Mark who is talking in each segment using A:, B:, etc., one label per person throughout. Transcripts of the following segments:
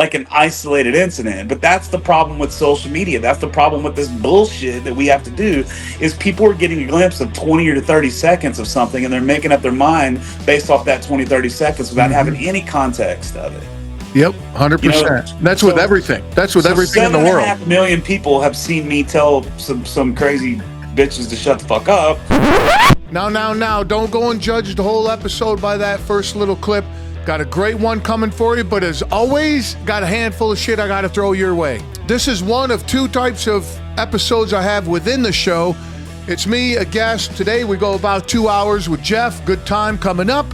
A: like an isolated incident. But that's the problem with social media. That's the problem with this bullshit that we have to do, is people are getting a glimpse of 20 or 30 seconds of something, and they're making up their mind based off that 20, 30 seconds without having any context of it.
B: Yep, 100%. That's with everything. That's with everything in the world.
A: 7.5 million people have seen me tell some crazy bitches to shut the fuck up.
B: Now, don't go and judge the whole episode by that first little clip. Got a great one coming for you, but as always, got a handful of shit I got to throw your way. This is one of two types of episodes I have within the show. It's me, a guest. Today we go about 2 hours with Jeff. Good time coming up.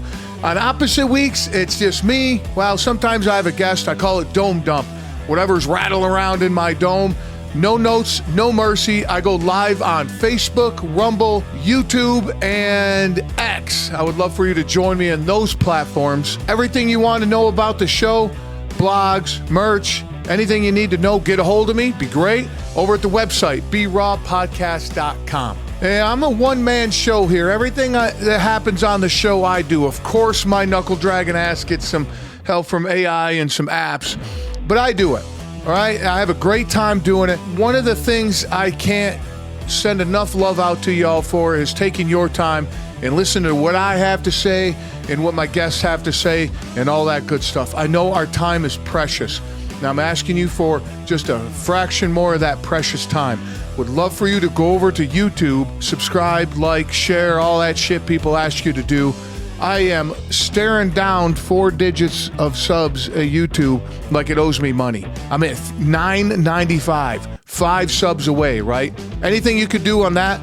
B: On opposite weeks, it's just me. Well, sometimes I have a guest. I call it Dome Dump. Whatever's rattling around in my dome. No notes, no mercy. I go live on Facebook, Rumble, YouTube, and X. I would love for you to join me in those platforms. Everything you want to know about the show, blogs, merch, anything you need to know, get a hold of me. Be great. Over at the website, brawpodcast.com. Hey, I'm a one-man show here. Everything that happens on the show, I do. Of course, my knuckle-dragging ass gets some help from AI and some apps, but I do it. All right, I have a great time doing it. One of the things I can't send enough love out to y'all for is taking your time and listening to what I have to say and what my guests have to say and all that good stuff. I know our time is precious. Now I'm asking you for just a fraction more of that precious time. Would love for you to go over to YouTube, subscribe, like, share, all that shit people ask you to do. I am staring down 4 digits of subs at YouTube like it owes me money. I'm at $9.95, 5 subs away, right? Anything you could do on that.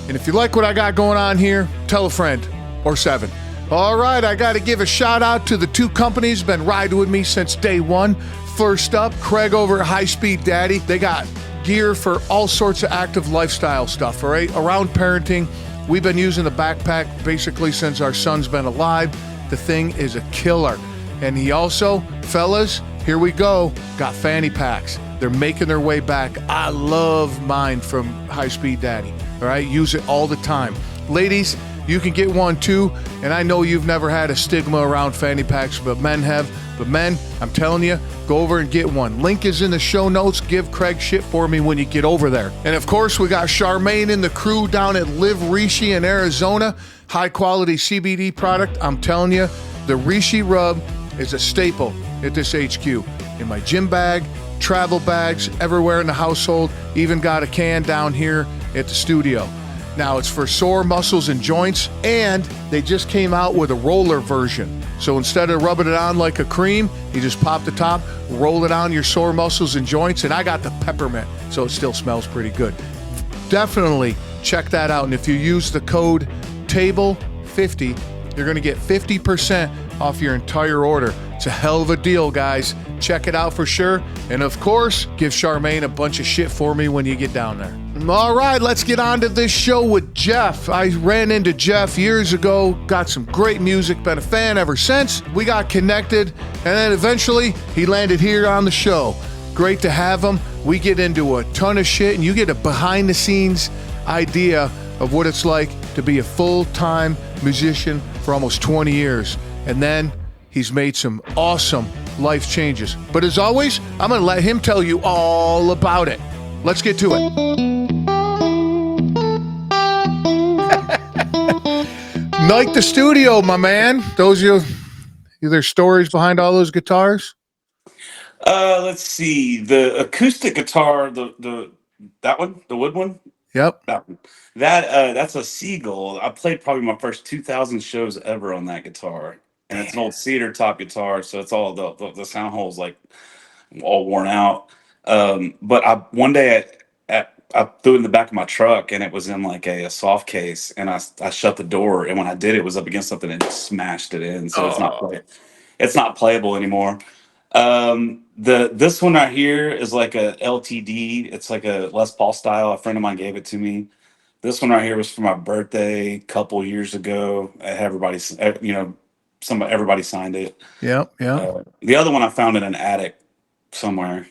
B: And if you like what I got going on here, tell a friend or 7. All right, I got to give a shout out to the 2 companies been riding with me since day one. First up, Craig over at HighSpeed Daddy. They got gear for all sorts of active lifestyle stuff, all right? Around parenting. We've been using the backpack basically since our son's been alive. The thing is a killer. And he also, fellas, here we go, got fanny packs. They're making their way back. I love mine from HighSpeed Daddy. All right, use it all the time. Ladies, you can get one too. And I know you've never had a stigma around fanny packs, but men have. But men, I'm telling you, go over and get one. Link is in the show notes. Give Craig shit for me when you get over there. And of course, we got Charmaine and the crew down at Live Rishi in Arizona. High quality CBD product. I'm telling you, the Rishi rub is a staple at this HQ. In my gym bag, travel bags, everywhere in the household. Even got a can down here at the studio. Now it's for sore muscles and joints, and they just came out with a roller version. So instead of rubbing it on like a cream, you just pop the top, roll it on your sore muscles and joints, and I got the peppermint, so it still smells pretty good. Definitely check that out, and if you use the code TABLE50, you're going to get 50% off your entire order. It's a hell of a deal, guys. Check it out for sure. And of course, give Charmaine a bunch of shit for me when you get down there. All right, let's get on to this show with Jeff. I ran into Jeff years ago, got some great music, been a fan ever since. We got connected, and then eventually he landed here on the show. Great to have him. We get into a ton of shit, and you get a behind-the-scenes idea of what it's like to be a full-time musician for almost 20 years. And then he's made some awesome life changes. But as always, I'm going to let him tell you all about it. Let's get to it. Like the studio, my man. Those there's stories behind all those guitars?
A: Let's see. The acoustic guitar, that one, the wood one.
B: Yep.
A: That one. That's a Seagull. I played probably my first 2,000 shows ever on that guitar, and it's an old cedar top guitar, so it's all the sound holes like all worn out. But one day I threw it in the back of my truck, and it was in like a soft case, and I shut the door, and when I did, it was up against something and just smashed it in, so it's not playable anymore. This one right here is like a LTD. It's like a Les Paul style. A friend of mine gave it to me. This one right here was for my birthday a couple years ago. Everybody signed it.
B: Yeah.
A: The other one I found in an attic somewhere,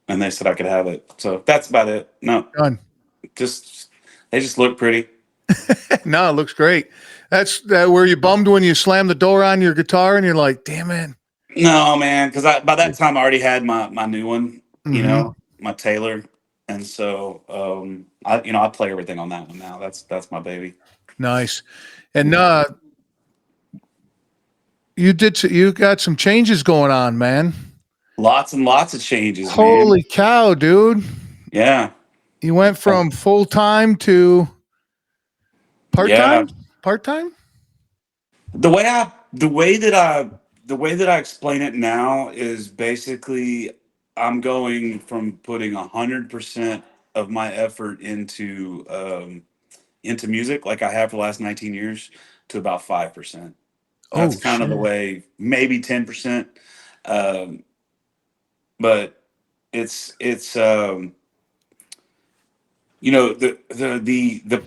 A: and they said I could have it. So that's about it. No,
B: done.
A: They just look pretty.
B: No, it looks great. That's were you bummed when you slammed the door on your guitar and you're like, damn it?
A: No, man, because I by that time I already had my new one,
B: Mm-hmm.
A: my Taylor, and so I play everything on that one now. That's my baby.
B: Nice. And
A: Yeah.
B: you got some changes going on, man.
A: Lots and lots of changes, man.
B: Holy cow, dude.
A: Yeah,
B: You went from full time to part
A: yeah.
B: time? Part time?
A: The way that I explain it now is basically I'm going from putting 100% of my effort into music like I have for the last 19 years to about 5%. That's
B: Oh
A: kind of the
B: shit.
A: way, maybe 10%. Um, but it's the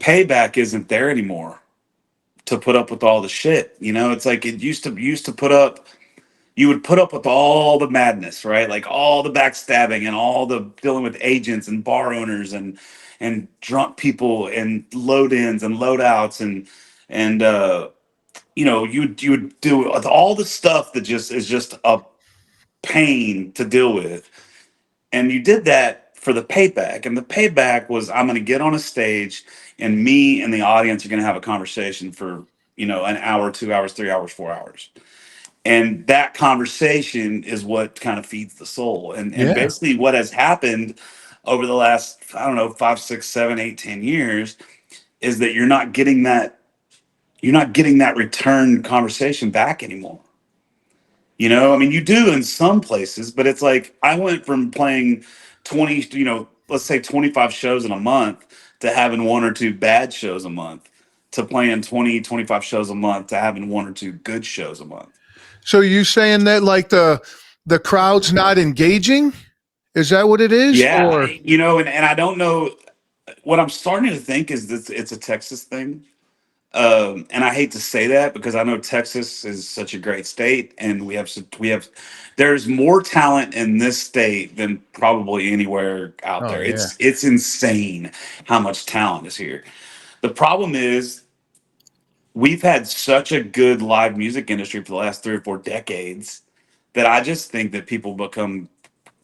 A: payback isn't there anymore to put up with all the shit. It's like it used to put up you would put up with all the madness, right? Like all the backstabbing and all the dealing with agents and bar owners and drunk people and load ins and load outs and you would do all the stuff that just is just a pain to deal with. And you did that for the payback. And the payback was I'm going to get on a stage and me and the audience are going to have a conversation for, an hour, 2 hours, 3 hours, 4 hours. And that conversation is what kind of feeds the soul. And
B: Yeah.
A: basically what has happened over the last, I don't know, 5, 6, 7, 8, 10 years is that you're not getting that return conversation back anymore. I mean, you do in some places, but it's like I went from playing 20, let's say 25 shows in a month to having one or two bad shows a month to playing 20, 25 shows a month to having one or two good shows a month.
B: So you saying that like the crowd's not engaging? Is that what it is?
A: Yeah,
B: Or
A: and I don't know what I'm starting to think is that it's a Texas thing. And I hate to say that because I know Texas is such a great state, and there's more talent in this state than probably anywhere out
B: oh
A: there.
B: yeah.
A: It's insane how much talent is here. The problem is we've had such a good live music industry for the last 3 or 4 decades that I just think that people become,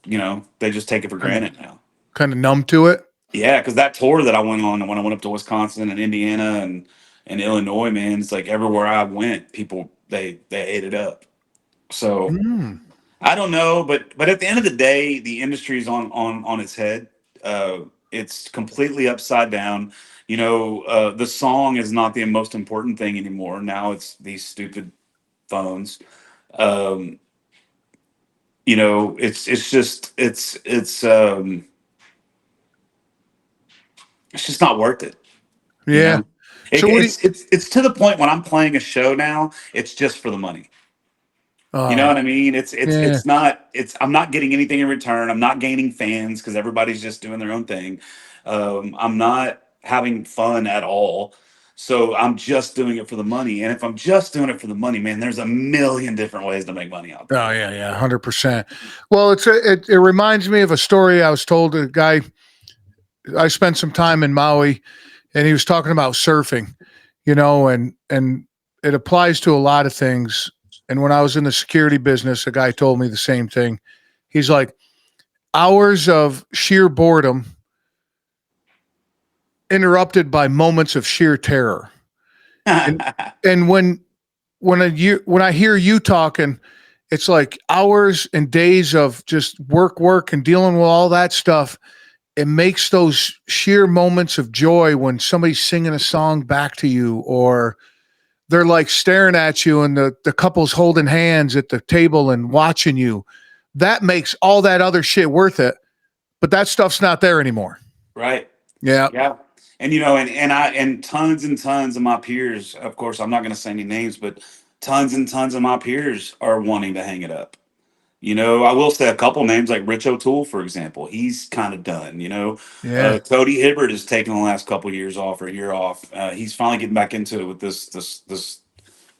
A: they just take it for
B: Kind of
A: granted now.
B: kind of numb to it.
A: Yeah, because that tour that I went on when I went up to Wisconsin and Indiana and Illinois, man, it's like everywhere I went, people they ate it up. So
B: Mm.
A: I don't know, but at the end of the day, the industry's on its head. It's completely upside down. The song is not the most important thing anymore. Now it's these stupid phones. Um, it's just it's just not worth it. You
B: Yeah.
A: know,
B: So what do you
A: it's to the point when I'm playing a show now, it's just for the money. You know
B: oh
A: what I mean? It's it's
B: yeah.
A: it's not it's I'm not getting anything in return. I'm not gaining fans because everybody's just doing their own thing. I'm not having fun at all. So I'm just doing it for the money. And if I'm just doing it for the money, man, there's a million different ways to make money out
B: Oh
A: there.
B: yeah, yeah, 100%. Well, it reminds me of a story I was told. A guy I spent some time in Maui, and he was talking about surfing, and it applies to a lot of things. And when I was in the security business, a guy told me the same thing. He's like, hours of sheer boredom interrupted by moments of sheer terror. And and when I hear you talking, it's like hours and days of just work, and dealing with all that stuff. It makes those sheer moments of joy when somebody's singing a song back to you, or they're like staring at you and the couple's holding hands at the table and watching you. That makes all that other shit worth it. But that stuff's not there anymore.
A: Right.
B: Yeah.
A: Yeah. And tons and tons of my peers, of course, I'm not going to say any names, but tons and tons of my peers are wanting to hang it up. I will say a couple names like Rich O'Toole, for example. He's kind of done.
B: Yeah.
A: Cody Hibbert has taken the last couple of years off or a year off. He's finally getting back into it with this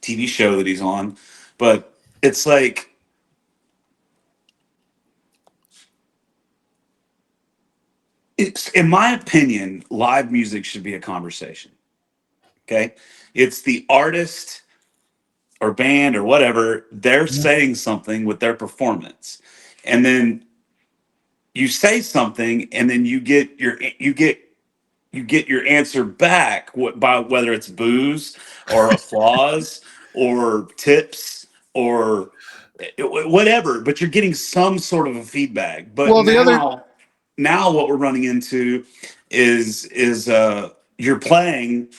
A: TV show that he's on. But it's like, it's in my opinion, live music should be a conversation. Okay, it's the artist or band or whatever, they're saying something with their performance. And then you say something and then you get your answer back by whether it's booze or applause or tips or whatever, but you're getting some sort of a feedback. But
B: Well, the other
A: now what we're running into is you're playing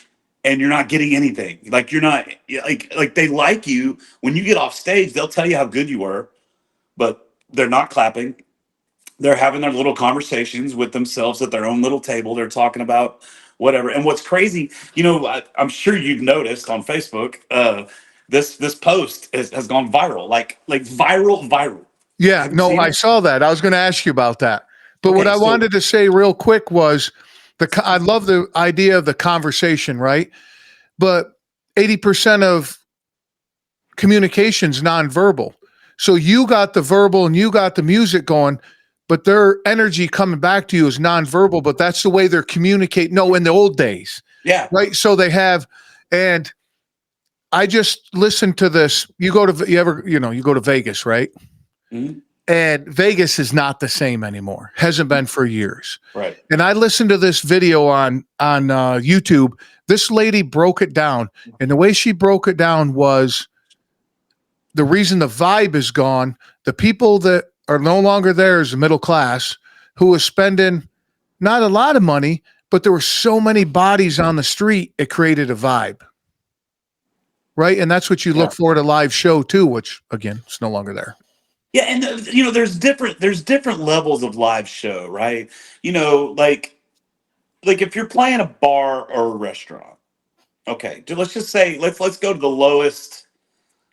A: and you're not getting anything. Like you're not like they like you when you get off stage, they'll tell you how good you were, but they're not clapping. They're having their little conversations with themselves at their own little table. They're talking about whatever. And what's crazy, I'm sure you've noticed on Facebook, this post has gone viral, like viral.
B: Yeah,
A: Have you
B: no,
A: seen
B: I
A: it?
B: saw that. I was going to ask you about that. But what
A: Okay,
B: I
A: so
B: wanted to say real quick was I love the idea of the conversation, right? But 80% of communication's nonverbal. So you got the verbal and you got the music going, but their energy coming back to you is nonverbal, but that's the way they're communicating. No, in the old days,
A: yeah,
B: right? So they have, and I just listened to this. You go to Vegas, right?
A: mhm,
B: And Vegas is not the same anymore. Hasn't been for years.
A: right,
B: And I listened to this video on YouTube. This lady broke it down, and the way she broke it down was the reason the vibe is gone. The people that are no longer there is the middle class who was spending not a lot of money, but there were so many bodies on the street, it created a vibe. Right. And that's what you
A: yeah.
B: look for at a live show too, which again, it's no longer there.
A: Yeah, and there's different levels of live show, right? Like if you're playing a bar or a restaurant, okay, let's just say let's go to the lowest,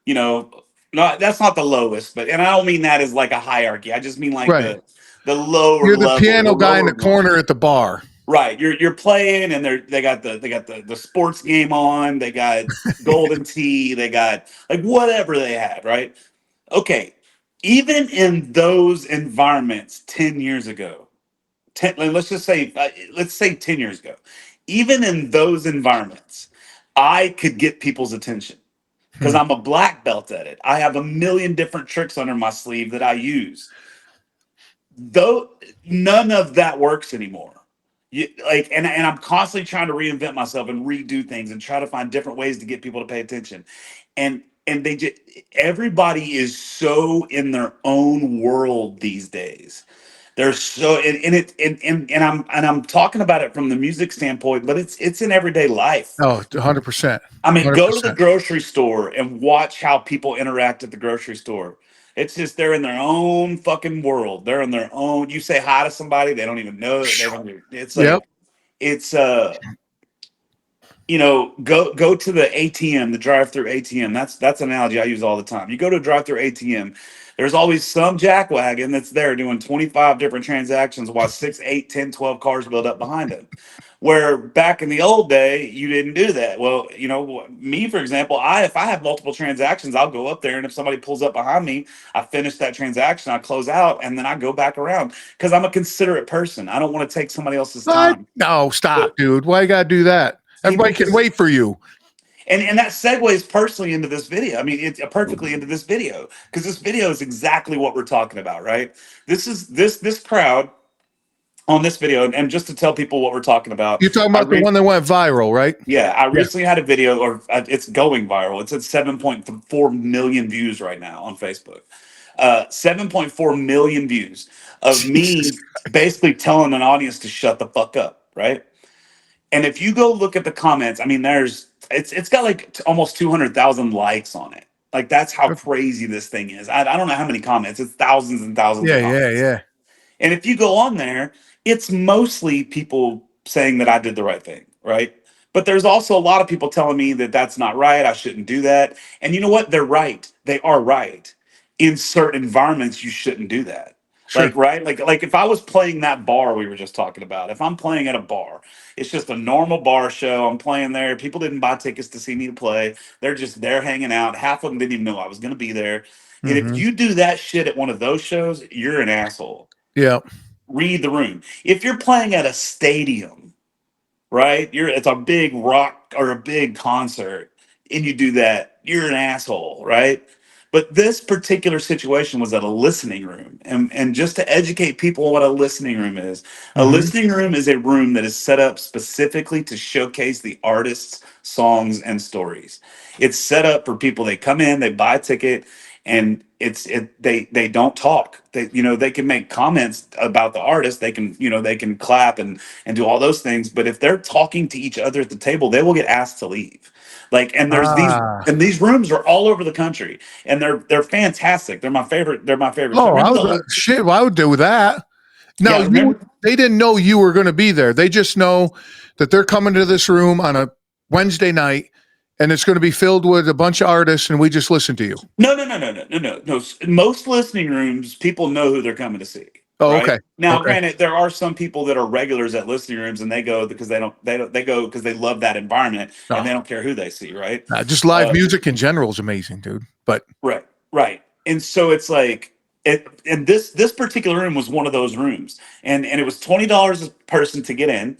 A: you know, not that's not the lowest, but and I don't mean that as like a hierarchy. I just mean like
B: Right.
A: the lower
B: You're the
A: level, the
B: piano guy in
A: lower
B: the
A: rung.
B: corner at the bar.
A: Right. You're playing and they got the sports game on, they got golden tea, they got like whatever they have, right? Okay. Even in those environments 10 years ago, like, let's say 10 years ago, even in those environments, I could get people's attention because
B: Hmm.
A: I'm a black belt at it. I have a million different tricks under my sleeve that I use. Though none of that works anymore. And I'm constantly trying to reinvent myself and redo things and try to find different ways to get people to pay attention. And they just everybody is so in their own world these days. They're so and I'm talking about it from the music standpoint, but it's in everyday life.
B: Oh, 100%.
A: I mean, go to the
B: 100%.
A: grocery store and watch how people interact at the grocery store. It's just they're in their own fucking world. They're in their own. You say hi to somebody, they don't even know that they don't. It's
B: Yep.
A: like it's go to the ATM, the drive-through ATM. That's an analogy I use all the time. You go to a drive-through ATM, there's always some jackwagon that's there doing 25 different transactions while 6, 8, 10, 12 cars build up behind him. Where back in the old day, you didn't do that. Well, me, for example, if I have multiple transactions, I'll go up there, and if somebody pulls up behind me, I finish that transaction, I close out, and then I go back around because I'm a considerate person. I don't want to take somebody else's
B: What?
A: time.
B: No, stop,
A: But
B: dude. Why you gotta do that?
A: see,
B: Everybody can
A: because
B: wait for you.
A: and that segues personally into this video. I mean, it's perfectly into this video because this video is exactly what we're talking about, right? This crowd on this video, and just to tell people what we're talking about,
B: You're talking
A: I
B: about the
A: re-
B: one that went viral, right?
A: yeah, I
B: Yeah.
A: recently had a video, or it's going viral. It's at 7.4 million views right now on Facebook. 7.4 million views of
B: Jesus.
A: me basically telling an audience to shut the fuck up, right? And if you go look at the comments, I mean, it's got like almost 200,000 likes on it. Like that's how crazy this thing is. I don't know how many comments. It's thousands and thousands of
B: Yeah, yeah,
A: comments.
B: yeah.
A: And if you go on there, it's mostly people saying that I did the right thing, right? But there's also a lot of people telling me that that's not right. I shouldn't do that. And you know what? They're right. They are right. In certain environments, you shouldn't do that.
B: Sure.
A: Like, right? Like if I was playing that bar we were just talking about, if I'm playing at a bar, it's just a normal bar show. I'm playing there. People didn't buy tickets to see me to play. They're just there hanging out. Half of them didn't even know I was going to be there. And if
B: Hmm.
A: you do that shit at one of those shows, you're an asshole.
B: Yeah.
A: Read the room. If you're playing at a stadium, right? It's a big rock or a big concert. and you do that, you're an asshole, right? But this particular situation was at a listening room. And just to educate people on what a listening room is, a
B: Hmm.
A: listening room is a room that is set up specifically to showcase the artist's songs and stories. It's set up for people. They come in, they buy a ticket, and they don't talk. They can make comments about the artist. They can clap and do all those things. But if they're talking to each other at the table, they will get asked to leave. Like, and there's these
B: Ah.
A: and these rooms are all over the country, and they're fantastic. They're my favorite. They're my favorite. So
B: Oh, I
A: remember
B: would
A: the
B: shit. Well, I would do that. Now
A: yeah
B: you
A: remember
B: they didn't know you were going to be there. They just know that they're coming to this room on a Wednesday night, and it's going to be filled with a bunch of artists, and we just listen to you.
A: no. Most listening rooms, people know who they're coming to see.
B: Oh,
A: Right
B: okay,
A: now,
B: okay.
A: granted, there are some people that are regulars at listening rooms, and they go because they go because they love that environment, and they
B: No,
A: don't care who they see. Right.
B: just live
A: Uh,
B: music in general is amazing, dude. But
A: right. Right. And so it's like it. And this particular room was one of those rooms, and it was $20 a person to get in.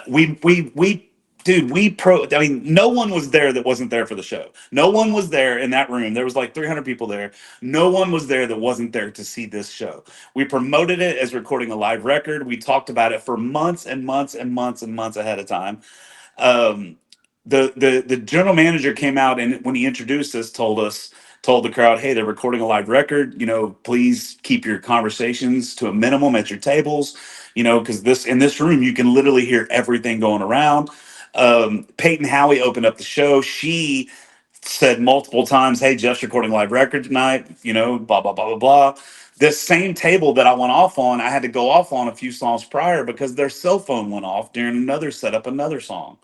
A: We dude, I mean, no one was there that wasn't there for the show. No one was there in that room. There was like 300 people there. No one was there that wasn't there to see this show. We promoted it as recording a live record. We talked about it for months and months and months and months ahead of time. um, the general manager came out, and when he introduced us, told the crowd, "Hey, they're recording a live record. Please keep your conversations to a minimum at your tables. Because this in this room, you can literally hear everything going around." Peyton Howie opened up the show. She said multiple times, "Hey, Jeff's recording a live record tonight. Blah blah blah blah blah." This same table that I went off on, I had to go off on a few songs prior because their cell phone went off during another setup, another song.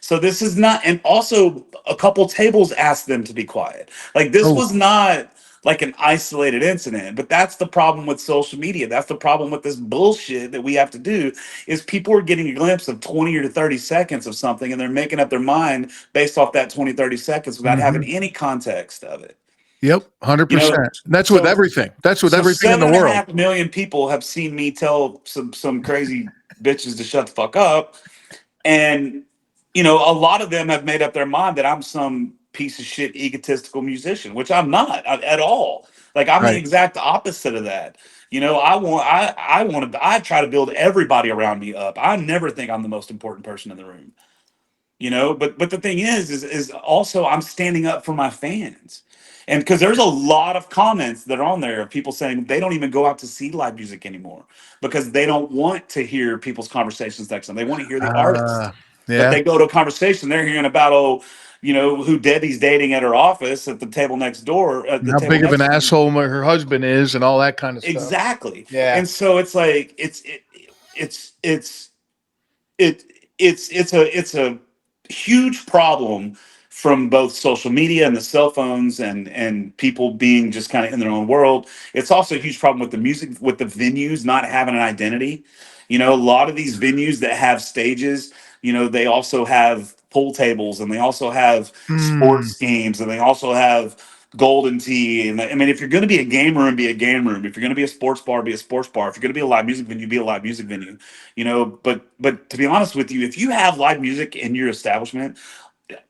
A: So this is not, and also a couple tables asked them to be quiet. Like, this
B: oh,
A: was not like an isolated incident, but that's the problem with social media. That's the problem with this bullshit that we have to do is people are getting a glimpse of 20 or 30 seconds of something, and they're making up their mind based off that 20, 30 seconds without having
B: hmm,
A: any context of it.
B: yep,
A: You know,
B: 100%. That's with
A: so
B: everything. That's with
A: so
B: everything in
A: seven
B: the
A: and a
B: world.
A: half million people have seen me tell some crazy bitches to shut the fuck up, and a lot of them have made up their mind that I'm some piece of shit egotistical musician, which I'm not at all. Like, I'm the
B: Right.
A: exact opposite of that. I try to build everybody around me up. I never think I'm the most important person in the room. But the thing is also I'm standing up for my fans. And because there's a lot of comments that are on there of people saying they don't even go out to see live music anymore because they don't want to hear people's conversations next time. They want to hear the artist.
B: Uh,
A: But
B: yeah.
A: they go to a conversation, they're hearing about, who Debbie's dating at her office at the table next door, at the
B: How
A: table
B: big of an
A: next to them.
B: asshole her husband is and all that kind of stuff.
A: Exactly.
B: Yeah.
A: And so it's like it's it it's a huge problem from both social media and the cell phones and people being just kind of in their own world. It's also a huge problem with the music, with the venues not having an identity. A lot of these venues that have stages, they also have pool tables, and they also have
B: Hmm.
A: sports games, and they also have golden tea. And I mean, if you're going to be a game room, be a game room. If you're going to be a sports bar, be a sports bar. If you're going to be a live music venue, be a live music venue. But to be honest with you, if you have live music in your establishment,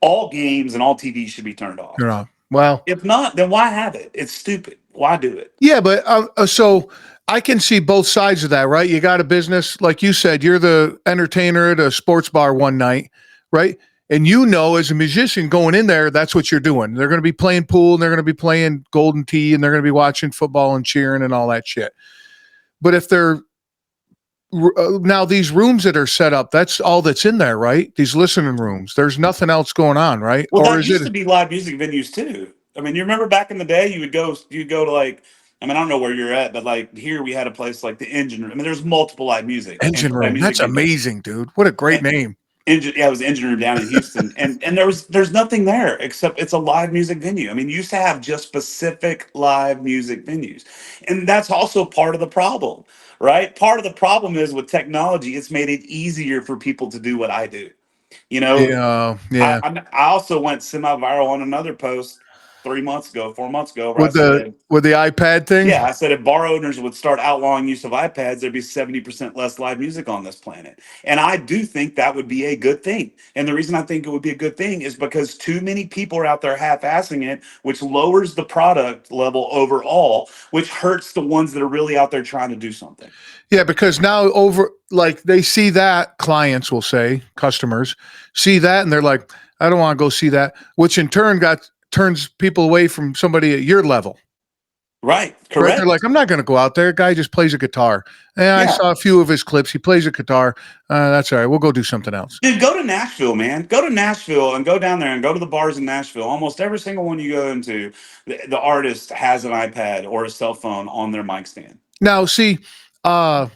A: all games and all TV should be turned
B: You
A: off.
B: know. Well,
A: If not, then why have it? It's stupid. Why do it?
B: yeah, but so I can see both sides of that, right? You got a business, like you said, you're the entertainer at a sports bar one night, right? And as a musician going in there, that's what you're doing. They're going to be playing pool, and they're going to be playing golden tee, and they're going to be watching football and cheering and all that shit. But if they're now these rooms that are set up, that's all that's in there, right? These listening rooms. There's nothing else going on, right?
A: Well,
B: Or
A: that
B: is
A: used to
B: it
A: be live music venues too. I mean, you remember back in the day, you'd go to, like, I mean, I don't know where you're at, but like here we had a place like the Engine Room. I mean, there's multiple live music and
B: engine
A: live
B: room?
A: music
B: That's
A: venues.
B: amazing, dude. What a great name.
A: Yeah, it was the Engine Room down in Houston, and there's nothing there except it's a live music venue. I mean, you used to have just specific live music venues, and that's also part of the problem, right? Part of the problem is with technology, it's made it easier for people to do what I do. You know,
B: Yeah,
A: I
B: yeah.
A: I, I also went semi-viral on another post. 3 months ago, 4 months ago, where I
B: with the
A: said,
B: with the iPad thing.
A: yeah, I said if bar owners would start outlawing use of iPads, there'd be 70% less live music on this planet. And I do think that would be a good thing. And the reason I think it would be a good thing is because too many people are out there half-assing it, which lowers the product level overall, which hurts the ones that are really out there trying to do something.
B: Yeah, because now over like they see that clients will say customers see that and they're like, I don't want to go see that, which in turn got turns people away from somebody at your level.
A: Right.
B: Right? They're like,
A: Correct.
B: I'm not going to go out there. Guy just plays a guitar. And I
A: Yeah.
B: saw a few of his clips. He plays a guitar. That's all right. We'll go do something else.
A: Dude, go to Nashville, man. Go to Nashville and go down there and go to the bars in Nashville. Almost every single one you go into, the artist has an iPad or a cell phone on their mic stand.
B: Now, see, uh,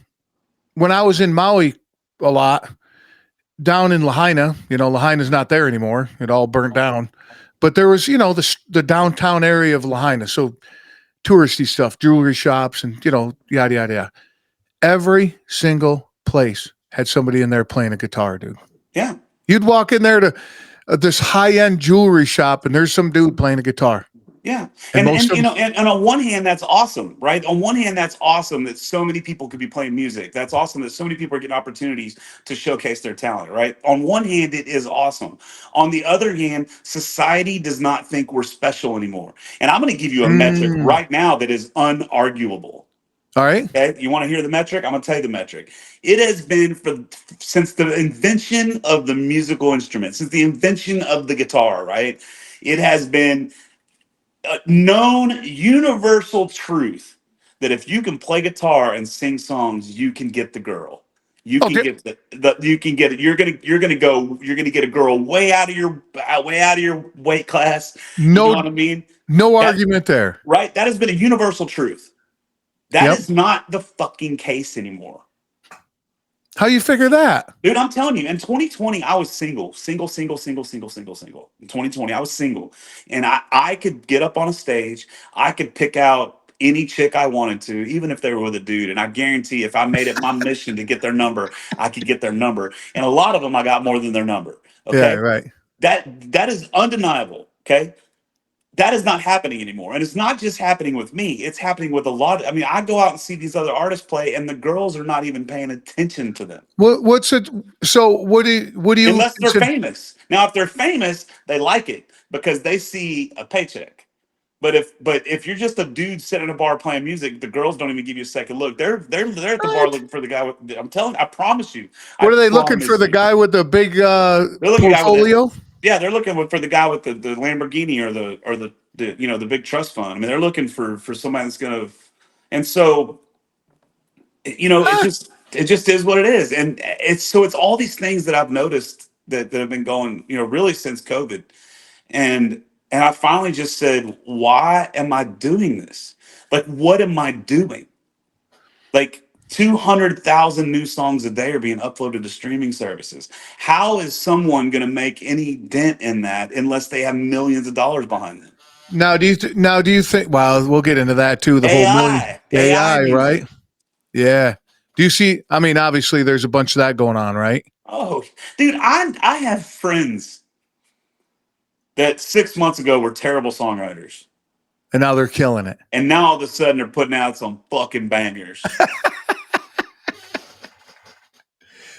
B: when I was in Maui a lot, down in Lahaina, Lahaina's not there anymore. It all burnt down. But there was, the downtown area of Lahaina. So touristy stuff, jewelry shops, and, yada, yada, yada. Every single place had somebody in there playing a guitar, dude.
A: Yeah.
B: You'd walk in there to this high end jewelry shop, and there's some dude playing a guitar.
A: Yeah.
B: And most of them,
A: And on one hand, that's awesome, right? On one hand, that's awesome that so many people could be playing music. That's awesome that so many people are getting opportunities to showcase their talent, right? On one hand, it is awesome. On the other hand, society does not think we're special anymore. And I'm going to give you a metric
B: mm,
A: right now that is unarguable.
B: all right.
A: Okay, you want to hear the metric? I'm going to tell you the metric. It has been since the invention of the musical instrument, since the invention of the guitar, right? It has been a known universal truth that if you can play guitar and sing songs, you can get the girl. You can
B: Okay.
A: get the you can get it. You're gonna get a girl way out of your weight class. You know
B: No,
A: what I mean?
B: no
A: That
B: argument there.
A: right? That has been a universal truth. That
B: Yep.
A: is not the fucking case anymore.
B: How you figure that?
A: Dude, I'm telling you, in 2020, I was single, single, single, single, single, single, single. In 2020, I was single. And I could get up on a stage, I could pick out any chick I wanted to, even if they were with a dude. And I guarantee if I made it my mission to get their number, I could get their number. And a lot of them I got more than their number.
B: Yeah,
A: Okay.
B: right.
A: That is undeniable. Okay. That is not happening anymore. And it's not just happening with me, it's happening with a lot. I mean, I go out and see these other artists play, and the girls are not even paying attention to them
B: What's it? So what do you
A: unless they're
B: consider?
A: famous. Now, if they're famous, they like it because they see a paycheck. But if you're just a dude sitting in a bar playing music, the girls don't even give you a second look. They're at the bar
B: What?
A: looking for the guy with. I'm telling. I promise you. I
B: What are they looking for?
A: promise
B: The
A: you.
B: guy with the big
A: They're looking at the guy with it.
B: portfolio?
A: Yeah, they're looking for the guy with the Lamborghini or the big trust fund. I mean, they're looking for somebody that's gonna. And so it
B: Huh?
A: just is what it is, and it's all these things that I've noticed that have been going really since COVID, and I finally just said, why am I doing this? Like, what am I doing? Like 200,000 new songs a day are being uploaded to streaming services. How is someone going to make any dent in that unless they have millions of dollars behind them?
B: Now do you think? Well, we'll get into that too. The whole million
A: AI
B: AI, right?
A: music.
B: Yeah. Do you see? I mean, obviously, there's a bunch of that going on, right?
A: Oh, dude, I have friends that 6 months ago were terrible songwriters.
B: And now they're killing it.
A: And now all of a sudden they're putting out some fucking bangers.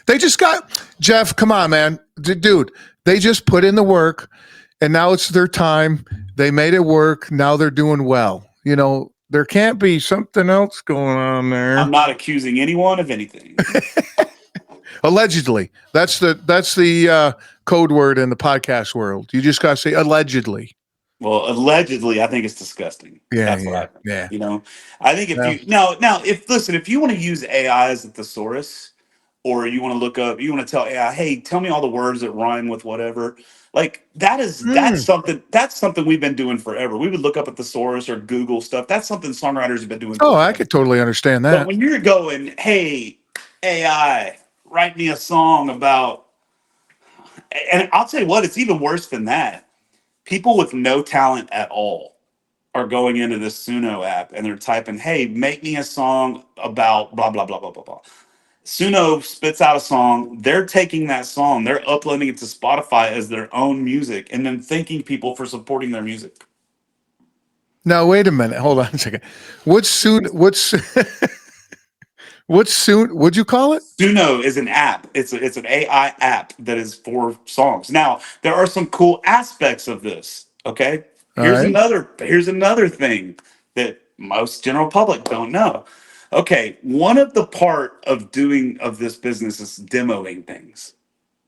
B: They just got Jeff. Come on, man, dude. They just put in the work, and now it's their time. They made it work. Now they're doing well. There can't be something else going on
A: I'm
B: there.
A: not accusing anyone of anything.
B: Allegedly, that's the code word in the podcast world. You just gotta say allegedly.
A: Well, allegedly, I think it's disgusting.
B: Yeah,
A: That's what I
B: yeah,
A: think.
B: yeah.
A: I think if
B: Yeah.
A: you now if you want to use AI as a thesaurus, or you want to look up, you want to tell AI, hey, tell me all the words that rhyme with whatever. Like that's
B: Mm.
A: something we've been doing forever. We would look up a thesaurus or Google stuff. That's something songwriters have been doing
B: Oh, I
A: forever.
B: could totally understand
A: But
B: that.
A: when you're going, hey, AI, write me a song about, and I'll tell you what, it's even worse than that. People with no talent at all are going into this Suno app and they're typing, hey, make me a song about blah, blah, blah, blah, blah, blah. Suno spits out a song. They're taking that song, they're uploading it to Spotify as their own music and then thanking people for supporting their music.
B: Now wait a minute. Hold on a second. What's soon? What's what's soon? What'd you call it?
A: Suno is an app. It's an AI app that is for songs. Now, there are some cool aspects of this. Okay.
B: All right.
A: Here's another thing that most general public don't know. Okay, one of the part of doing of this business is demoing things.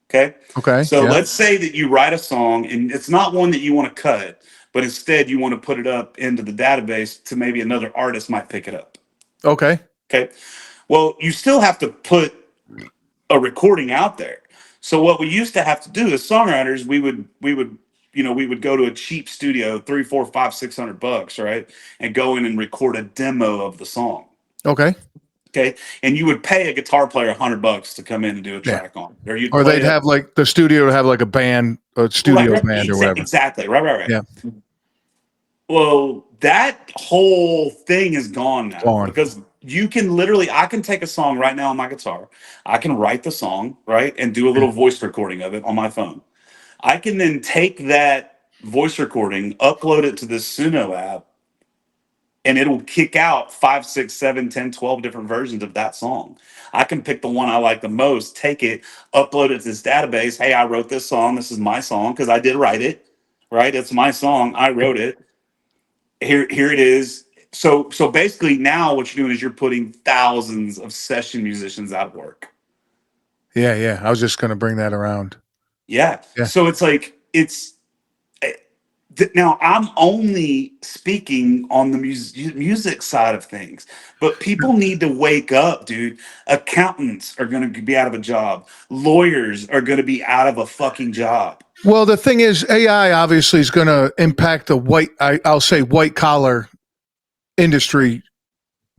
A: Okay.
B: Okay.
A: So
B: Yeah.
A: let's say that you write a song and it's not one that you want to cut, but instead you want to put it up into the database to maybe another artist might pick it up.
B: Okay.
A: Okay. Well, you still have to put a recording out there. So what we used to have to do as songwriters, we would go to a cheap studio, 3, 4, 5, $600, right? And go in and record a demo of the song.
B: Okay.
A: Okay. And you would pay a guitar player $100 to come in and do a
B: Yeah.
A: track on it. Or you'd
B: Or
A: play
B: they'd
A: it.
B: have like the studio to have like a band, a studio band or whatever.
A: Exactly. Right.
B: Yeah.
A: Well, that whole thing is gone now
B: Gone.
A: because I can take a song right now on my guitar. I can write the song, right, and do a little voice recording of it on my phone. I can then take that voice recording, upload it to this Suno app, and it'll kick out 5, 6, 7, 10, 12 different versions of that song. I can pick the one I like the most, take it, upload it to this database. Hey, I wrote this song. This is my song because I did write it, right? It's my song. I wrote it. Here it is. So basically now what you're doing is you're putting thousands of session musicians out of work.
B: Yeah. Yeah. I was just going to bring that around.
A: Yeah.
B: Yeah.
A: So it's like now I'm only speaking on the music side of things, but people need to wake up, dude. Accountants are going to be out of a job. Lawyers are going to be out of a fucking job.
B: Well, the thing is, AI obviously is going to impact the I'll say white collar industry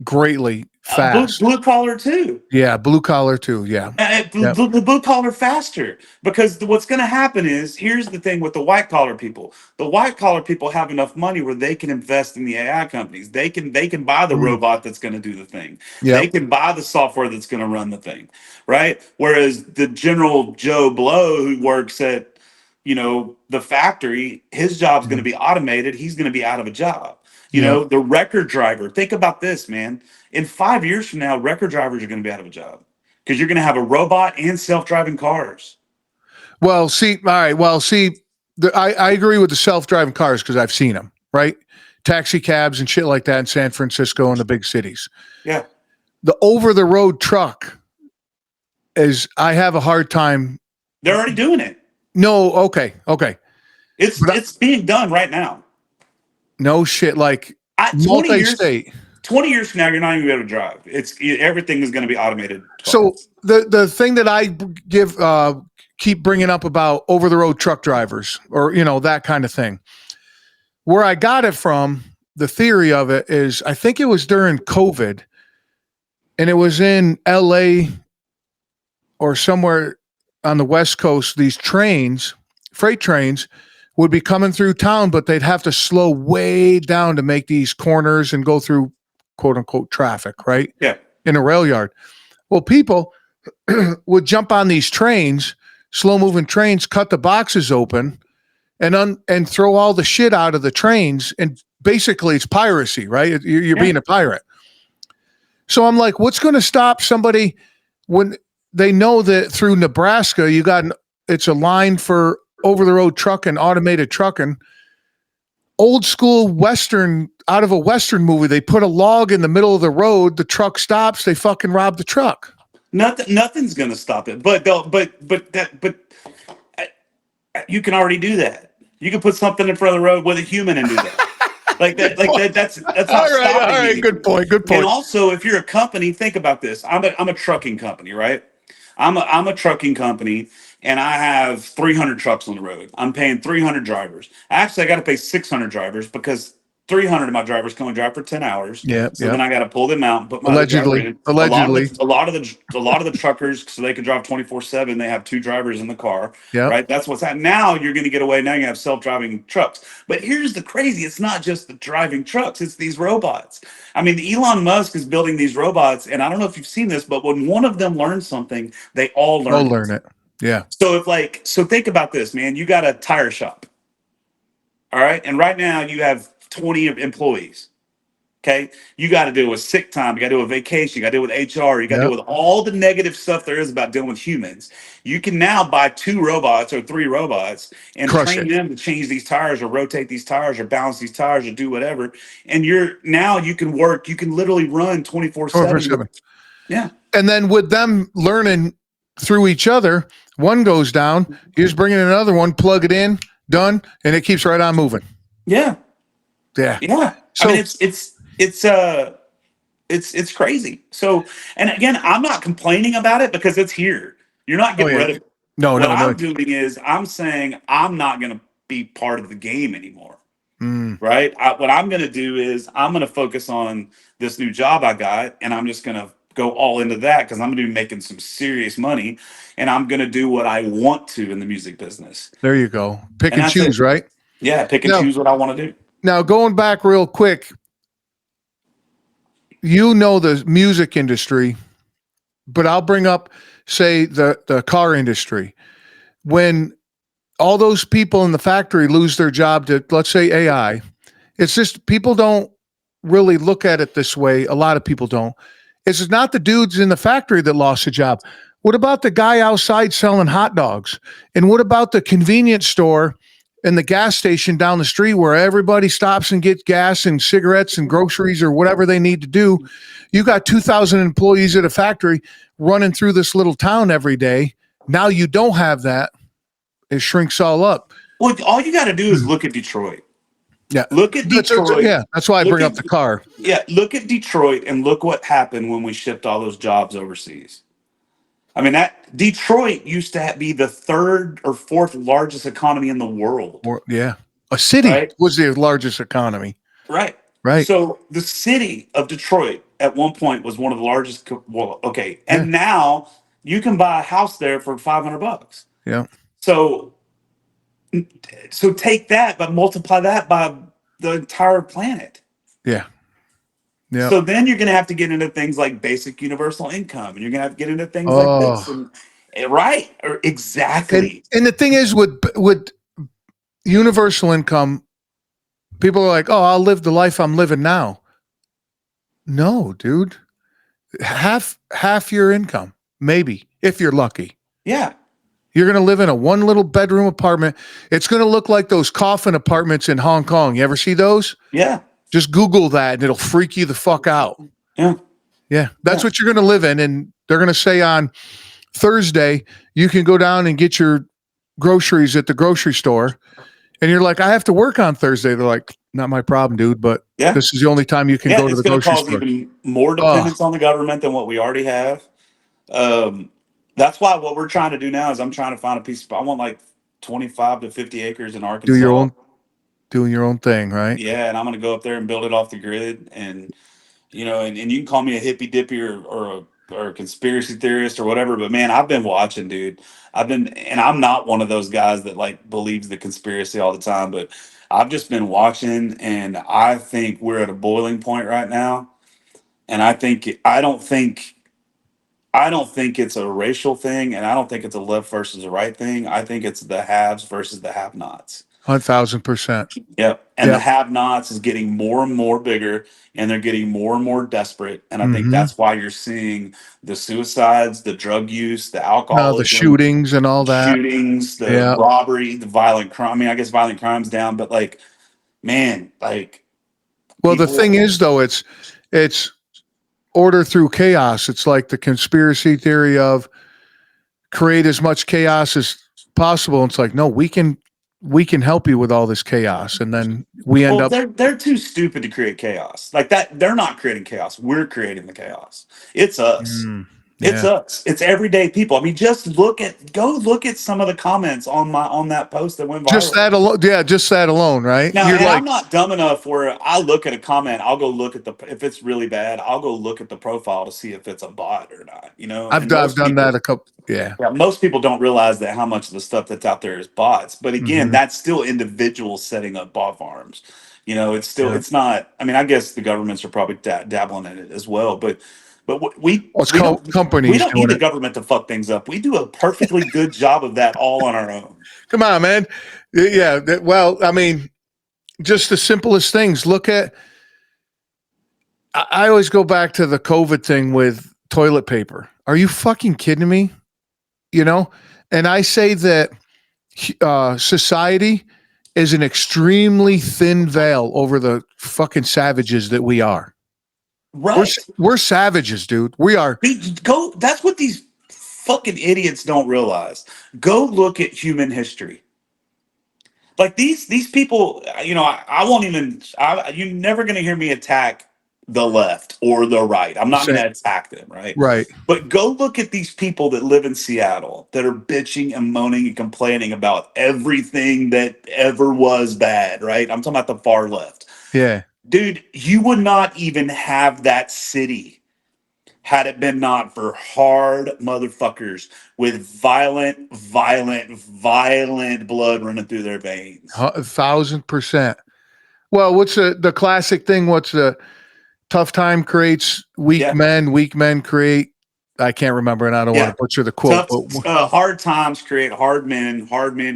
B: greatly fast.
A: Blue collar too.
B: Yeah, blue collar too. Yeah. Yep.
A: The blue collar faster because what's going to happen is here's the thing with the white collar people. The white collar people have enough money where they can invest in the AI companies. They can buy the robot that's going to do the thing.
B: Yep.
A: They can buy the software that's going to run the thing, right? Whereas the general Joe Blow who works at the factory, his job's going to be automated. He's going to be out of a job. The record driver. Think about this, man. In 5 years from now, record drivers are going to be out of a job because you're going to have a robot and self-driving cars.
B: Well, see, all right. Well, see, I agree with the self-driving cars because I've seen them, right? Taxi cabs and shit like that in San Francisco and the big cities.
A: Yeah.
B: The over-the-road truck I have a hard time.
A: They're already doing it.
B: No, okay.
A: It's being done right now.
B: No shit, like
A: 20
B: multi-state.
A: 20 years from now, you're not even gonna be able to drive. Everything is going to be automated.
B: So the thing that I keep bringing up about over the road truck drivers or that kind of thing, where I got it from, the theory of it is I think it was during COVID, and it was in LA or somewhere on the West Coast. These trains, freight trains, would be coming through town, but they'd have to slow way down to make these corners and go through quote unquote traffic, right?
A: Yeah.
B: In a rail yard. Well, people would jump on these trains, slow moving trains, cut the boxes open and throw all the shit out of the trains. And basically it's piracy, right? You're being a pirate. So I'm like, what's going to stop somebody when they know that through Nebraska, it's a line for over the road trucking, automated trucking, old school Western, out of a Western movie. They put a log in the middle of the road. The truck stops. They fucking rob the truck.
A: Nothing's going to stop it. But you can already do that. You can put something in front of the road with a human and do that. That's not stopping.
B: All right. Good point.
A: And also, if you're a company, think about this. I'm a trucking company, right? I'm a trucking company, and I have 300 trucks on the road. I'm paying 300 drivers. Actually, I got to pay 600 drivers because 300 of my drivers can only drive for 10 hours. Then I got to pull them out and put my
B: allegedly.
A: A lot of the truckers, so they can drive 24/7. They have 2 drivers in the car.
B: Yeah.
A: Right. That's what's happening. Now you're going to get away. Now you have self-driving trucks. But here's the crazy. It's not just the driving trucks. It's these robots. I mean, Elon Musk is building these robots, and I don't know if you've seen this, but when one of them learns something, they all learn
B: it. Yeah.
A: So think about this, man. You got a tire shop. All right. And right now you have 20 employees. Okay, you got to deal with sick time, you got to deal with vacation, you got to deal with HR, you got to deal
B: Yep.
A: with all the negative stuff there is about dealing with humans. You can now buy 2 robots or 3 robots and
B: Crush
A: train
B: it.
A: them to change these tires or rotate these tires or balance these tires or do whatever. And you can work, you can literally run 24/7.
B: 24/7.
A: Yeah,
B: And then with them learning through each other, one goes down, you just bring in another one, plug it in, done, and it keeps right on moving.
A: yeah,
B: Yeah.
A: yeah. I
B: So,
A: mean, it's crazy. So, and again, I'm not complaining about it because it's here. You're not
B: oh
A: getting
B: yeah,
A: rid of it.
B: no,
A: What
B: no, no.
A: I'm doing is I'm saying I'm not going to be part of the game anymore.
B: Mm,
A: Right? What I'm going to do is I'm going to focus on this new job I got, and I'm just going to go all into that because I'm going to be making some serious money, and I'm going to do what I want to in the music business,
B: there you go. Pick
A: and
B: and
A: that's it.
B: choose, right?
A: Yeah, pick and
B: Now,
A: choose what I want to do.
B: now going back real quick, you know the music industry, but I'll bring up, say, the car industry. When all those people in the factory lose their job to, let's say, AI, it's just people don't really look at it this way. A lot of people don't. It's not the dudes in the factory that lost a job. What about the guy outside selling hot dogs? And what about the convenience store and the gas station down the street where everybody stops and gets gas and cigarettes and groceries or whatever they need to do? You got 2,000 employees at a factory running through this little town every day. Now you don't have that. It shrinks all up.
A: Well, all you got to do is look at Detroit.
B: Yeah.
A: Look at Detroit.
B: Yeah. That's why I
A: Look
B: bring up
A: at
B: the car.
A: Yeah, look at Detroit and look what happened when we shipped all those jobs overseas. I mean, that Detroit used to be the third or fourth largest economy in the world,
B: Or, yeah. A city
A: right?
B: was the largest economy.
A: Right.
B: Right.
A: So the city of Detroit at one point was one of the largest. Well, okay,
B: Yeah.
A: and now you can buy a house there for $500.
B: Yeah.
A: So, so take that, but multiply that by the entire planet.
B: Yeah. Yeah.
A: So then you're going to have to get into things like basic universal income, and you're going to have to get into things like this,
B: Oh.
A: and right, or
B: And
A: exactly.
B: and the thing is with universal income, people are like, "Oh, I'll live the life I'm living now." No, dude. Half your income, maybe, if you're lucky.
A: Yeah,
B: You're going to live in a one little bedroom apartment. It's going to look like those coffin apartments in Hong Kong. You ever see those?
A: yeah,
B: Just Google that and it'll freak you the fuck out.
A: yeah,
B: Yeah. That's
A: yeah.
B: what you're going to live in. And they're going to say on Thursday, you can go down and get your groceries at the grocery store. And you're like, I have to work on Thursday. They're like, not my problem, dude. But
A: Yeah.
B: this is the only time you can
A: Yeah,
B: go to
A: it's
B: the
A: going to
B: grocery
A: cause
B: store.
A: even more
B: Oh,
A: dependence on the government than what we already have. That's why what we're trying to do now is I'm trying to find a piece of. I want like 25 to 50 acres in
B: do your
A: Arkansas.
B: own, doing your own thing, right?
A: Yeah, and I'm going to go up there and build it off the grid, and and you can call me a hippy dippy or a conspiracy theorist or whatever, but man, I've been watching, dude. And I'm not one of those guys that like believes the conspiracy all the time, but I've just been watching, and I think we're at a boiling point right now. And I don't think it's a racial thing, and I don't think it's a left versus a right thing. I think it's the haves versus the have-nots.
B: 1,000%.
A: Yep. And the
B: Yep.
A: have-nots is getting more and more bigger, and they're getting more and more desperate. And I think
B: Mm-hmm.
A: that's why you're seeing the suicides, the drug use, the
B: Now the
A: alcoholism,
B: shootings and all that.
A: shootings, the
B: Yeah.
A: robbery, the violent crime. I mean, I guess violent crime's down, but like, man, like
B: Well, the thing
A: people.
B: is, though, it's order through chaos. It's like the conspiracy theory of create as much chaos as possible. It's like, no, we can help you with all this chaos, and then we end
A: Well,
B: up.
A: they're too stupid to create chaos like that. They're not creating chaos. We're creating the chaos. It's us.
B: Mm,
A: It's
B: yeah.
A: us. It's everyday people. I mean, go look at some of the comments on that post that went
B: Just
A: viral.
B: that alone. Yeah, just that alone, right?
A: Now,
B: You're
A: and I'm
B: like,
A: not dumb enough where I look at a comment, I'll go look at if it's really bad, I'll go look at the profile to see if it's a bot or not. And
B: I've done that a couple. Yeah.
A: most people don't realize that how much of the stuff that's out there is bots. But again,
B: Hmm.
A: that's still individuals setting up bot farms. It's still
B: Yeah.
A: it's not. I mean, I guess the governments are probably dabbling in it as well. But
B: Well, it's
A: we
B: called
A: don't we
B: companies
A: don't need
B: doing
A: the
B: it.
A: government to fuck things up. We do a perfectly good job of that all on our own.
B: Come on, man. Yeah. Well, I mean, just the simplest things. Look at, I always go back to the COVID thing with toilet paper. Are you fucking kidding me? You know? And I say that society is an extremely thin veil over the fucking savages that we are.
A: Right.
B: We're savages, dude. We are.
A: Go. That's what these fucking idiots don't realize. Go look at human history. Like these people, I won't even. You're never going to hear me attack the left or the right. I'm not going to attack them, right?
B: Right.
A: But go look at these people that live in Seattle that are bitching and moaning and complaining about everything that ever was bad, right? I'm talking about the far left.
B: Yeah.
A: Dude, you would not even have that city had it been not for hard motherfuckers with violent blood running through their veins.
B: 1,000%. Well, what's the classic thing? What's the tough time creates weak men, weak men create, I can't remember, and I don't want to butcher the quote.
A: Hard times create hard men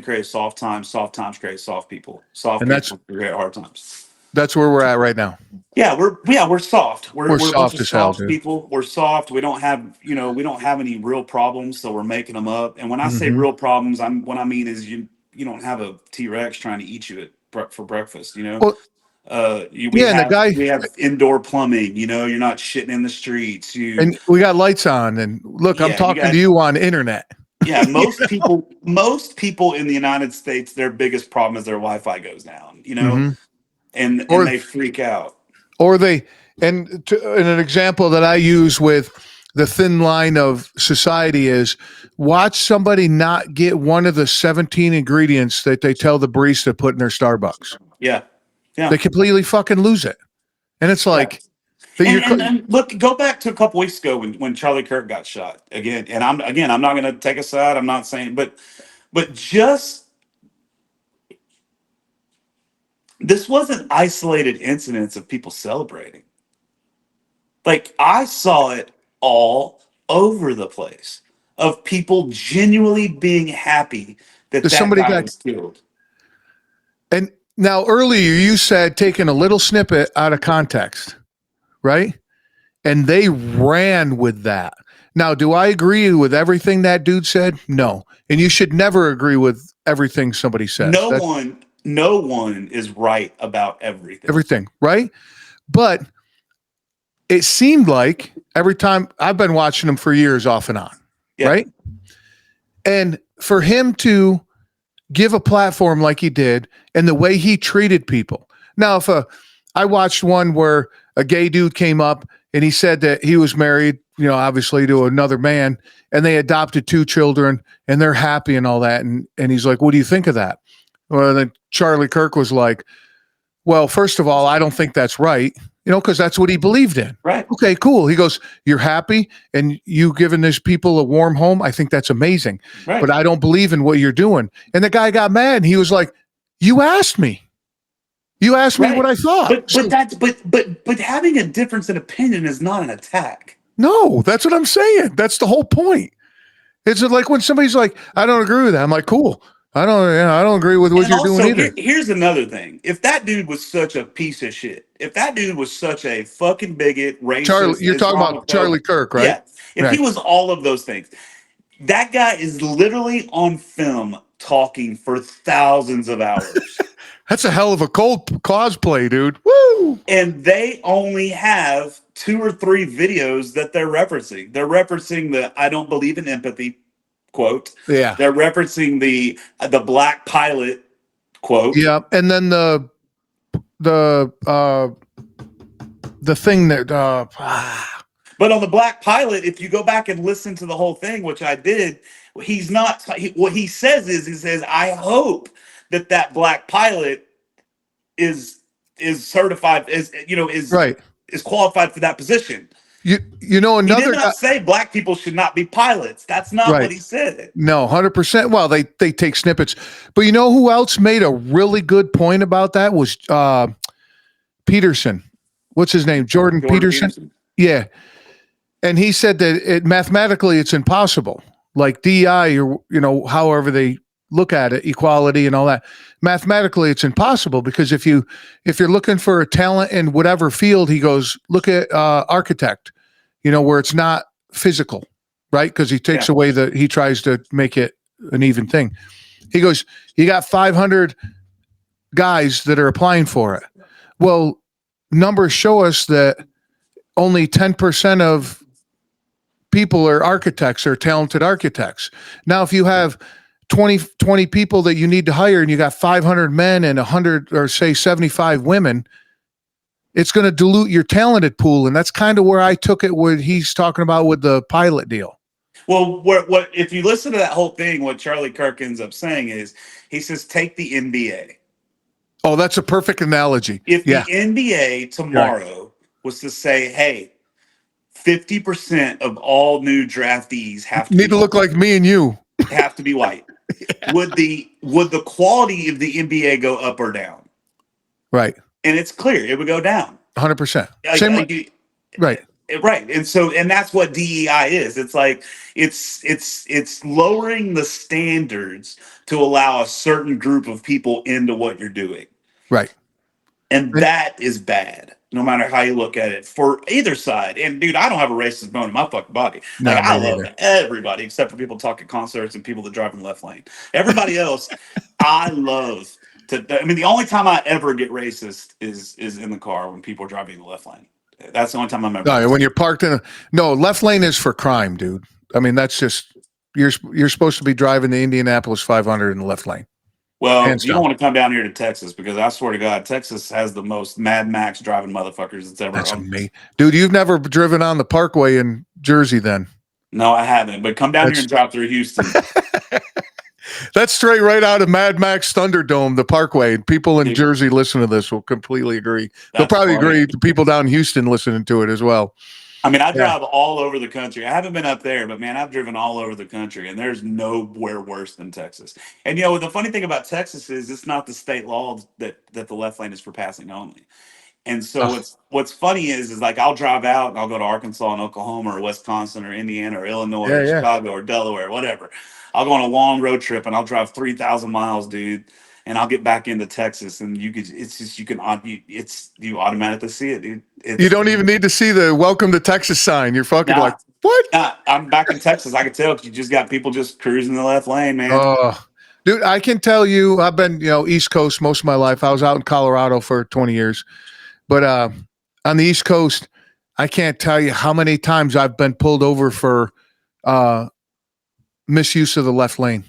A: create soft times create soft people. Soft people create hard times.
B: That's where we're at right now.
A: Yeah, we're soft. We're
B: soft as hell, dude.
A: People. We're soft. We don't have any real problems, so we're making them up. And when I say real problems, what I mean is you don't have a T-Rex trying to eat you for breakfast.
B: Well,
A: we have indoor plumbing. You're not shitting in the streets.
B: And we got lights on. And look, I'm talking to you on internet.
A: Yeah, most people in the United States, their biggest problem is their Wi-Fi goes down. And they freak out.
B: And an example that I use with the thin line of society is watch somebody not get one of the 17 ingredients that they tell the barista to put in their Starbucks.
A: Yeah. Yeah.
B: They completely fucking lose it. And it's like,
A: and look, go back to a couple weeks ago when Charlie Kirk got shot again. And I'm not going to take a side. I'm not saying, but just, this wasn't isolated incidents of people celebrating. Like I saw it all over the place of people genuinely being happy that somebody guy was killed.
B: And now earlier you said taking a little snippet out of context, right? And they ran with that. Now, do I agree with everything that dude said? No. And you should never agree with everything somebody says.
A: No one is right about everything.
B: Everything, right? But it seemed like every time, I've been watching him for years off and on, right? And for him to give a platform like he did and the way he treated people. Now, I watched one where a gay dude came up and he said that he was married, obviously to another man, and they adopted 2 children and they're happy and all that. And he's like, what do you think of that? Well, then Charlie Kirk was like, well, first of all, I don't think that's right, because that's what he believed in.
A: Right.
B: Okay, cool. He goes, you're happy and you giving these people a warm home. I think that's amazing. Right. But I don't believe in what you're doing. And the guy got mad and he was like, you asked me. You asked me what I thought.
A: But having a difference in opinion is not an attack.
B: No, that's what I'm saying. That's the whole point. It's like when somebody's like, I don't agree with that. I'm like, cool. I don't agree with what you're doing either.
A: Here's another thing. If that dude was such a piece of shit, if that dude was such a fucking bigot, racist,
B: you're talking about Charlie Kirk, right?
A: Yeah. If he was all of those things, that guy is literally on film talking for thousands of hours.
B: That's a hell of a cosplay, dude. Woo!
A: And they only have 2 or 3 videos that they're referencing. They're referencing the "I don't believe in empathy" quote.
B: Yeah.
A: They're referencing the black pilot quote.
B: Yeah, and then the thing that
A: But on the black pilot, if you go back and listen to the whole thing, which I did, what he says, I hope that black pilot is certified, is
B: right,
A: is qualified for that position.
B: Another
A: he did not say black people should not be pilots. That's not what he said.
B: No, 100%. Well, they take snippets, but you know who else made a really good point about that was Peterson. What's his name? Jordan Peterson. Yeah, and he said that mathematically it's impossible. Like DEI or however they look at it, equality and all that. Mathematically, it's impossible because if you're looking for a talent in whatever field, he goes, look at architect, where it's not physical, right? Because he takes away he tries to make it an even thing. He goes, you got 500 guys that are applying for it. Well, numbers show us that only 10% of people are architects or talented architects. Now, if you have 20 people that you need to hire and you got 500 men and 100 or say 75 women, it's going to dilute your talented pool. And that's kind of where I took it, what he's talking about with the pilot deal.
A: Well, what if you listen to that whole thing, what Charlie Kirk ends up saying is, he says, take the NBA.
B: Oh, that's a perfect analogy.
A: If the NBA tomorrow was to say, hey, 50% of all new draftees have to
B: need to look like me and you.
A: Have to be white. Would the quality of the NBA go up or down?
B: Right.
A: And it's clear it would go down.
B: 100%.
A: Right. Right. And that's what DEI is. It's like it's lowering the standards to allow a certain group of people into what you're doing.
B: Right.
A: And that is bad, no matter how you look at it, for either side. And dude, I don't have a racist bone in my fucking body. Like, I love everybody except for people talking concerts and people that drive in the left lane. Everybody else, I love to. I mean, the only time I ever get racist is in the car when people are driving in the left lane. That's the only time I'm ever.
B: No, when you're parked in left lane is for crime, dude. I mean, that's just you're supposed to be driving the Indianapolis 500 in the left lane.
A: Well, you don't want to come down here to Texas because I swear to God, Texas has the most Mad Max driving motherfuckers that's ever.
B: That's me, dude. You've never driven on the Parkway in Jersey, then?
A: No, I haven't. But come down here and drive through Houston.
B: That's straight right out of Mad Max Thunderdome, the Parkway. People in Jersey listen to this will completely agree. They'll probably agree. The people down in Houston listening to it as well.
A: I mean, I drive all over the country. I haven't been up there, but man, I've driven all over the country, and there's nowhere worse than Texas. And the funny thing about Texas is it's not the state law that the left lane is for passing only. And so what's funny is like I'll drive out and I'll go to Arkansas and Oklahoma or Wisconsin or Indiana or Illinois or Chicago or Delaware, whatever. I'll go on a long road trip and I'll drive 3,000 miles, dude. And I'll get back into Texas, and you automatically see it, dude.
B: You don't even need to see the "Welcome to Texas" sign. You're fucking like, what?
A: I'm back in Texas. I can tell you just got people just cruising the left lane, man.
B: Dude, I can tell you, I've been East Coast most of my life. I was out in Colorado for 20 years, but on the East Coast, I can't tell you how many times I've been pulled over for misuse of the left lane.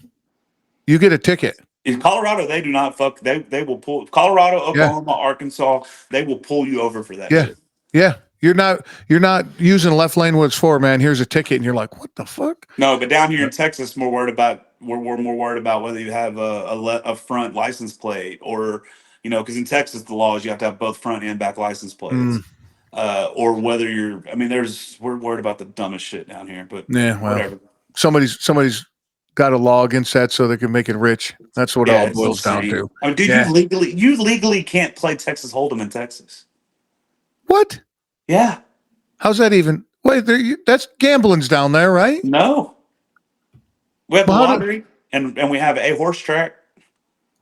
B: You get a ticket.
A: In Colorado, they do not fuck. They will pull Colorado, Oklahoma, Arkansas. They will pull you over for that. Shit.
B: Yeah. You're not using left lane what it's for, man. Here's a ticket, and you're like, what the fuck?
A: No, but down here in Texas, we're more worried about whether you have a front license plate or because in Texas the law is you have to have both front and back license plates, or whether we're worried about the dumbest shit down here. But whatever.
B: Somebody's got a law against that so they can make it rich. That's what it all boils down to.
A: I mean, dude, you legally can't play Texas Hold'em in Texas.
B: What?
A: Yeah.
B: How's that even? Wait, that's gambling's down there, right?
A: No. We have lottery and we have a horse track.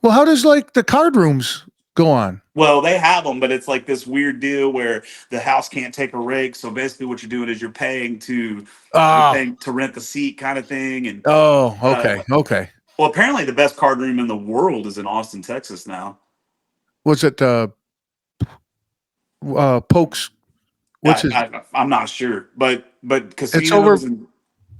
B: Well, how does the card rooms go on?
A: Well, they have them, but it's like this weird deal where the house can't take a rake. So basically, what you're doing is you're paying to rent the seat, kind of thing. And
B: okay.
A: Well, apparently, the best card room in the world is in Austin, Texas now.
B: Was it Pokes?
A: I'm not sure, but casinos.
B: It's over.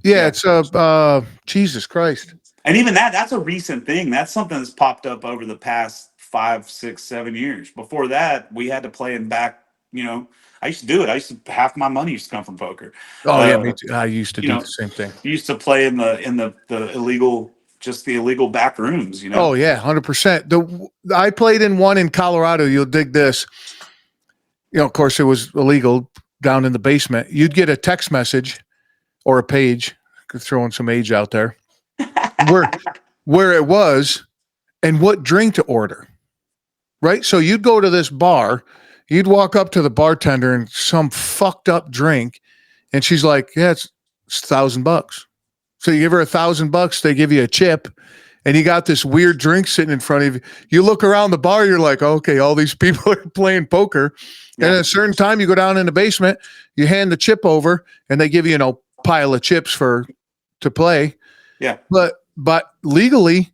B: It's Jesus Christ.
A: And even that's a recent thing. That's something that's popped up over the past 5, 6, 7 years. Before that, we had to play in back. I used to do it. Half my money used to come from poker.
B: Oh yeah, me too. I used to do the same thing.
A: You used to play in the illegal, just the illegal back rooms.
B: Oh yeah, 100%. I played in one in Colorado. You'll dig this. Of course, it was illegal down in the basement. You'd get a text message or a page, throwing some age out there, where it was and what drink to order, right? So you'd go to this bar, you'd walk up to the bartender and some fucked up drink, and she's like, yeah, it's $1,000. So you give her $1,000, they give you a chip, and you got this weird drink sitting in front of you. You look around the bar, you're like, okay, all these people are playing poker. And
A: Yeah.
B: at a certain time, you go down in the basement, you hand the chip over, and they give you, pile of chips to play.
A: Yeah.
B: But legally,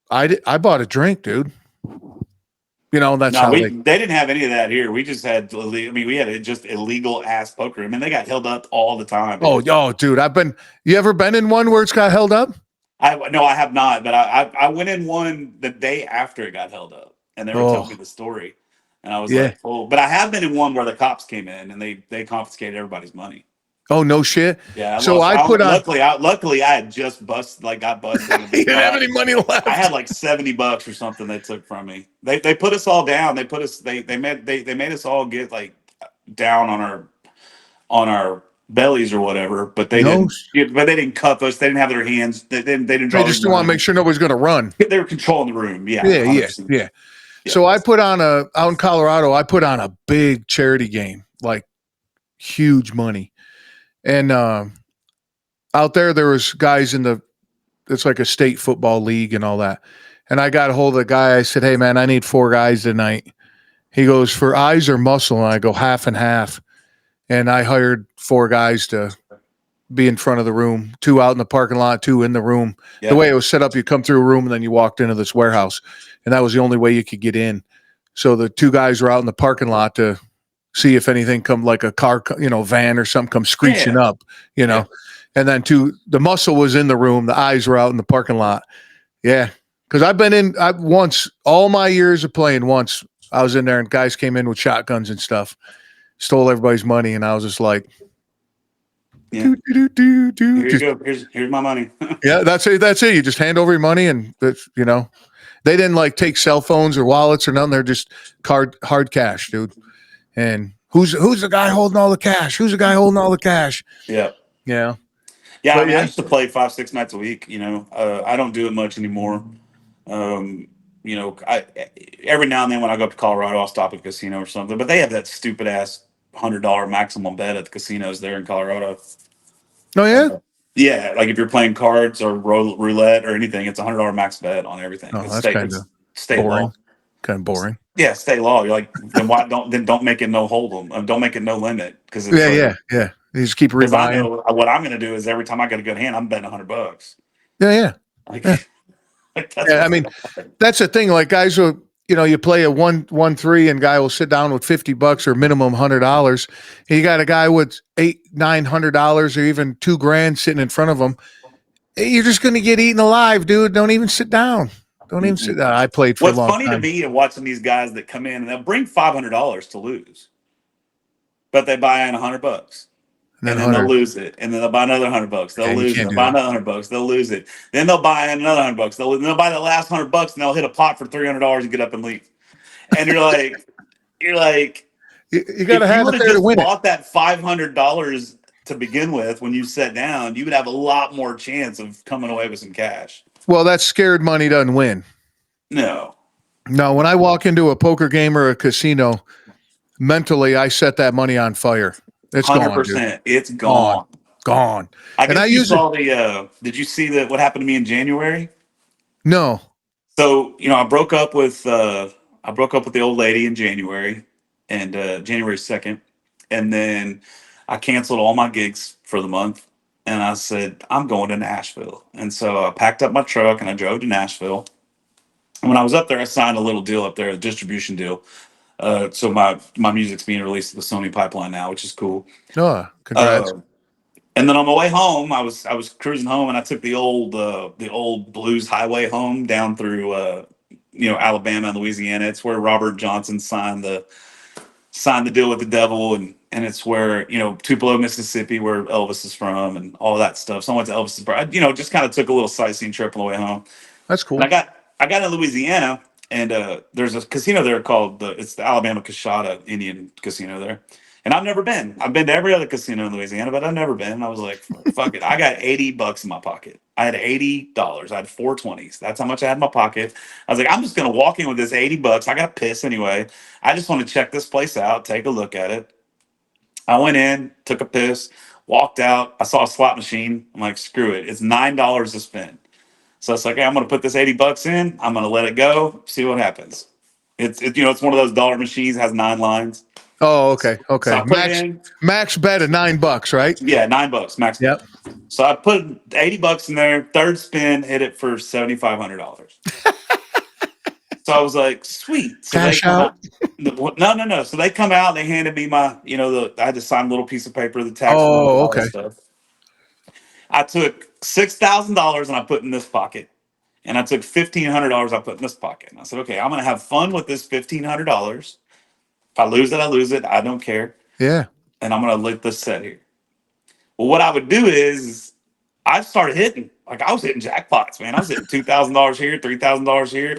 B: I bought a drink, dude. That's
A: No,
B: how
A: they didn't have any of that here. We just had, we had just illegal ass poker. I mean, they got held up all the time, dude.
B: Oh, dude, you ever been in one where it's got held up?
A: No, I have not, but I went in one the day after it got held up, and they were telling me
B: Oh,
A: the story, and I was
B: yeah.
A: like, oh, but I have been in one where the cops came in and they confiscated everybody's money.
B: Oh, no shit.
A: Yeah, I
B: So
A: lost.
B: I put on,
A: Luckily, I had just got busted in a
B: you
A: big
B: didn't have
A: fight.
B: any money
A: I had
B: left.
A: like $70 or something they took from me. They put us all down. They put us they made us all get like down on our bellies or whatever, but
B: No,
A: they didn't cuff us. They didn't have their hands. They didn't
B: they
A: draw their
B: just want to make
A: gun.
B: sure nobody's going to run.
A: They were controlling the room. Yeah,
B: Yeah, yeah,
A: 100%.
B: yeah.
A: Yeah.
B: So I put on out in Colorado, I put on a big charity game, like huge money. And out there was guys it's like a state football league and all that. And I got a hold of the guy. I said, hey, man, I need 4 guys tonight. He goes, for eyes or muscle? And I go, half and half. And I hired 4 guys to be in front of the room, 2 out in the parking lot, 2 in the room.
A: Yeah.
B: The way it was set up, you come through a room and then you walked into this warehouse. And that was the only way you could get in. So the 2 guys were out in the parking lot to see if anything come, like a car, van or something come screeching up,
A: Yeah.
B: And then the muscle was in the room. The eyes were out in the parking lot. Yeah. Cause I've been once, all my years of playing, once I was in there and guys came in with shotguns and stuff, stole everybody's money. And I was just like,
A: yeah. Here you go. Here's my money.
B: Yeah, that's it. That's it. You just hand over your money, and that's they didn't like take cell phones or wallets or nothing. They're just hard cash, dude. And who's the guy holding all the cash? Who's the guy holding all the cash?
A: Yeah.
B: Yeah.
A: Yeah.
B: But
A: I mean, I
B: yeah.
A: used to play 5-6 nights a week. I don't do it much anymore. I every now and then when I go up to Colorado, I'll stop at a casino or something. But they have that stupid ass $100 maximum bet at the casinos there in Colorado.
B: Oh yeah.
A: Yeah, like if you're playing cards or roulette or anything, it's $100 max bet on everything.
B: Oh,
A: It's
B: that's kind of
A: state
B: boring.
A: law.
B: Kind of boring.
A: Yeah, state law. You're like, then don't make it no hold 'em. Don't make it no limit because
B: Yeah. You just keep
A: because I
B: rebuying.
A: know what I'm going to do is every time I get a good hand, I'm betting $100.
B: Yeah.
A: Like,
B: Yeah.
A: that's
B: Yeah. I mean, that's the thing. Like guys will, you play a 1-3 and guy will sit down with $50 or minimum $100. You got a guy with $800-900 or even $2,000 sitting in front of him. You're just going to get eaten alive, dude. Don't even sit down. Don't even sit down. I played for a
A: What's
B: long
A: funny to
B: time.
A: me is watching these guys that come in and they'll bring $500 to lose, but they buy in $100. And then they'll lose it, and then they'll buy another $100. They'll lose it. They'll buy another $100. They'll lose it. Then they'll buy another $100. They'll buy the last $100, and they'll hit a pot for $300 and get up and leave. And you're like,
B: you got to
A: if you
B: have
A: would
B: it
A: have
B: there to
A: just
B: win it.
A: bought that $500 to begin with when you sat down, you would have a lot more chance of coming away with some cash.
B: Well, that scared money doesn't win.
A: No.
B: When I walk into a poker game or a casino, mentally I set that money on fire. It's
A: 100%.
B: Gone, dude.
A: It's gone.
B: Gone.
A: I guess you saw
B: it.
A: did you see what happened to me in January?
B: No.
A: So, I broke up with the old lady in January and January 2nd. And then I canceled all my gigs for the month. And I said, I'm going to Nashville. And so I packed up my truck and I drove to Nashville. And when I was up there, I signed a little deal up there, a distribution deal. So my music's being released to the Sony pipeline now, which is cool.
B: Oh, congrats.
A: And then on my way home, I was cruising home, and I took the old blues highway home down through Alabama and Louisiana. It's where Robert Johnson signed the deal with the devil, and it's where Tupelo, Mississippi, where Elvis is from, and all that stuff. So I went to Elvis's birth. Just kind of took a little sightseeing trip on the way home.
B: That's cool.
A: And I got in Louisiana, and there's a casino there called it's the Alabama Coshada Indian Casino there. And I've never been. I've been to every other casino in Louisiana, but I've never been. And I was like, fuck it. I got $80 in my pocket. I had $80. I had 420s. That's how much I had in my pocket. I was like, I'm just gonna walk in with this $80. I got to piss anyway. I just want to check this place out, take a look at it. I went in, took a piss, walked out. I saw a slot machine. I'm like, screw it. It's $9 to spend. So it's like, hey, I'm going to put this $80 in. I'm going to let it go. See what happens. It's one of those dollar machines, has 9 lines.
B: Oh, okay.
A: So
B: Okay.
A: I put it in.
B: Max bet of $9, right?
A: Yeah, $9 max bet.
B: Yep.
A: So I put $80 in there. Third spin hit it for $7,500. So I was like, sweet. So they
B: Cash
A: come
B: out.
A: out. No. So they come out. They handed me my, I had to sign a little piece of paper, the tax forms and
B: Oh,
A: all that
B: okay.
A: stuff. I took $6,000 and I put in this pocket, and I took $1,500 I put in this pocket. And I said, okay, I'm gonna have fun with this $1,500. If I lose it, I lose it. I don't care,
B: Yeah.
A: and I'm gonna let this set here. Well, what I would do is I started hitting, like I was hitting jackpots, man. I was hitting $2,000 here, $3,000 here,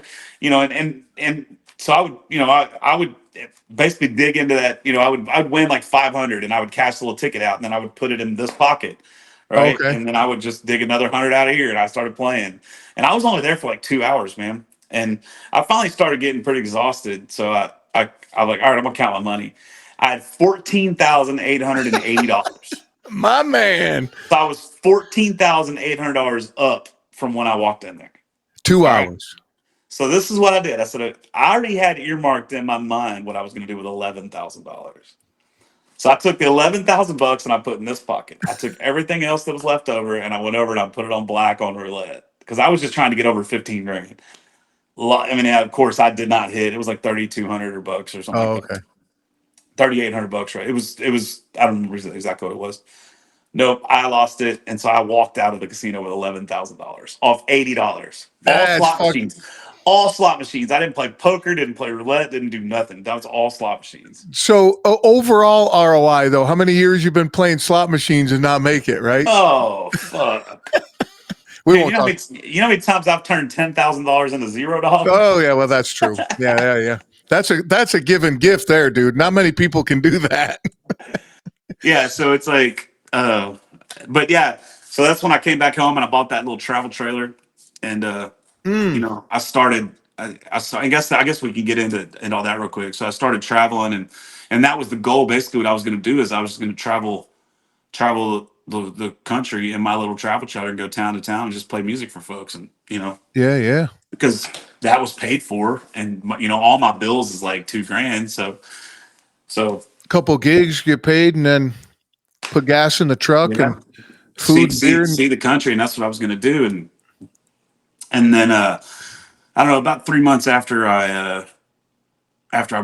A: and so I would, I would basically dig into that. I'd win like 500, and I would cash the little ticket out, and then I would put it in this pocket, right,
B: Okay.
A: and then I would just dig another 100 out of here, and I started playing, and I was only there for like 2 hours, man, and I finally started getting pretty exhausted, so I was like, all right, I'm gonna count my money. I had $14,880.
B: My man.
A: So I was $14,800 up from when I walked in there.
B: Two
A: All right.
B: hours.
A: So this is what I did. I said I already had earmarked in my mind what I was going to do with $11,000. So I took the $11,000 and I put in this pocket. I took everything else that was left over and I went over and I put it on black on roulette because I was just trying to get over 15 grand. I mean, of course, I did not hit. It was like 3,200 bucks or something
B: Oh,
A: like
B: okay.
A: that. 3,800 bucks, right? It was. I don't remember exactly what it was. Nope, I lost it, and so I walked out of the casino with $11,000 off $80. All
B: That's
A: slot
B: fuck.
A: machines, all slot machines. I didn't play poker, didn't play roulette, didn't do nothing. That was all slot machines.
B: So overall ROI though, how many years you've been playing slot machines and not make it, right?
A: Oh fuck!
B: We
A: Man,
B: won't talk.
A: how many times I've turned $10,000 into $0?
B: Oh yeah, well that's true. Yeah. That's a given gift there, dude. Not many people can do that.
A: Yeah, so it's like, but yeah, so that's when I came back home and I bought that little travel trailer, and I started. I guess we can get into all that real quick. So I started traveling, and that was the goal. Basically, what I was going to do is I was going to travel the country in my little travel trailer and go town to town and just play music for folks, and
B: Yeah.
A: because that was paid for, and all my bills is like 2 grand. So
B: Couple gigs, get paid, and then put gas in the truck
A: yeah,
B: and food, beer, and
A: see the country, and that's what I was going to do, and then I don't know, about 3 months after I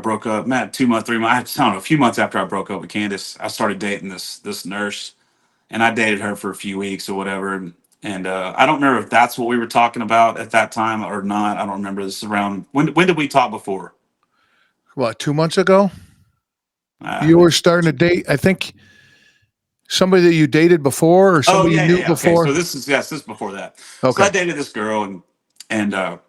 A: broke up, man, 2 months, 3 months, I don't know, a few months after I broke up with Candace, I started dating this nurse, and I dated her for a few weeks or whatever, and I don't remember if that's what we were talking about at that time or not. I don't remember. This is around when did we talk before?
B: what, 2 months ago?
A: Uh,
B: You were starting to date, I think, somebody that you dated before or
A: oh
B: somebody you knew
A: yeah. Okay,
B: before.
A: so this is before that. So
B: Okay.
A: I dated this girl, and of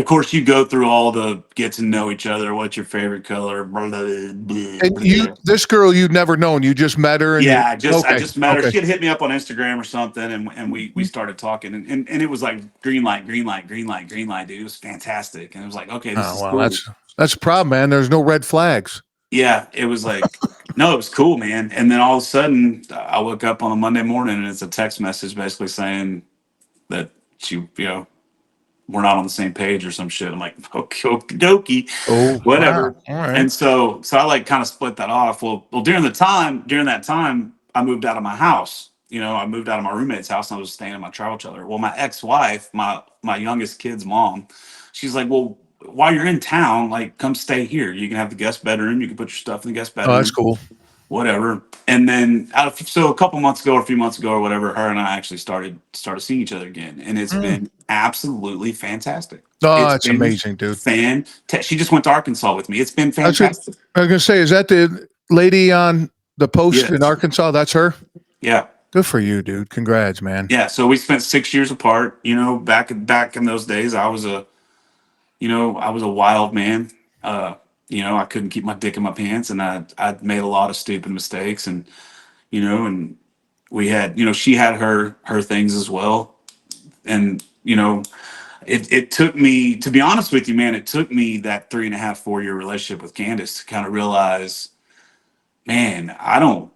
A: course, you go through all the get to know each other. What's your favorite color? Blah, blah, blah,
B: And
A: blah.
B: this girl you'd never known. You just met her and
A: Yeah, I just met her.
B: Okay.
A: She had hit me up on Instagram or something, and we started talking, and it was like green light, green light, green light, green light, dude. It was fantastic, and it was like, okay, this
B: Oh
A: is
B: well,
A: cool.
B: that's a problem, man. There's no red flags.
A: Yeah, it was like, no, it was cool, man. And then all of a sudden, I woke up on a Monday morning, and it's a text message basically saying that we're not on the same page or some shit. I'm like, okay, okie dokie,
B: Oh wow.
A: whatever.
B: All right.
A: And so I like kind of split that off. Well, during that time, I moved out of my house. I moved out of my roommate's house and I was staying in my travel trailer. Well, my ex-wife, my youngest kid's mom, she's like, well, while you're in town, like come stay here. You can have the guest bedroom. You can put your stuff in the guest
B: Oh, that's
A: bedroom,
B: cool.
A: whatever. And then so a couple months ago or a few months ago or whatever, her and I actually started seeing each other again, and it's been absolutely fantastic.
B: Oh,
A: It's
B: that's
A: been
B: amazing, dude.
A: She just went to Arkansas with me. It's been
B: That's what
A: fantastic.
B: I was gonna say. Is that the lady on the post in
A: Yes.
B: Arkansas? That's her.
A: Yeah.
B: Good for you, dude. Congrats, man.
A: Yeah. So we spent 6 years apart. Back in those days, I was a wild man. I couldn't keep my dick in my pants, and I made a lot of stupid mistakes, and we had, she had her things as well, and it took me, to be honest with you, man, it took me that 3.5, 4 year relationship with Candace to kind of realize, man, I don't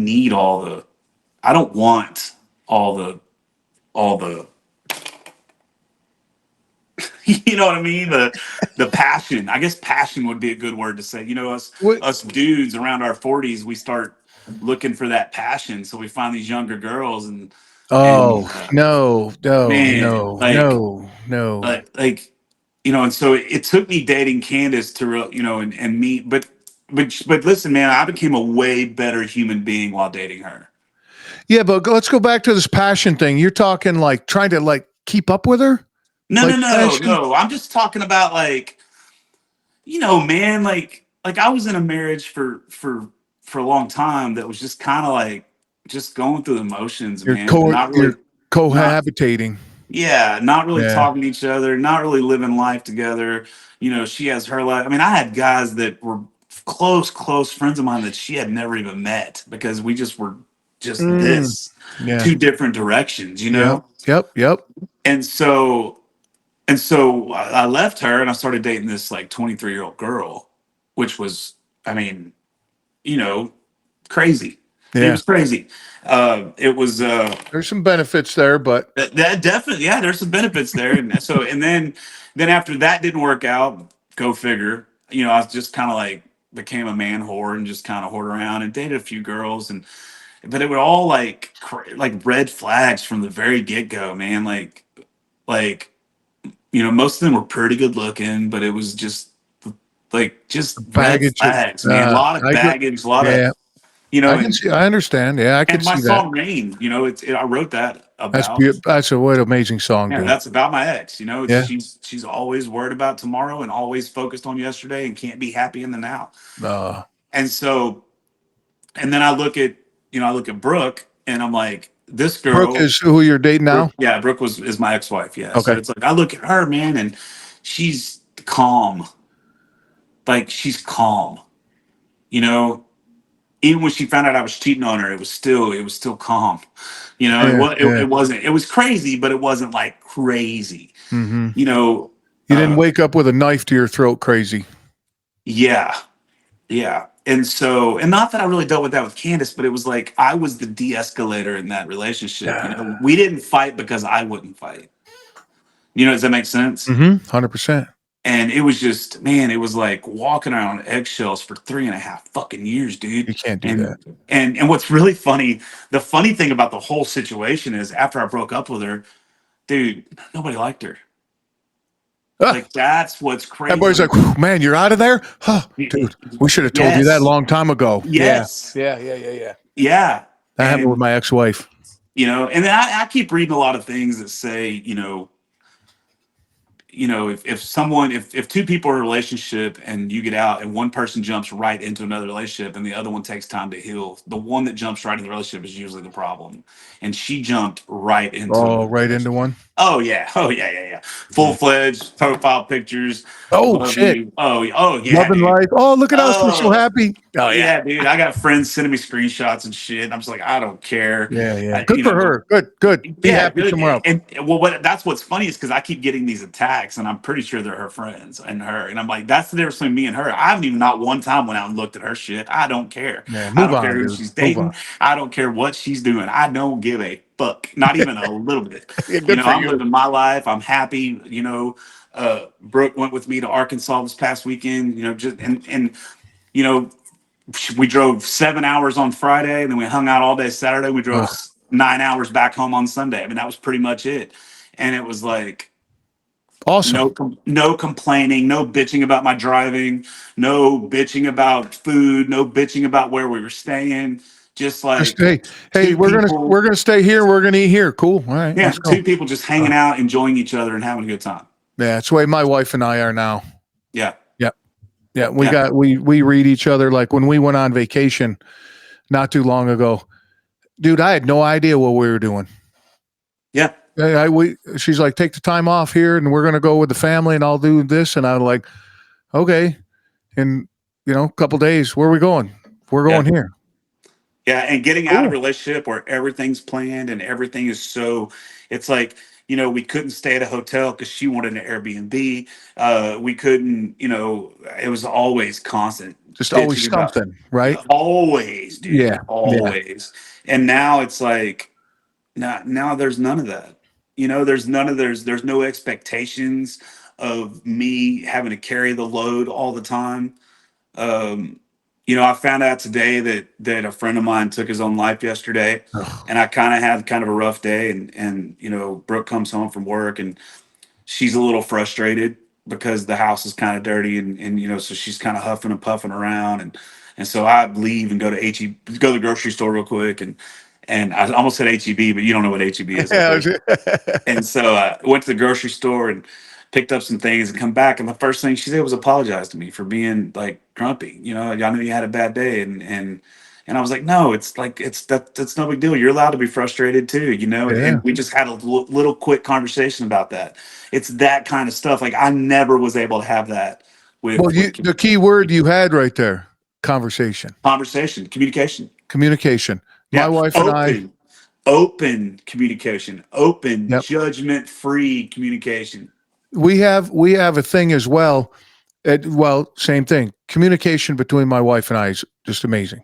A: need I don't want all all the you know what I mean? The passion. I guess passion would be a good word to say. You know,
B: What?
A: us dudes around our 40s, we start looking for that passion. So we find these younger girls and
B: Oh no, no,
A: man,
B: no, no, no.
A: like and so it took me dating Candace to and meet but listen, man, I became a way better human being while dating her.
B: Yeah, but let's go back to this passion thing. You're talking like trying to like keep up with her,
A: No,
B: like
A: no, no,
B: passion.
A: no. I'm just talking about like man, like I was in a marriage for a long time that was just kind of like just going through the motions, man. Not
B: You're
A: really, not
B: cohabitating.
A: yeah, not really
B: Yeah.
A: talking to each other, not really living life together. She has her life. I mean, I had guys that were close friends of mine that she had never even met because we just were just
B: Mm,
A: this
B: yeah.
A: two different directions,
B: Yep. Yep. Yep.
A: and so I left her and I started dating this like 23-year-old girl, which was, I mean, you know, crazy. It
B: Yeah.
A: was crazy. It was
B: There's some benefits there, but
A: that definitely, yeah, there's some benefits there. And so, and then after that didn't work out, go figure, I was just kind of like became a man whore and just kind of whored around and dated a few girls. But it were all like, like red flags from the very get go, man. Like, most of them were pretty good looking, but it was just like just red
B: baggage of
A: flags, man. A lot of
B: I go.
A: baggage, a lot of
B: Yeah, I can
A: and
B: see. I understand. Yeah, I could
A: my
B: see that.
A: song Rain, I wrote that
B: That's
A: about.
B: beautiful. That's a what amazing song,
A: Yeah,
B: dude.
A: that's about my ex. It's
B: Yeah.
A: she's always worried about tomorrow and always focused on yesterday and can't be happy in the now.
B: Uh,
A: And so, and then I look at Brooke and I'm like, this
B: Brooke
A: girl,
B: is who you're dating now.
A: Brooke is my ex-wife. Yeah. So
B: Okay.
A: it's like I look at her, man, and she's calm. Like she's calm. You know, even when she found out I was cheating on her, it was still calm.
B: Yeah. Yeah.
A: It wasn't, it was crazy, but it wasn't like crazy.
B: Mm-hmm.
A: You know,
B: You didn't wake up with a knife to your throat, crazy.
A: yeah, yeah. And so, and not that I really dealt with that with Candace, but it was like I was the de-escalator in that relationship. We didn't fight because I wouldn't fight. Does that make sense?
B: Mm-hmm. 100%.
A: And it was just, man, it was like walking around on eggshells for 3.5 fucking years, dude.
B: You can't do
A: And
B: that.
A: and what's really funny, the funny thing about the whole situation is after I broke up with her, dude, nobody liked her.
B: Ah,
A: Like that's what's
B: everybody's
A: crazy.
B: like, "Whew, man, you're out of there, huh, dude? We should have told you that a
A: Yes,
B: long time ago." Yeah.
A: yes,
B: Yeah. Yeah. Yeah. Yeah.
A: yeah.
B: That happened with
A: And
B: my ex-wife.
A: and then I keep reading a lot of things that say, if someone if two people are in a relationship and you get out and one person jumps right into another relationship and the other one takes time to heal, the one that jumps right into the relationship is usually the problem, and she jumped right into
B: Oh,
A: another
B: right into
A: relationship.
B: one.
A: Oh yeah, full-fledged profile pictures,
B: Oh
A: love
B: shit.
A: you, oh yeah,
B: Loving
A: dude.
B: life. Oh, look at us. We're so
A: Oh
B: happy. Oh yeah.
A: yeah, dude. I got friends sending me screenshots and shit. I'm just like, I don't care.
B: Yeah. Yeah.
A: I,
B: Good for her. Good. Good. Be
A: yeah,
B: happy
A: good.
B: somewhere else.
A: And well, that's what's funny is because I keep getting these attacks, and I'm pretty sure they're her friends and her. And I'm like, that's the difference between me and her. I haven't even not one time went out and looked at her shit. I don't care.
B: Yeah.
A: I
B: Move
A: don't care
B: on,
A: who
B: dude.
A: she's
B: Move on.
A: dating. I don't care what she's doing. I don't give a fuck. Not even a little bit.
B: Yeah. Good for
A: I'm
B: you.
A: living my life. I'm happy. Brooke went with me to Arkansas this past weekend. Just and you know we drove 7 hours on Friday, and then we hung out all day Saturday. We drove
B: Ugh,
A: 9 hours back home on Sunday. I mean, that was pretty much it. And it was like
B: awesome.
A: no complaining, no bitching about my driving, no bitching about food, no bitching about where we were staying. Just
B: Just
A: like
B: hey,
A: two
B: we're
A: people,
B: gonna stay here. We're gonna eat here. Cool. All right,
A: yeah,
B: let's go.
A: two people just
B: Uh,
A: hanging out, enjoying each other, and having a good time.
B: yeah, that's the way my wife and I are now.
A: Yeah,
B: Yeah. Yeah.
A: yeah,
B: We read each other like when we went on vacation not too long ago. Dude, I had no idea what we were doing.
A: yeah,
B: She's like, take the time off here and we're gonna go with the family and I'll do this. And I'm like, okay. And a couple days, where are we going? We're
A: yeah.
B: going here.
A: Yeah, and getting out of a
B: Cool.
A: relationship where everything's planned and everything is so, it's like, we couldn't stay at a hotel because she wanted an Airbnb. We couldn't, it was always constant
B: Just always
A: bitching about,
B: something, right?
A: always, dude,
B: Yeah. Yeah.
A: always. And now it's like, now there's none of that. there's no expectations of me having to carry the load all the time. Um, I found out today that a friend of mine took his own life yesterday,
B: Ugh.
A: and I kind of had kind of a rough day. And Brooke comes home from work, and she's a little frustrated because the house is kind of dirty, and so she's kind of huffing and puffing around, and so I leave and go to go to the grocery store real quick, and I almost said HEB, but you don't know what HEB is,
B: Yeah,
A: okay? And so I went to the grocery store and picked up some things and come back. And the first thing she did was apologize to me for being like grumpy. I knew you had a bad day. And I was like, no, it's like, that's no big deal. You're allowed to be frustrated too,
B: yeah.
A: and we just had a little quick conversation about that. It's that kind of stuff. Like I never was able to have that
B: Well,
A: with
B: the key word you had right there: conversation,
A: conversation, communication.
B: communication. My
A: Yeah.
B: wife and I.
A: Open communication, open
B: Yep.
A: judgment free communication.
B: We have a thing as well. Well, same thing. Communication between my wife and I is just amazing.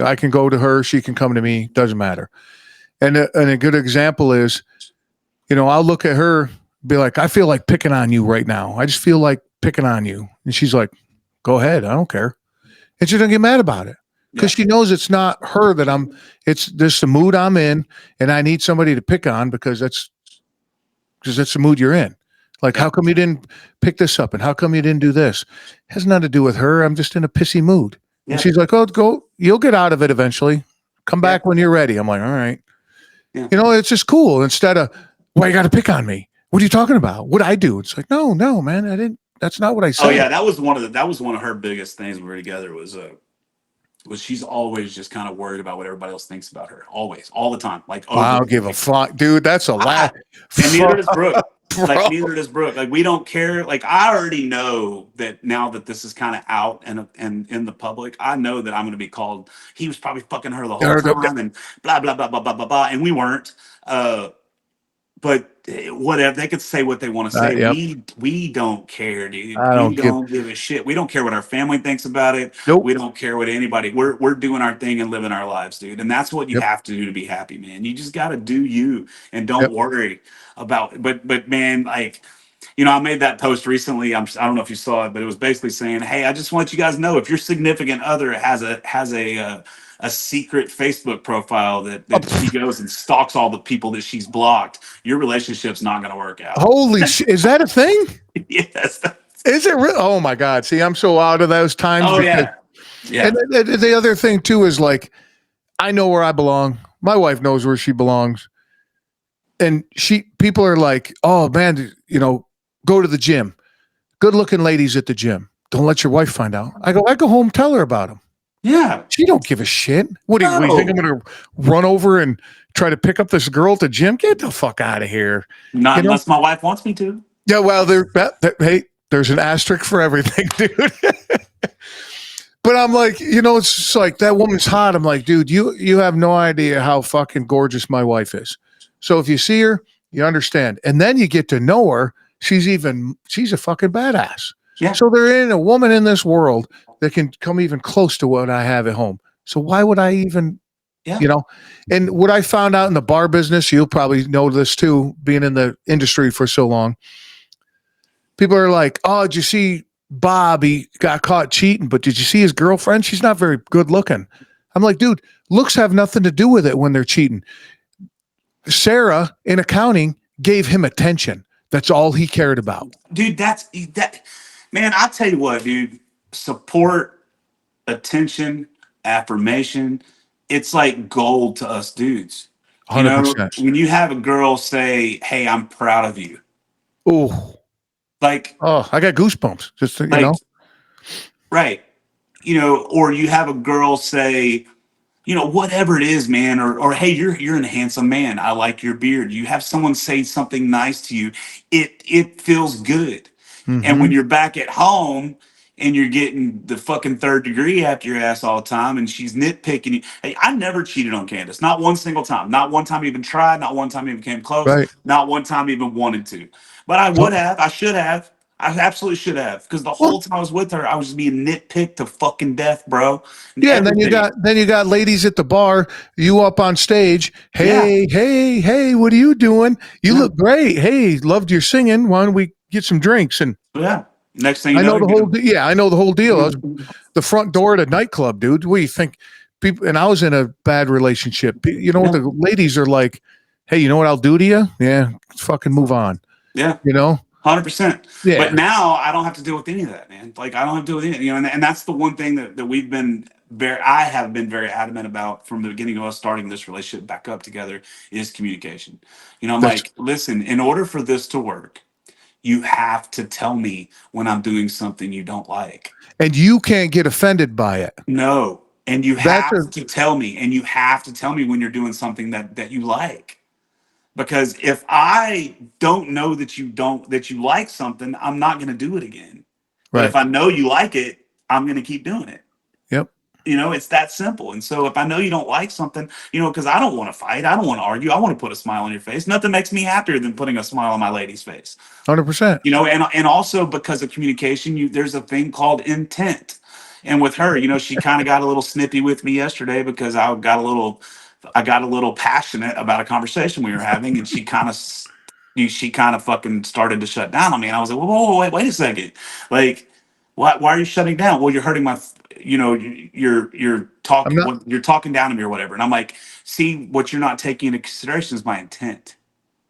B: I can go to her, she can come to me, doesn't matter. And a good example is, I'll look at her, be like, I feel like picking on you right now. I just feel like picking on you. And she's like, go ahead, I don't care. And she doesn't get mad about it
A: Yeah.
B: because she knows it's not her it's this the mood I'm in, and I need somebody to pick on because that's the mood you're in. Like,
A: Yeah.
B: how come you didn't pick this up? And how come you didn't do this? It has nothing to do with her. I'm just in a pissy mood. And
A: Yeah.
B: she's like, oh, go, you'll get out of it eventually. Come
A: Yeah.
B: back when you're ready. I'm like, all right.
A: Yeah.
B: It's just cool. Instead of, why you got to pick on me? What are you talking about? What I do? It's like, no, man, I didn't. That's not what I
A: Oh
B: said.
A: yeah, that was one of her biggest things when we were together was she's always just kind of worried about what everybody else thinks about her. Always, all the time. Like
B: I
A: over.
B: don't give a fuck, dude. That's a
A: I,
B: laugh.
A: and neither does Brooke. Like
B: Bro.
A: neither does Brooke. Like we don't care. Like I already know that now that this is kind of out and in the public, I know that I'm going to be called. He was probably fucking her the whole time and blah blah blah blah blah blah blah. And we weren't. But whatever, they could say what they want to say.
B: Yep.
A: We don't care, dude.
B: I
A: We
B: don't give.
A: don't give a shit. We don't care what our family thinks about it. We
B: Nope.
A: don't care what anybody. We're doing our thing and living our lives, dude. And that's what you
B: Yep.
A: have to do to be happy, man. You just got to do you and don't
B: Yep.
A: worry about. But man, like. I made that post recently. I don't know if you saw it, but it was basically saying, "Hey, I just want you guys to know if your significant other has a secret Facebook profile that she goes and stalks all the people that she's blocked, your relationship's not going to work out."
B: Holy shit. Is that a thing?
A: Yes.
B: Is it real? Oh my God. See, I'm so out of those times
A: Oh
B: because,
A: yeah. Yeah.
B: and the other thing too is like, I know where I belong. My wife knows where she belongs. And people are like, oh man, go to the gym. Good looking ladies at the gym. Don't let your wife find out. I go home, tell her about them.
A: Yeah.
B: She don't give a shit. What do you think? I'm going to run over and try to pick up this girl at the gym? Get the fuck out of here.
A: Not unless my wife wants me to.
B: Yeah, well, hey, there's an asterisk for everything, dude. But I'm like, it's just like that woman's hot. I'm like, dude, you have no idea how fucking gorgeous my wife is. So if you see her, you understand. And then you get to know her. She's a fucking badass.
A: Yeah.
B: So there ain't a woman in this world that can come even close to what I have at home. So why would I even, And what I found out in the bar business, you'll probably know this too, being in the industry for so long. People are like, oh, did you see Bob? He got caught cheating, but did you see his girlfriend? She's not very good looking. I'm like, dude, looks have nothing to do with it when they're cheating. Sarah in accounting gave him attention. That's all he cared about.
A: Dude, man, I tell you what, dude, support, attention, affirmation, it's like gold to us dudes.
B: 100%.
A: When you have a girl say, "Hey, I'm proud of you."
B: Oh,
A: Like,
B: I got goosebumps. Just
A: right. Or you have a girl say, whatever it is, man, or hey, you're a handsome man. I like your beard. You have someone say something nice to you. It feels good. And when you're back at home and you're getting the fucking third degree after your ass all the time and she's nitpicking you. Hey, I never cheated on Candace. Not one single time. Not one time even tried. Not one time even came close.
B: Right.
A: Not one time even wanted to. But I would have. I should have. I absolutely should have, because the
B: Well,
A: whole time I was with her, I was just being nitpicked to fucking death, bro. And
B: yeah, and then
A: everything.
B: you got ladies at the bar, you up on stage.
A: Yeah.
B: Hey, hey, hey, what are you doing? You
A: Yeah.
B: look great. Hey, loved your singing. Why don't we get some drinks? And
A: Yeah. Next thing you
B: I
A: know,
B: know the
A: you
B: whole
A: get
B: yeah, I know the whole deal. I was
A: a,
B: the front door at a nightclub, dude. What do you think? People, and I was in a bad relationship. You know what
A: yeah.
B: the ladies are like? Hey, you know what I'll do to you? Yeah, fucking move on.
A: Yeah.
B: You know?
A: 100%. But
B: Yeah,
A: now I don't have to deal with any of that, man. Like I don't have to deal with anything, and that's the one thing that we've been I have been very adamant about from the beginning of us starting this relationship back up together is communication. I'm
B: that's
A: like, listen, in order for this to work, you have to tell me when I'm doing something you don't like.
B: and you can't get offended by it.
A: No. And you
B: That's a
A: have to tell me, and you have to tell me when you're doing something that you like. Because if I don't know that you like something, I'm not going to do it again. But if
B: right.
A: I know you like it, I'm going to keep doing it.
B: Yep,
A: It's that simple. And so if I know you don't like something, because I don't want to fight, I don't want to argue, I want to put a smile on your face. Nothing makes me happier than putting a smile on my lady's face.
B: 100%.
A: And also because of communication, there's a thing called intent. And with her, she kind of got a little snippy with me yesterday because I got a little passionate about a conversation we were having, and she kind of fucking started to shut down on me. And I was like, whoa, wait a second, like, why are you shutting down? Well, you're hurting my,
B: I'm not.
A: you're talking down to me or whatever. And I'm like, see, what you're not taking into consideration is my intent.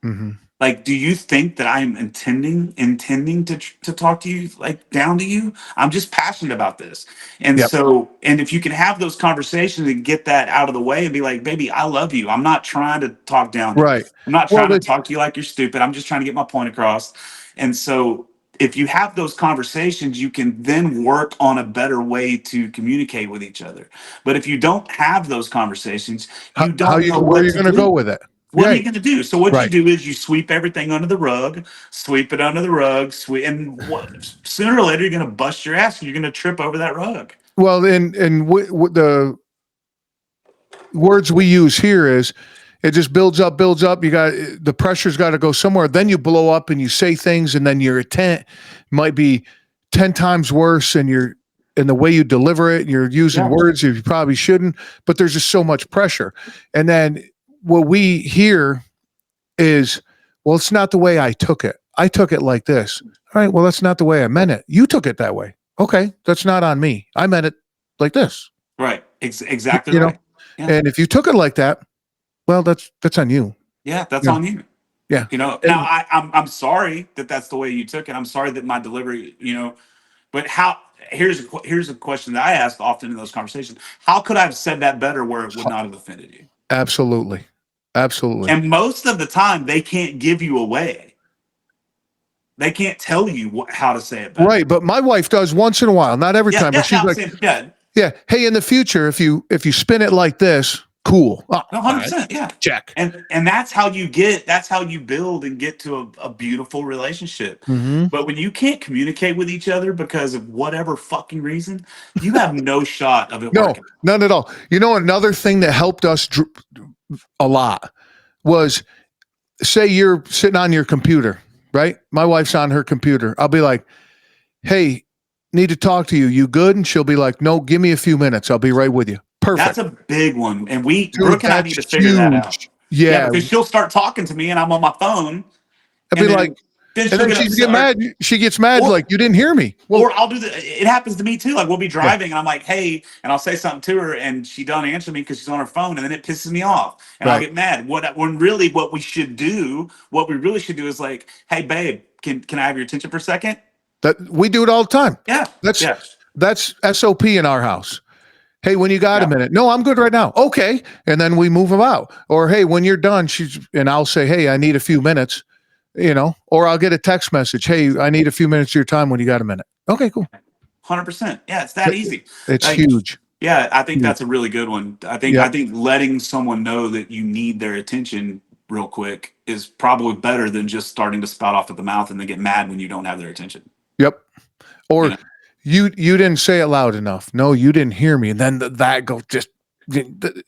B: Mhm.
A: Like, do you think that I'm intending to talk to you like down to you? I'm just passionate about this. And
B: Yep.
A: so, and if you can have those conversations and get that out of the way and be like, baby, I love you. I'm not trying to talk down to you.
B: Right.
A: I'm not
B: Well,
A: trying to talk to you like you're stupid. I'm just trying to get my point across. And so if you have those conversations, you can then work on a better way to communicate with each other. But if you don't have those conversations, you
B: how
A: don't
B: you
A: know
B: where are
A: what
B: you
A: to
B: going to go
A: do.
B: with it?
A: What are
B: Right.
A: you going to do? So what you
B: Right.
A: do is you sweep everything under the rug, sweep it under the rug, and sooner or later you're going to bust your ass and you're going to trip over that rug.
B: Well, and the words we use here is it just builds up, builds up. You got the pressure's got to go somewhere. Then you blow up and you say things, and then your intent might be 10 times worse, and the way you deliver it, you're using
A: Yeah,
B: words you probably shouldn't. But there's just so much pressure, and then what we hear is, well, it's not the way I took it. I took it like this. All right. Well, that's not the way I meant it. You took it that way. Okay. That's not on me. I meant it like this.
A: right. Exactly
B: You know,
A: right. Yeah,
B: and if you took it like that, well, that's on you.
A: yeah, that's
B: Yeah.
A: on you.
B: Yeah.
A: Now
B: And
A: I'm sorry that that's the way you took it. I'm sorry that my delivery, but how? Here's a question that I ask often in those conversations. How could I have said that better where it would not have offended you?
B: absolutely. Absolutely.
A: And most of the time, they can't give you a way. They can't tell you how to say it better.
B: Right. But my wife does once in a while, not every
A: Yeah,
B: time, but
A: yeah,
B: she's
A: no,
B: like,
A: same, yeah,
B: yeah, hey, in the future, if you spin it like this, cool. Oh,
A: no,
B: all right.
A: 100%, yeah.
B: Check.
A: And that's how you build and get to a beautiful relationship.
B: Mm-hmm.
A: But when you can't communicate with each other because of whatever fucking reason, you have no shot of it
B: No,
A: working.
B: none at all. You know, another thing that helped us a lot was, say you're sitting on your computer, right? My wife's on her computer. I'll be like, hey, need to talk to you. You good? And she'll be like, no, give me a few minutes. I'll be right with you.
A: That's
B: Perfect.
A: a big one. And
B: Dude,
A: Brooke and I
B: that's
A: need to figure that out.
B: huge.
A: Yeah,
B: Yeah.
A: because she'll start talking to me and I'm on my phone,
B: I'll be
A: and
B: like,
A: then
B: and
A: she'll
B: then
A: get
B: she's get
A: upset.
B: mad. She gets mad,
A: Or
B: like, you didn't hear me. Well,
A: Or I'll do it happens to me too. Like we'll be
B: yeah,
A: driving and I'm like, hey, and I'll say something to her and she don't answer me because she's on her phone and then it pisses me off and I'll
B: right.
A: get mad. When really what we really should do is like, hey babe, can I have your attention for a second?
B: That we do it all the time.
A: Yeah.
B: That's
A: Yeah.
B: that's SOP in our house. Hey, when you got a
A: Yeah.
B: minute? No, I'm good right now. Okay. And then we move about. Or hey, when you're done, and I'll say, hey, I need a few minutes, or I'll get a text message. Hey, I need a few minutes of your time when you got a minute. Okay, cool.
A: 100%. Yeah, it's that easy.
B: It's
A: Like,
B: huge.
A: yeah, I think
B: Huge.
A: that's a really good one. I
B: Yep.
A: think letting someone know that you need their attention real quick is probably better than just starting to spout off at the mouth and then get mad when you don't have their attention.
B: Yep.
A: You
B: Or
A: know?
B: you didn't say it loud enough. No, you didn't hear me. And then that go just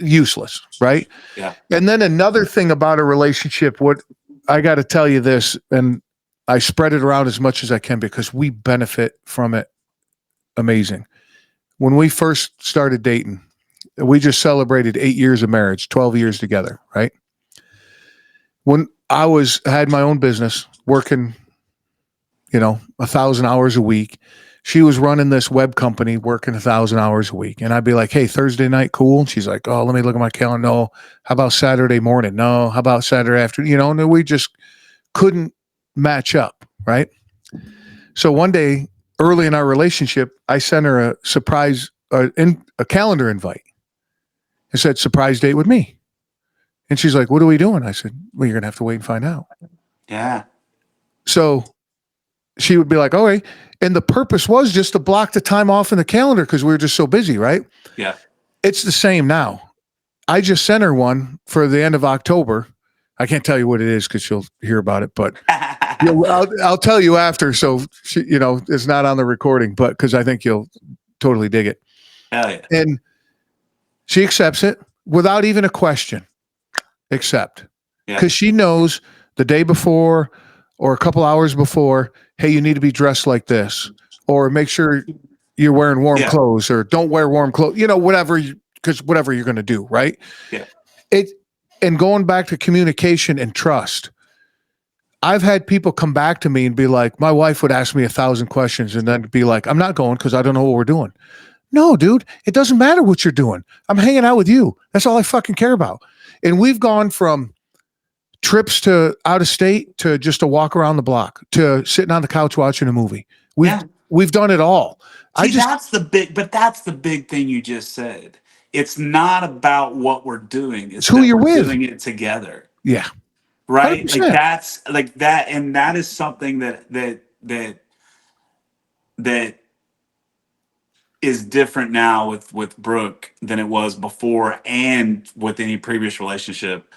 B: useless, right?
A: Yeah.
B: And then another thing about a relationship, what I got to tell you this, and I spread it around as much as I can because we benefit from it. Amazing. When we first started dating, we just celebrated 8 years of marriage, 12 years together, right? When I had my own business, working, 1,000 hours a week. She was running this web company, working 1,000 hours a week. And I'd be like, hey, Thursday night, cool. And she's like, oh, let me look at my calendar. No. How about Saturday morning? No. How about Saturday afternoon? And we just couldn't match up, right? So one day, early in our relationship, I sent her a surprise, a calendar invite. I said, surprise date with me. And she's like, what are we doing? I said, well, you're going to have to wait and find out.
A: Yeah.
B: So she would be like, all right. And the purpose was just to block the time off in the calendar because we were just so busy, right?
A: Yeah.
B: It's the same now. I just sent her one for the end of October. I can't tell you what it is because she'll hear about it, but I'll tell you after. So she, it's not on the recording, but because I think you'll totally dig it.
A: Hell yeah.
B: And she accepts it without even a question. Accept. Because she knows the day before or a couple hours before, hey, you need to be dressed like this, or make sure you're wearing warm clothes, or don't wear warm clothes, whatever, because whatever you're going to do, right?
A: Yeah.
B: And going back to communication and trust, I've had people come back to me and be like, my wife would ask me 1,000 questions and then be like, I'm not going because I don't know what we're doing. No, dude, it doesn't matter what you're doing. I'm hanging out with you. That's all I fucking care about. And we've gone from trips to out of state to just a walk around the block to sitting on the couch watching a movie. We've done it all.
A: See, that's the big thing you just said. It's not about what we're doing. It's
B: who you're with.
A: Doing it together.
B: Yeah.
A: Right?
B: 100%.
A: Like that's like that, and that is something that is different now with Brooke than it was before, and with any previous relationship.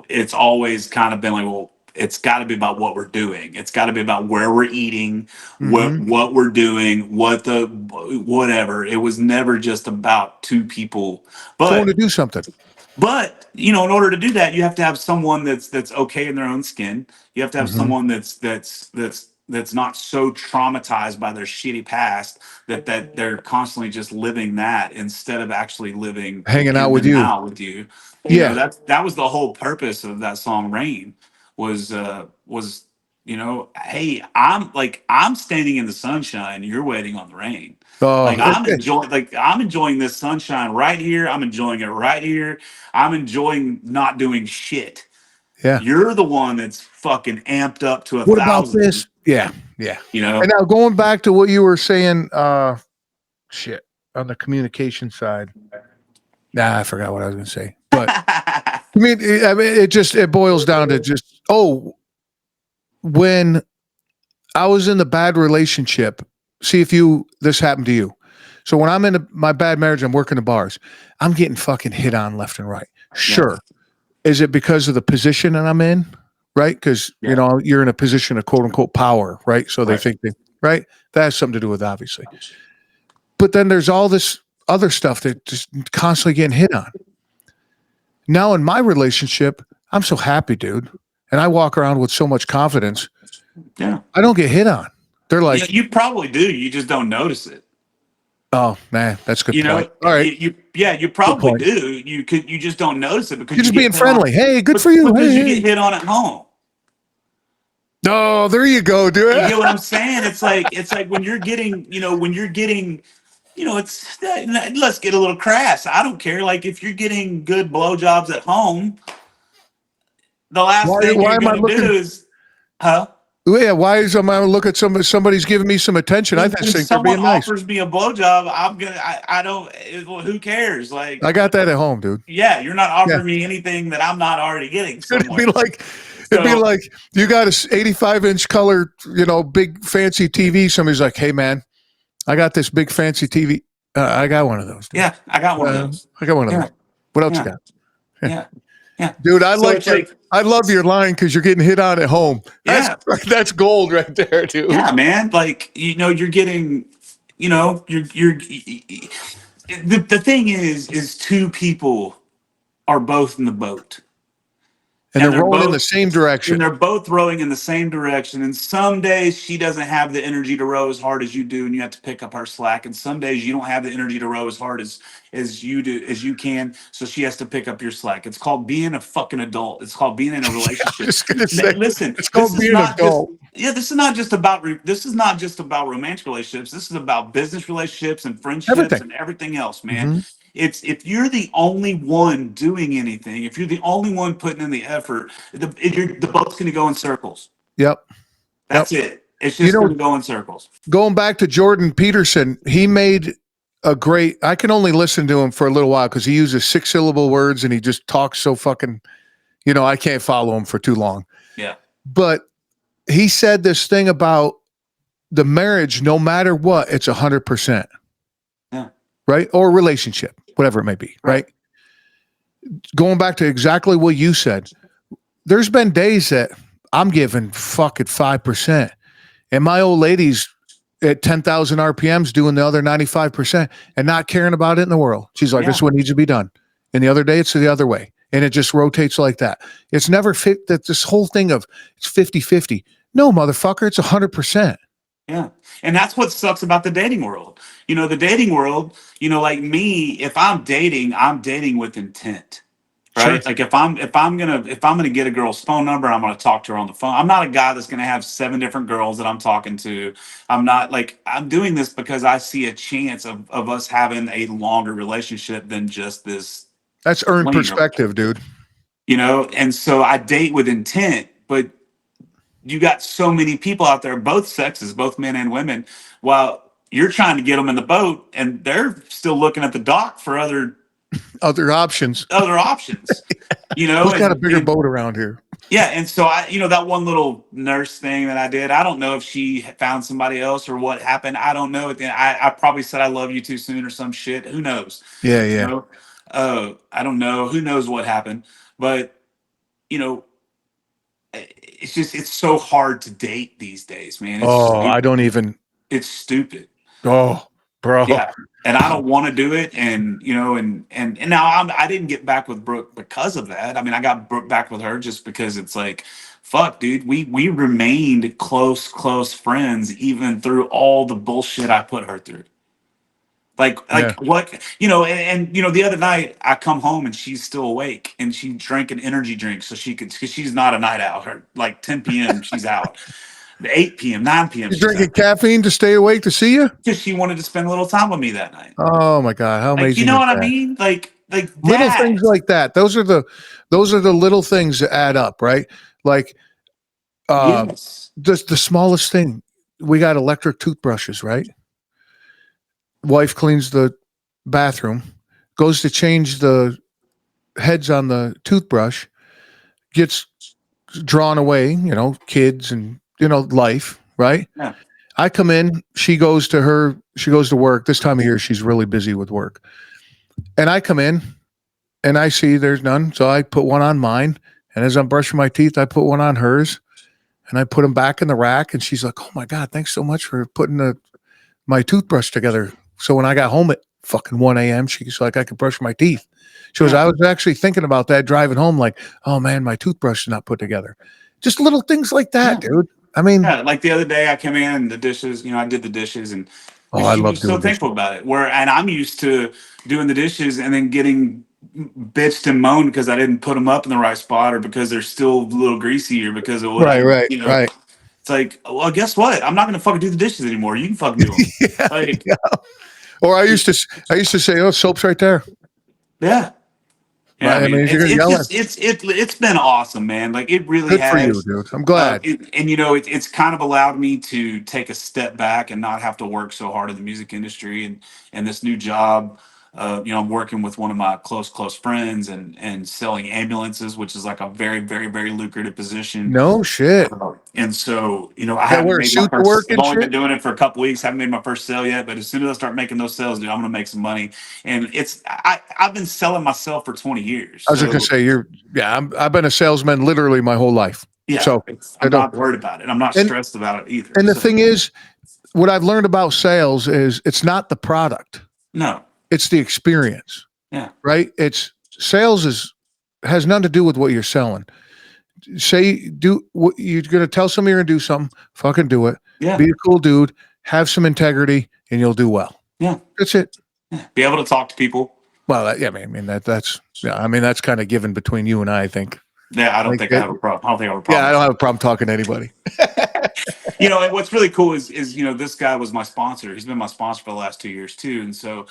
A: It's always kind of been like, well, it's got to be about what we're doing. It's got to be about where we're eating, what we're doing, whatever. It was never just about two people, but
B: going to do something.
A: But in order to do that, you have to have someone that's okay in their own skin. You have to have someone that's not so traumatized by their shitty past that they're constantly just living that instead of actually living
B: hanging out with you.
A: That was the whole purpose of that song "Rain." Was hey, I'm standing in the sunshine. You're waiting on the rain.
B: Oh,
A: I'm enjoying this sunshine right here. I'm enjoying it right here. I'm enjoying not doing shit.
B: Yeah.
A: You're the one that's fucking amped up to 1,000.
B: What about this? Yeah. And now going back to what you were saying, on the communication side. I forgot what I was going to say. But I mean, it boils down to just, when I was in the bad relationship, see if this happened to you. So when I'm in my bad marriage, I'm working the bars. I'm getting fucking hit on left and right. Sure. Yeah. Is it because of the position that I'm in? Right? Because, you're in a position of quote unquote power, right? So they think right? That has something to do with obviously. But then there's all this other stuff that just constantly getting hit on. Now in my relationship, I'm so happy, dude. And I walk around with so much confidence.
A: Yeah.
B: I don't get hit on. They're like,
A: you probably do. You just don't notice it.
B: Oh man, that's a good point. All right.
A: You probably do. You just don't notice it because
B: you're just being friendly. Hey, good for you.
A: Because you get hit on at home.
B: Oh, there you go, dude.
A: You get what I'm saying? It's like when you're getting, it's let's get a little crass. I don't care. Like if you're getting good blowjobs at home, the last thing you're going to do is,
B: Yeah, why is I look at somebody's giving me some attention? I just think they're being nice.
A: Offers me a blowjob, I don't. Who cares? Like
B: I got that at home, dude.
A: Yeah, you're not offering me anything that I'm not already getting. Somewhere.
B: It'd be like you got a 85-inch color, big fancy TV. Somebody's like, "Hey, man, I got this big fancy TV. I got one of those." Dude.
A: Yeah, I got one of those.
B: I got one of those. What else you got?
A: Yeah.
B: Dude, I love your line because you're getting hit on at home. That's gold right there, dude.
A: Yeah, man. Like, you're getting, you're the thing is two people are both in the boat.
B: And they're
A: and
B: rolling in the same direction.
A: they're both rowing in the same direction. And some days she doesn't have the energy to row as hard as you do, and you have to pick up her slack. And some days you don't have the energy to row as hard as you do, as you can, so she has to pick up your slack. It's called being a fucking adult. It's called being in a
B: I'm
A: relationship.
B: just gonna say
A: Listen,
B: it's
A: this
B: called
A: is
B: being an
A: not just
B: adult.
A: yeah, this is not just about this is not just about romantic relationships. This is about business relationships and friendships
B: Everything.
A: and everything else, man.
B: Hmm.
A: It's if you're the only one doing anything, if you're the only one putting in the effort, the boat's going to go in circles.
B: Yep. Yep.
A: That's it. It's
B: You
A: just
B: know,
A: going to go in circles.
B: going back to Jordan Peterson, he made a great. I can only listen to him for a little while because he uses 6-syllable words and he just talks so fucking. I can't follow him for too long.
A: Yeah.
B: But he said this thing about the marriage, no matter what, it's 100%.
A: Yeah.
B: Right? Or relationship, whatever it may be. Right? Going back to exactly what you said, there's been days that I'm giving fucking 5%. And my old lady's at 10,000 RPMs doing the other 95% and not caring about it in the world. She's like, this is what needs to be done. And the other day, it's the other way. And it just rotates like that. It's never fit that this whole thing of it's 50-50. No, motherfucker, it's 100%.
A: Yeah. And that's what sucks about the dating world. The dating world, like me, if I'm dating with intent. Right.
B: Sure.
A: Like if I'm gonna get a girl's phone number, I'm gonna talk to her on the phone. I'm not a guy that's gonna have 7 different girls that I'm talking to. I'm doing this because I see a chance of us having a longer relationship than just this
B: That's earned
A: fling or
B: perspective, dude.
A: and so I date with intent, but you got so many people out there, both sexes, both men and women, while you're trying to get them in the boat and they're still looking at the dock for other
B: options.
A: options.
B: Who's got a bigger
A: and
B: boat around here?
A: yeah, and so that one little nurse thing that I did, I don't know if she found somebody else or what happened. I don't know. I probably said I love you too soon or some shit. Who knows?
B: Yeah,
A: You
B: yeah.
A: know, I don't know. Who knows what happened? But you know, it's so hard to date these days, man. It's
B: Oh, I
A: stupid.
B: don't even.
A: It's stupid.
B: Oh, bro.
A: Yeah. And I don't want to do it, and and now I didn't get back with Brooke because of that. I mean, I got back with her just because it's like, fuck, dude, we remained close friends even through all the bullshit I put her through.
B: Yeah.
A: What the other night I come home and she's still awake and she drank an energy drink so she could, because she's not a night owl. Her like 10 p.m. she's out. 8 p.m., 9 p.m.
B: You
A: she's
B: drinking
A: out
B: caffeine to stay awake to see you?
A: because she wanted to spend a little time with me that night.
B: Oh my God, how
A: Like, you
B: amazing
A: know
B: is
A: what I
B: that?
A: mean? Like
B: Little
A: that.
B: things like that. Those are the little things that add up, right? Like
A: Yes.
B: just the smallest thing. We got electric toothbrushes, right? Wife cleans the bathroom, goes to change the heads on the toothbrush, gets drawn away, kids and life, right?
A: Yeah.
B: I come in, she goes to work. This time of year, she's really busy with work. And I come in and I see there's none. So I put one on mine. And as I'm brushing my teeth, I put one on hers and I put them back in the rack. And she's like, oh my God, thanks so much for putting my toothbrush together. So when I got home at fucking 1 a.m., she's like, I could brush my teeth. She goes, I was actually thinking about that driving home, like, oh man, my toothbrush is not put together. Just little things like that, dude. I mean,
A: Yeah, like the other day I came in and the dishes, I did the dishes and
B: I
A: she
B: love
A: was so
B: doing this.
A: thankful about it. And I'm used to doing the dishes and then getting bitched and moaned because I didn't put them up in the right spot or because they're still a little greasy or because of what
B: Right.
A: It's like, well, guess what? I'm not gonna fucking do the dishes anymore. You can fucking do them.
B: Yeah,
A: Like,
B: yeah. Or I used to say, oh, soap's right there.
A: yeah. Yeah,
B: I mean, you're gonna yell at.
A: It's been awesome, man. Like it really
B: Good
A: has.
B: for you, dude. I'm glad.
A: It's kind of allowed me to take a step back and not have to work so hard in the music industry and this new job. I'm working with one of my close friends and selling ambulances, which is like a very, very, very lucrative position.
B: No shit.
A: And so, I
B: Gotta
A: haven't
B: wear a
A: made my
B: suit to
A: first.
B: work
A: I've
B: and
A: only been
B: shit.
A: doing it for a couple weeks. Haven't made my first sale yet, but as soon as I start making those sales, dude, I'm gonna make some money. And I've been selling myself for 20 years.
B: I was just gonna say I've been a salesman literally my whole life.
A: Yeah,
B: So
A: I'm not worried about it. I'm not stressed about it either.
B: And the thing is, what I've learned about sales is it's not the product.
A: No.
B: It's the experience.
A: Yeah.
B: Right? It's sales has nothing to do with what you're selling. you're gonna tell somebody you're gonna do something. Fucking do it.
A: Yeah.
B: Be a cool dude. Have some integrity, and you'll do well.
A: Yeah.
B: That's it.
A: Be able to talk to people.
B: Well, yeah, I mean that's yeah. I mean that's kind of given between you and I think.
A: Yeah, I don't
B: Like
A: think I
B: that,
A: have a problem. I don't think I have a
B: yeah, I
A: problem.
B: don't have a problem talking to anybody.
A: And what's really cool is this guy was my sponsor. He's been my sponsor for the last 2 years too, and so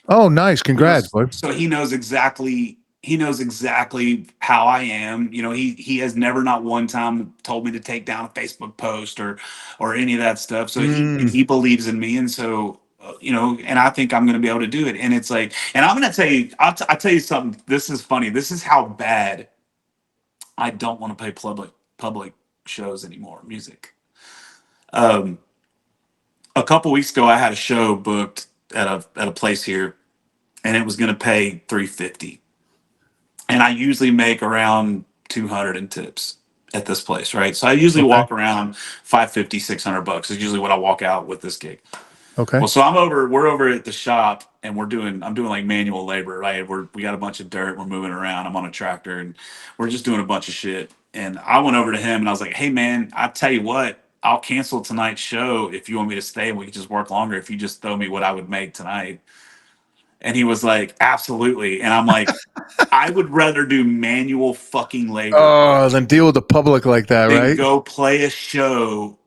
B: Oh, nice. Congrats, bud.
A: so he knows exactly how I am. He has never not one time told me to take down a Facebook post or any of that stuff. So
B: Mm.
A: he believes in me, and so and I think I'm going to be able to do it. And it's like, and I'm going to tell you, I'll tell you something. This is funny. This is how bad I don't want to play public shows anymore. Music. Um, a couple weeks ago, I had a show booked at a place here, and it was going to pay 350, and I usually make around 200 in tips at this place, right? So I usually
B: Okay.
A: walk around 550, 600 bucks is usually what I walk out with this gig.
B: Okay.
A: Well, so we're over at the shop, and I'm doing like manual labor, right? We got a bunch of dirt, we're moving around, I'm on a tractor, and we're just doing a bunch of shit. And I went over to him and I was like, hey man, I tell you what, I'll cancel tonight's show if you want me to stay and we can just work longer if you just throw me what I would make tonight. And he was like, absolutely. And I'm like, I would rather do manual fucking labor
B: Oh, then deal with the public like that,
A: than
B: right?
A: go play a show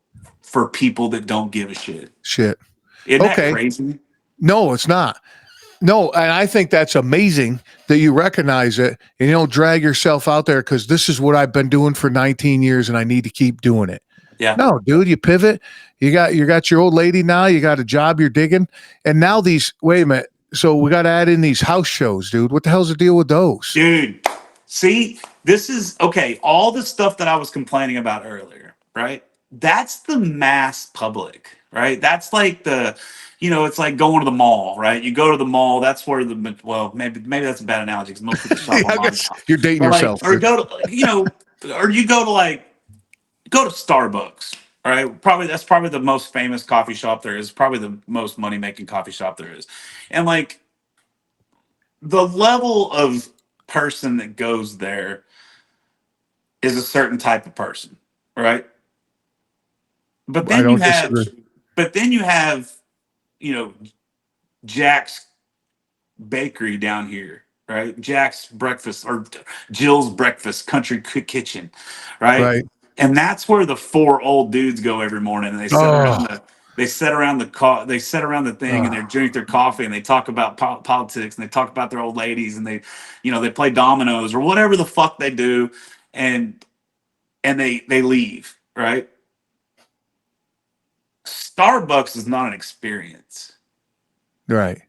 A: for people that don't give a shit.
B: Shit.
A: Isn't that
B: Okay.
A: crazy?
B: No, it's not. No, and I think that's amazing that you recognize it and you don't drag yourself out there because this is what I've been doing for 19 years and I need to keep doing it.
A: Yeah.
B: No, dude, you pivot. You got your old lady now. You got a job you're digging, and now wait a minute. So we got to add in these house shows, dude. What the hell's the deal with those?
A: Dude, see, this is okay. All the stuff that I was complaining about earlier, right? That's the mass public, right? That's like it's like going to the mall, right? You go to the mall. That's where maybe that's a bad analogy because most people shop
B: I
A: online
B: guess
A: now.
B: you're dating
A: But
B: yourself.
A: or you go to Starbucks. All right, that's probably the most famous coffee shop there is. Probably the most money making coffee shop there is, and like the level of person that goes there is a certain type of person, right? But
B: I
A: then you
B: don't
A: have,
B: disagree.
A: but then you have, you know, Jack's Bakery down here, right? Jack's Breakfast or Jill's Breakfast Country Kitchen, right?
B: Right.
A: And that's where the four old dudes go every morning, and
B: Oh,
A: they sit around the thing, and they
B: oh,
A: drink their coffee, and they talk about politics, and they talk about their old ladies, and they play dominoes or whatever the fuck they do, and they leave, right? Starbucks is not an experience.
B: right.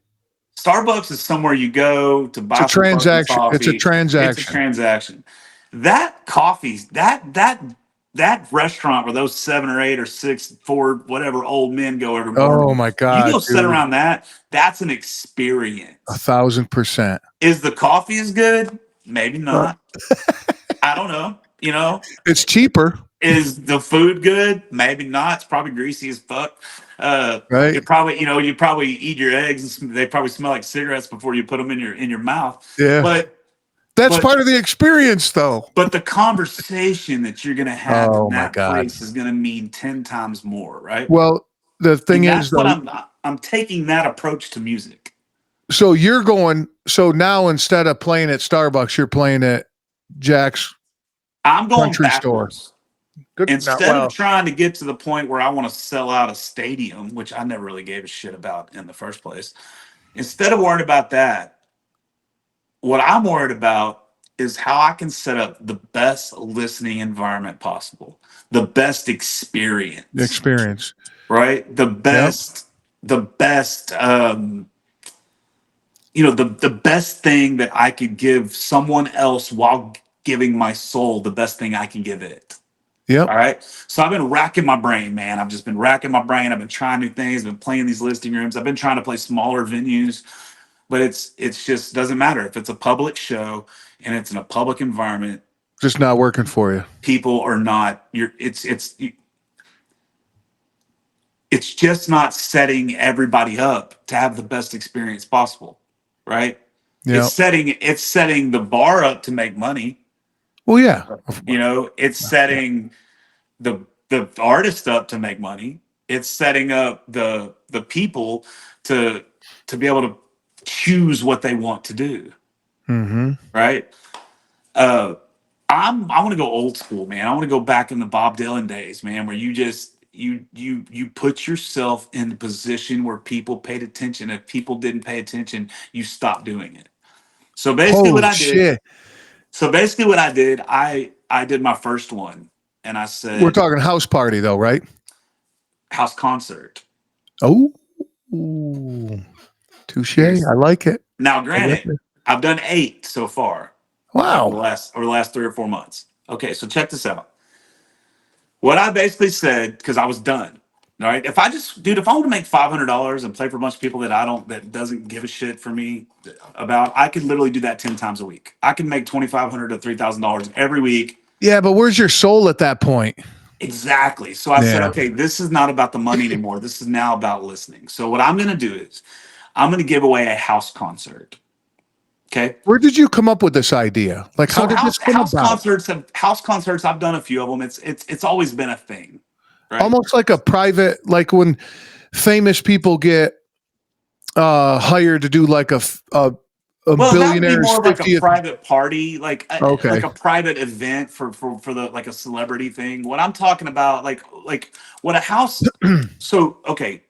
A: Starbucks is somewhere you go to
B: It's a
A: buy some fucking
B: transaction. It's a
A: coffee. It's a
B: transaction.
A: transaction. That coffee's that restaurant where those 7 or 8 or 6 four whatever old men go every
B: Oh
A: morning.
B: my
A: You
B: God,
A: go sit
B: dude.
A: around that's an experience.
B: 1,000%.
A: Is the coffee as good? Maybe
B: Uh,
A: not. I don't know.
B: It's cheaper,
A: Is the food good? Maybe not. It's probably greasy as fuck.
B: right?
A: You probably eat your eggs. And they probably smell like cigarettes before you put them in your mouth.
B: Yeah.
A: But
B: That's
A: but
B: part of the experience, though.
A: but the conversation that you're gonna have in
B: Oh my
A: that
B: God.
A: place is gonna mean 10 times more, right?
B: Well, the thing
A: And
B: is,
A: that's what
B: though,
A: I'm taking that approach to music.
B: so now instead of playing at Starbucks, you're playing at Jack's
A: I'm going
B: country store.
A: backwards.
B: Good. Now,
A: Instead of
B: well,
A: trying to get to the point where I want to sell out a stadium, which I never really gave a shit about in the first place, instead of worrying about that, what I'm worried about is how I can set up the best listening environment possible, the best
B: the
A: experience,
B: experience.
A: right?
B: Yep.
A: The best, the best thing that I could give someone else while giving my soul the best thing I can give it.
B: Yep.
A: All right. So I've been racking my brain, man. I've just been racking my brain. I've been trying new things. I've been playing these listing rooms. I've been trying to play smaller venues, but it's just doesn't matter if it's a public show and it's in a public environment.
B: Just not working for you.
A: People are not. It's just not setting everybody up to have the best experience possible, right?
B: Yep.
A: It's setting the bar up to make money,
B: Well, yeah.
A: You know, it's
B: Yeah.
A: setting the artist up to make money. It's setting up the people to be able to choose what they want to do,
B: Mm-hmm.
A: right? Uh, I want to go old school, man. I want to go back in the Bob Dylan days, man, where you just you put yourself in the position where people paid attention. If people didn't pay attention, you stopped doing it. So basically, what
B: Holy
A: I did.
B: shit.
A: So basically, what I did, I did my first one, and I
B: We're
A: said
B: talking house party though, right?
A: house concert.
B: Oh, touche.
A: Here's
B: I like it.
A: now,
B: I like
A: granted,
B: it.
A: I've done 8 so far
B: Wow.
A: over the last 3 or 4 months. Okay, so check this out. What I basically said, because I was done. All right. If I just, dude, if I want to make $500 and play for a bunch of people that doesn't give a shit for me about, I could literally do that 10 times a week. I can make $2,500 to $3,000 every week.
B: Yeah, but where's your soul at that point?
A: Exactly. So I said,
B: Yeah.
A: okay, this is not about the money anymore. This is now about listening. So what I'm going to do is I'm going to give away a house concert. Okay.
B: Where did you come up with this idea? Like, how
A: So
B: did this come about?
A: house concerts. I've done a few of them. It's always been a thing, right?
B: Almost like a private, like when famous people get hired to do like a
A: Well, that would be
B: billionaire's
A: more of like a
B: 50th.
A: private party, like
B: Okay.
A: a private event for the like a celebrity thing. What I'm talking about, like what a house. So okay,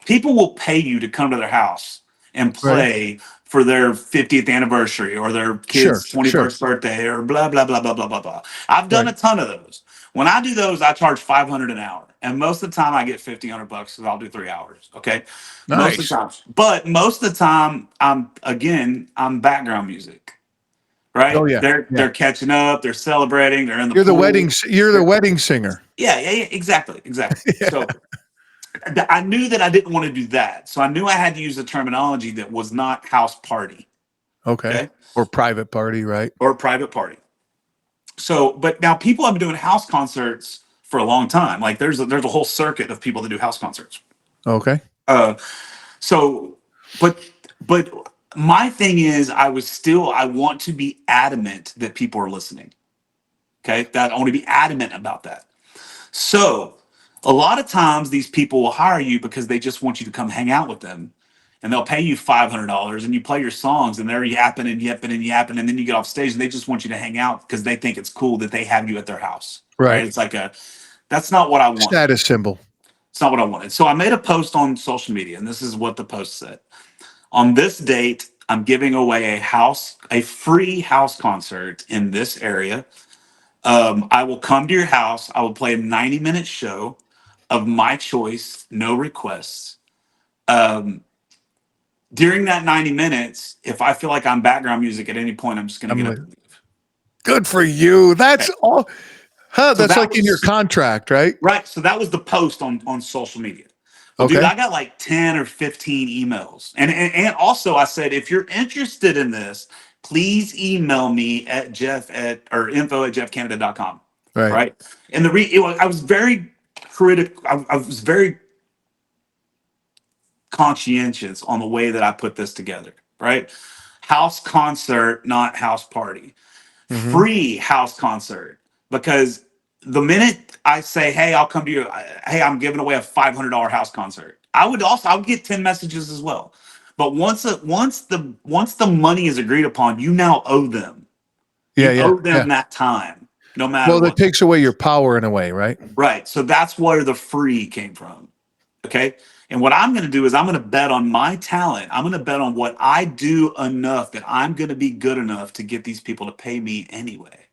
A: people will pay you to come to their house and
B: Right.
A: play for their 50th anniversary or their
B: Sure.
A: kid's
B: Sure.
A: 21st birthday or blah blah blah blah blah blah blah. I've done
B: Right.
A: a ton of those. When I do those, I charge 500 an hour, and most of the time I get 1,500 bucks because I'll do 3 hours. Okay, most of the
B: Nice.
A: time, but most of the time I'm background music.
B: Oh
A: Right?
B: yeah. Yeah.
A: They're catching up. They're celebrating. They're in the
B: You're the
A: pool.
B: wedding. You're the
A: They're,
B: wedding singer.
A: yeah, exactly, exactly.
B: Yeah.
A: So I knew that I didn't want to do that. So I knew I had to use a terminology that was not house party,
B: Okay.
A: okay,
B: Or private party, right?
A: or private party. So, but now people have been doing house concerts for a long time. Like there's a whole circuit of people that do house concerts.
B: Okay.
A: Uh, so, but but my thing is, I want to be adamant that people are listening. Okay, that I want to be adamant about that. So, a lot of times these people will hire you because they just want you to come hang out with them. And they'll pay you $500 and you play your songs and they're yapping and yapping and yapping. And then you get off stage and they just want you to hang out because they think it's cool that they have you at their house. Right.
B: Right.
A: It's that's not what I wanted.
B: Status symbol.
A: It's not what I wanted. So I made a post on social media and this is what the post said. On this date, I'm giving away a free house concert in this area. I will come to your house. I will play a 90-minute show of my choice, no requests. Um, During that 90 minutes, if I feel like I'm background music at any point, I'm just going to
B: I'm
A: get
B: like,
A: up and leave.
B: good for you. That's
A: Okay.
B: all. Huh?
A: So
B: That's
A: that
B: like in your
A: was
B: contract, right?
A: right. So that was the post on social media. Well, dude,
B: Okay.
A: I got like 10 or 15 emails. And also I said, if you're interested in this, please email me at info@jeffcanada.com.
B: Right.
A: Right. And I was very critical. I was very conscientious on the way that I put this together. Right. House concert, not house party.
B: Mm-hmm.
A: Free house concert. Because the minute I say, hey, I'll come to you, hey, I'm giving away a $500 house concert, I would get 10 messages as well. But once the money is agreed upon, you now owe them.
B: Yeah.
A: You
B: Yeah.
A: owe them
B: Yeah.
A: that time, no matter
B: Well, that
A: what.
B: takes away your power in a way, right?
A: Right. So that's where the free came from. Okay. And what I'm going to do is I'm going to bet on my talent. I'm going to bet on what I do enough that I'm going to be good enough to get these people to pay me anyway.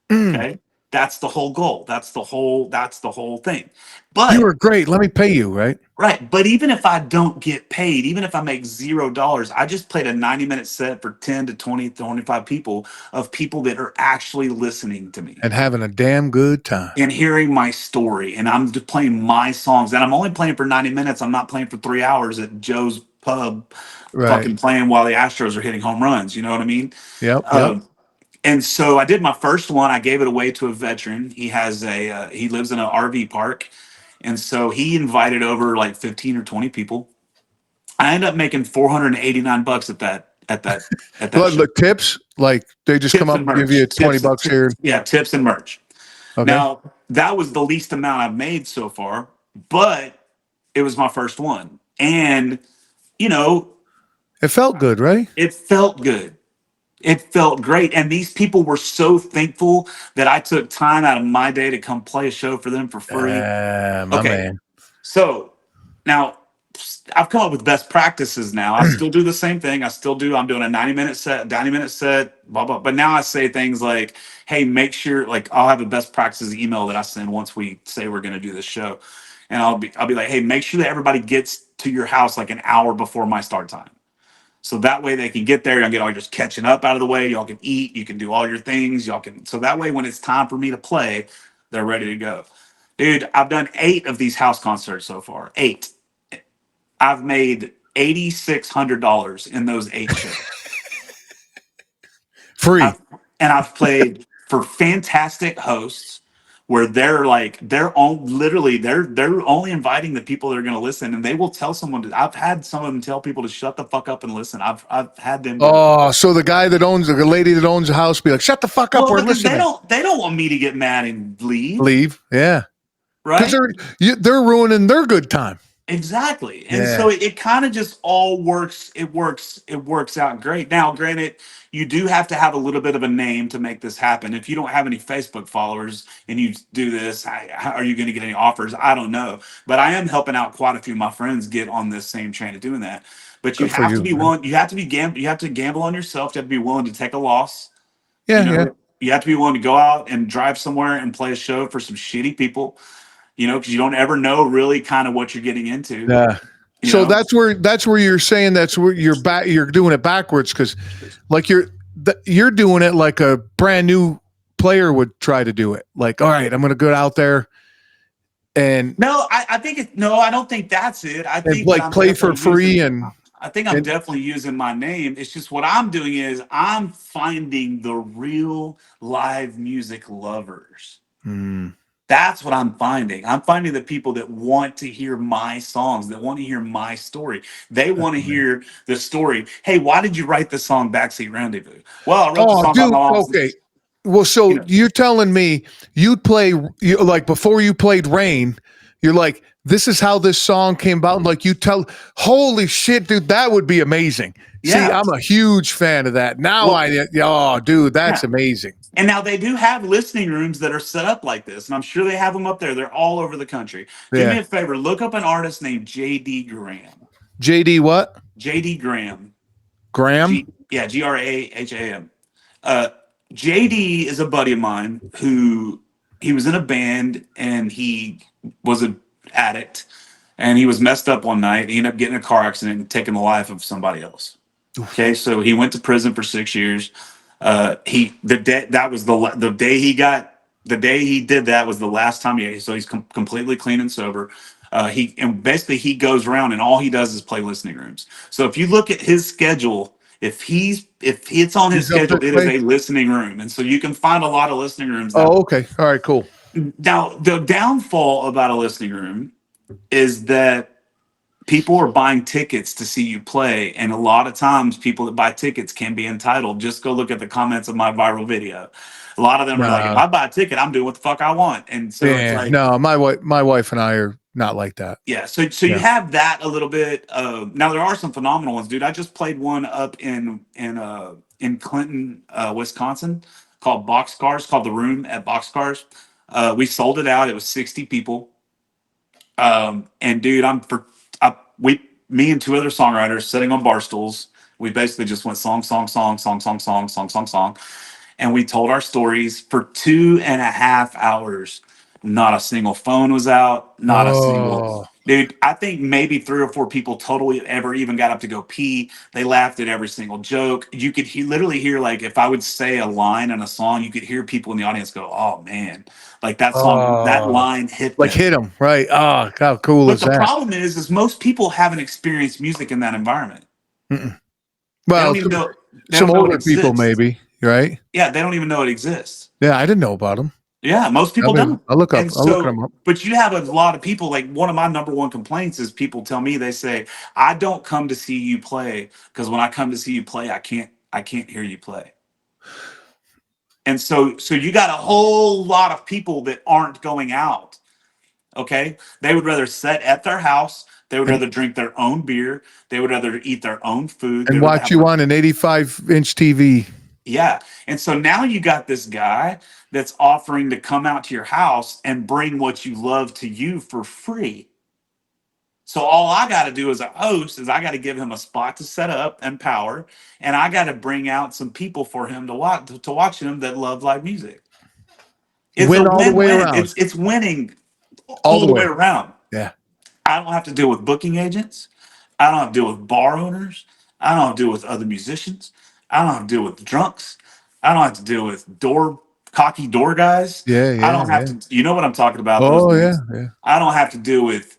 B: Mm.
A: Okay. That's the whole goal. That's the whole thing.
B: You
A: But
B: were great. Let me pay you, right?
A: right. But even if I don't get paid, even if I make $0, I just played a 90-minute set for 10 to 20, 25 people of people that are actually listening to me
B: And having a damn good time.
A: and hearing my story. And I'm just playing my songs. And I'm only playing for 90 minutes. I'm not playing for 3 hours at Joe's pub,
B: Right.
A: fucking playing while the Astros are hitting home runs. You know what I mean?
B: Yep. Yep.
A: Um, and so I did my first one. I gave it away to a veteran. He lives in an RV park, and so he invited over like 15 or 20 people. I ended up making $489 at at that show.
B: Look, tips, like they just come
A: Tips
B: up
A: and
B: and give you
A: merch.
B: 20 bucks here.
A: Yeah, tips and merch.
B: Okay.
A: Now, that was the least amount I've made so far, but it was my first one. And, you know,
B: It felt good, right?
A: it felt good. It felt great. And these people were so thankful that I took time out of my day to come play a show for them for free.
B: My
A: Okay.
B: man.
A: So now I've come up with best practices now. I still do the same thing. I'm doing a 90-minute set, blah, blah. But now I say things like, hey, make sure, like, I'll have a best practices email that I send once we say we're going to do this show. And I'll be like, hey, make sure that everybody gets to your house like an hour before my start time. So that way they can get there. Y'all get all just catching up out of the way. Y'all can eat. You can do all your things. So that way when it's time for me to play, they're ready to go. Dude, I've done 8 of these house concerts so far. 8. I've made $8,600 in those 8 shows.
B: Free.
A: I've played for fantastic hosts where they're only inviting the people that are going to listen, and they will tell someone to. I've had some of them tell people to shut the fuck up and listen. I've had them do it.
B: Oh, so the lady that owns the house be like, shut the fuck up,
A: Well,
B: we're
A: because
B: listening.
A: they don't want me to get mad and leave,
B: Yeah. Because
A: right?
B: they're ruining their good time.
A: Exactly. And
B: Yeah.
A: so it kind of just all works. It works out great. Now, granted, you do have to have a little bit of a name to make this happen. If you don't have any Facebook followers and you do this, how are you going to get any offers? I don't know. But I am helping out quite a few of my friends get on this same train of doing that. But you
B: Good for
A: have to
B: you,
A: be
B: man.
A: willing, you have to gamble on yourself. You have to be willing to take a loss. You
B: Yeah, yeah.
A: know, you have to be willing to go out and drive somewhere and play a show for some shitty people, because you don't ever know really kind of what you're getting into.
B: Yeah.
A: You
B: So
A: know,
B: that's where you're saying that's where you're doing it backwards, because like you're doing it like a brand new player would try to do it. Like, all right, I'm going to go out there and
A: no, I think no, I don't think that's it. I think that
B: like
A: I'm
B: play for
A: definitely
B: free
A: using.
B: and
A: I think I'm definitely using my name. It's just what I'm doing is I'm finding the real live music lovers.
B: mm,
A: That's what I'm finding. I'm finding the people that want to hear my songs, that want to hear my story. They want to hear the story. Hey, why did you write the song Backseat Rendezvous? Well, I wrote the
B: oh,
A: song about
B: dude,
A: my mom's.
B: okay. Well, so you're telling me like before you played Rain, you're like, this is how this song came about. And like holy shit, dude, that would be amazing. See,
A: Yeah.
B: I'm a huge fan of that. Now
A: Well,
B: oh, dude, that's
A: yeah.
B: amazing.
A: And now they do have listening rooms that are set up like this, and I'm sure they have them up there. They're all over the country. Do me
B: Yeah.
A: a favor, look up an artist named JD Graham.
B: JD what?
A: JD Graham.
B: Graham?
A: Graham. Uh, JD is a buddy of mine who he was in a band and he was an addict and he was messed up one night. He ended up getting in a car accident and taking the life of somebody else. Okay, so he went to prison for 6 years. The day he did that was the last time so he's completely clean and sober. He goes around and all he does is play listening rooms. So if you look at his schedule, if it's on his
B: He's up
A: schedule,
B: this
A: it is
B: way?
A: a listening room, and so you can find a lot of listening rooms now.
B: Oh, okay. All right, cool.
A: Now the downfall about a listening room is that people are buying tickets to see you play, and a lot of times people that buy tickets can be entitled. Just go look at the comments of my viral video. A lot of them are like, if
B: No.
A: I buy a ticket, I'm doing what the fuck I want. And so it's
B: Yeah.
A: like,
B: No, my wife and I are not like that.
A: yeah, so you
B: Yeah.
A: have that a little bit. Now there are some phenomenal ones, dude. I just played one up in Clinton, Wisconsin, called Boxcars, called The Room at Boxcars. We sold it out. It was 60 people. And dude, me and 2 other songwriters sitting on bar stools. We basically just went song, song, song, song, song, song, song, song, song, and we told our stories for 2.5 hours. Not a single phone was out. Not a single.
B: Oh.
A: Dude, I think maybe 3 or 4 people totally ever even got up to go pee. They laughed at every single joke. You could literally hear, like, if I would say a line in a song, you could hear people in the audience go, "Oh man, like that song, that
B: Oh.
A: line hit
B: Like
A: them."
B: hit him, right? Oh, how cool
A: But
B: is
A: the
B: that?
A: problem is most people haven't experienced music in that environment.
B: Mm-mm.
A: They
B: Well,
A: don't even know. They
B: some
A: don't know it
B: older people
A: exists.
B: maybe, right?
A: Yeah, they don't even know it exists.
B: Yeah, I didn't know about them.
A: Yeah, most
B: I
A: people
B: mean,
A: don't.
B: I'll look up.
A: And
B: I'll look
A: so,
B: them up.
A: but you have a lot of people, like one of my number one complaints is people tell me, they say, I don't come to see you play because when I come to see you play, I can't hear you play. And so you got a whole lot of people that aren't going out. Okay. They would rather sit at their house. They would
B: And
A: rather drink their own beer. They would rather eat their own food. They
B: and
A: would rather
B: watch
A: have
B: you on an 85-inch TV.
A: yeah. And so now you got this guy that's offering to come out to your house and bring what you love to you for free. So all I got to do as a host is I got to give him a spot to set up and power, and I got to bring out some people for him to watch him that love live music. It's a
B: Win all the way
A: win-win.
B: around.
A: It's winning
B: All
A: all
B: the
A: the way
B: way.
A: around.
B: Yeah.
A: I don't have to deal with booking agents. I don't have to deal with bar owners. I don't have to deal with other musicians. I don't have to deal with drunks. I don't have to deal with cocky door guys.
B: Yeah,
A: I
B: yeah,
A: don't have
B: yeah.
A: to, you know what I'm talking about, those
B: Oh, yeah,
A: dudes.
B: yeah.
A: I don't have to deal with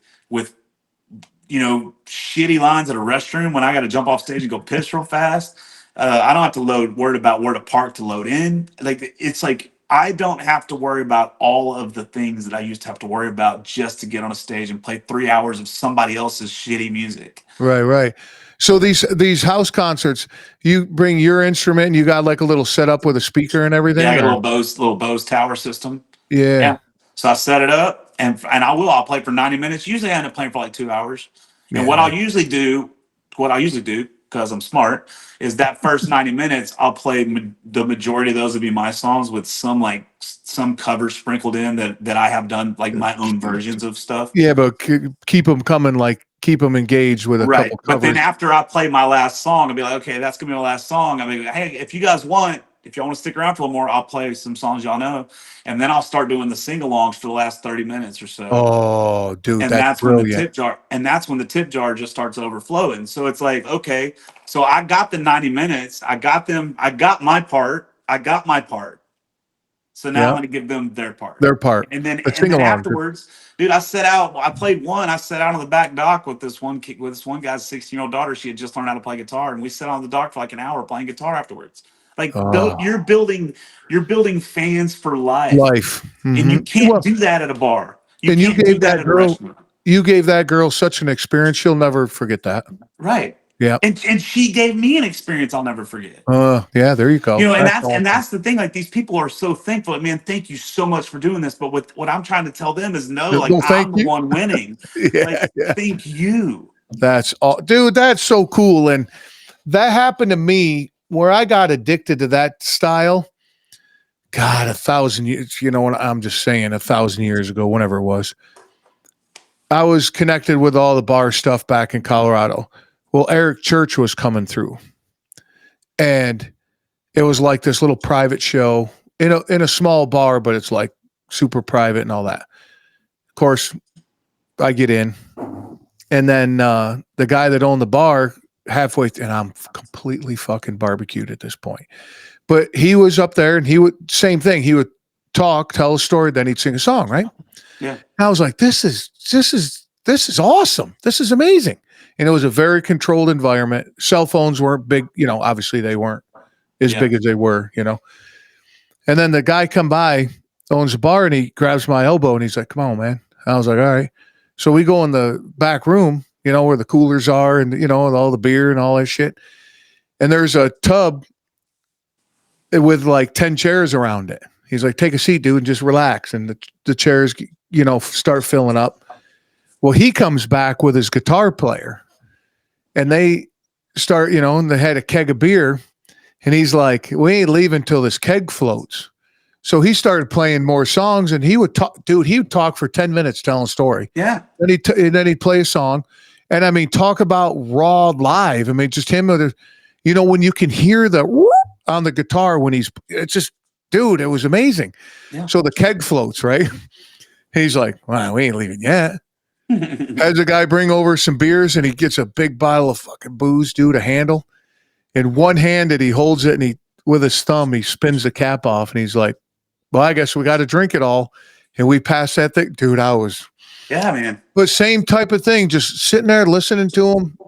A: shitty lines at a restroom when I got to jump off stage and go piss real fast. I don't have to worried about where to park to load in. Like it's like I don't have to worry about all of the things that I used to have to worry about just to get on a stage and play 3 hours of somebody else's shitty music.
B: Right, right. So these house concerts, you bring your instrument and you got like a little setup with a speaker and
A: Yeah, I
B: everything,
A: got a
B: or
A: little Bose tower system.
B: yeah,
A: Yeah. So I set it up and I'll play for 90 minutes. Usually I end up playing for like 2 hours. And
B: yeah.
A: what I usually do, because I'm smart, is that first 90 minutes, I'll play the majority of those would be my songs with some covers sprinkled in that I have done like my own versions of stuff.
B: Yeah, but keep them coming, like keep them engaged with a
A: Right.
B: couple
A: But then
B: covers.
A: after I play my last song, I'll be like, okay, that's gonna be my last song. I mean, hey, if y'all want to stick around for a little more, I'll play some songs y'all know. And then I'll start doing the sing-alongs for the last 30 minutes or so.
B: Oh, dude,
A: And
B: that's brilliant.
A: that's when the tip jar just starts overflowing. So it's like, okay, so I got the 90 minutes, I got my part. So now I'm
B: Yeah,
A: going to give them their part.
B: their part. The
A: And
B: sing
A: then
B: along.
A: afterwards, dude, I played one. I sat out on the back dock with this one guy's 16-year-old daughter. She had just learned how to play guitar, and we sat on the dock for like an hour playing guitar afterwards. Like
B: Oh,
A: you're building fans for life,
B: life.
A: and you can't
B: Well,
A: do that at a bar. You
B: and
A: can't do that at a restaurant.
B: you gave that girl such an experience. She'll never forget that.
A: Right.
B: Yeah.
A: And she gave me an experience I'll never forget.
B: Yeah, there you go.
A: And
B: That's
A: that's and
B: awesome.
A: that's the thing. Like these people are so thankful. Man, thank you so much for doing this. But what I'm trying to tell them is no, like
B: Well, thank
A: I'm the
B: you.
A: one winning.
B: Yeah,
A: Like,
B: yeah.
A: thank you.
B: That's all, dude. That's so cool. And that happened to me where I got addicted to that style. God, 1,000 years. You know what? I'm just saying, 1,000 years ago, whenever it was, I was connected with all the bar stuff back in Colorado. Well, Eric Church was coming through, and it was like this little private show in a small bar, but it's like super private and all that. Of course, I get in, and then the guy that owned the bar halfway, and I'm completely fucking barbecued at this point. But he was up there, and he would same thing. He would talk, tell a story, then he'd sing a song, right?
A: Yeah.
B: And I was like, this is awesome. This is amazing. And it was a very controlled environment. Cell phones weren't big, obviously they weren't as
A: Yeah.
B: big as they were. And then the guy come by, owns a bar, and he grabs my elbow and he's like, come on, man. I was like, all right. So we go in the back room, where the coolers are and, and all the beer and all that shit. And there's a tub with like 10 chairs around it. He's like, take a seat, dude, and just relax. And the chairs, start filling up. Well, he comes back with his guitar player and they start, and they had a keg of beer. And he's like, we ain't leaving till this keg floats. So he started playing more songs, and he would talk, dude. He would talk for 10 minutes telling a story.
A: Yeah.
B: And then he'd play a song, and I mean, talk about raw live. I mean, just him, when you can hear the whoop on the guitar when it's just, dude, it was amazing.
A: Yeah.
B: So the keg floats, right? He's like, wow, we ain't leaving yet. Has a guy bring over some beers, and he gets a big bottle of fucking booze, dude, a handle. In one handed, he holds it, and with his thumb, he spins the cap off, and he's like, well, I guess we got to drink it all. And we passed that thing. Dude,
A: Yeah, man.
B: but same type of thing, just sitting there listening to him.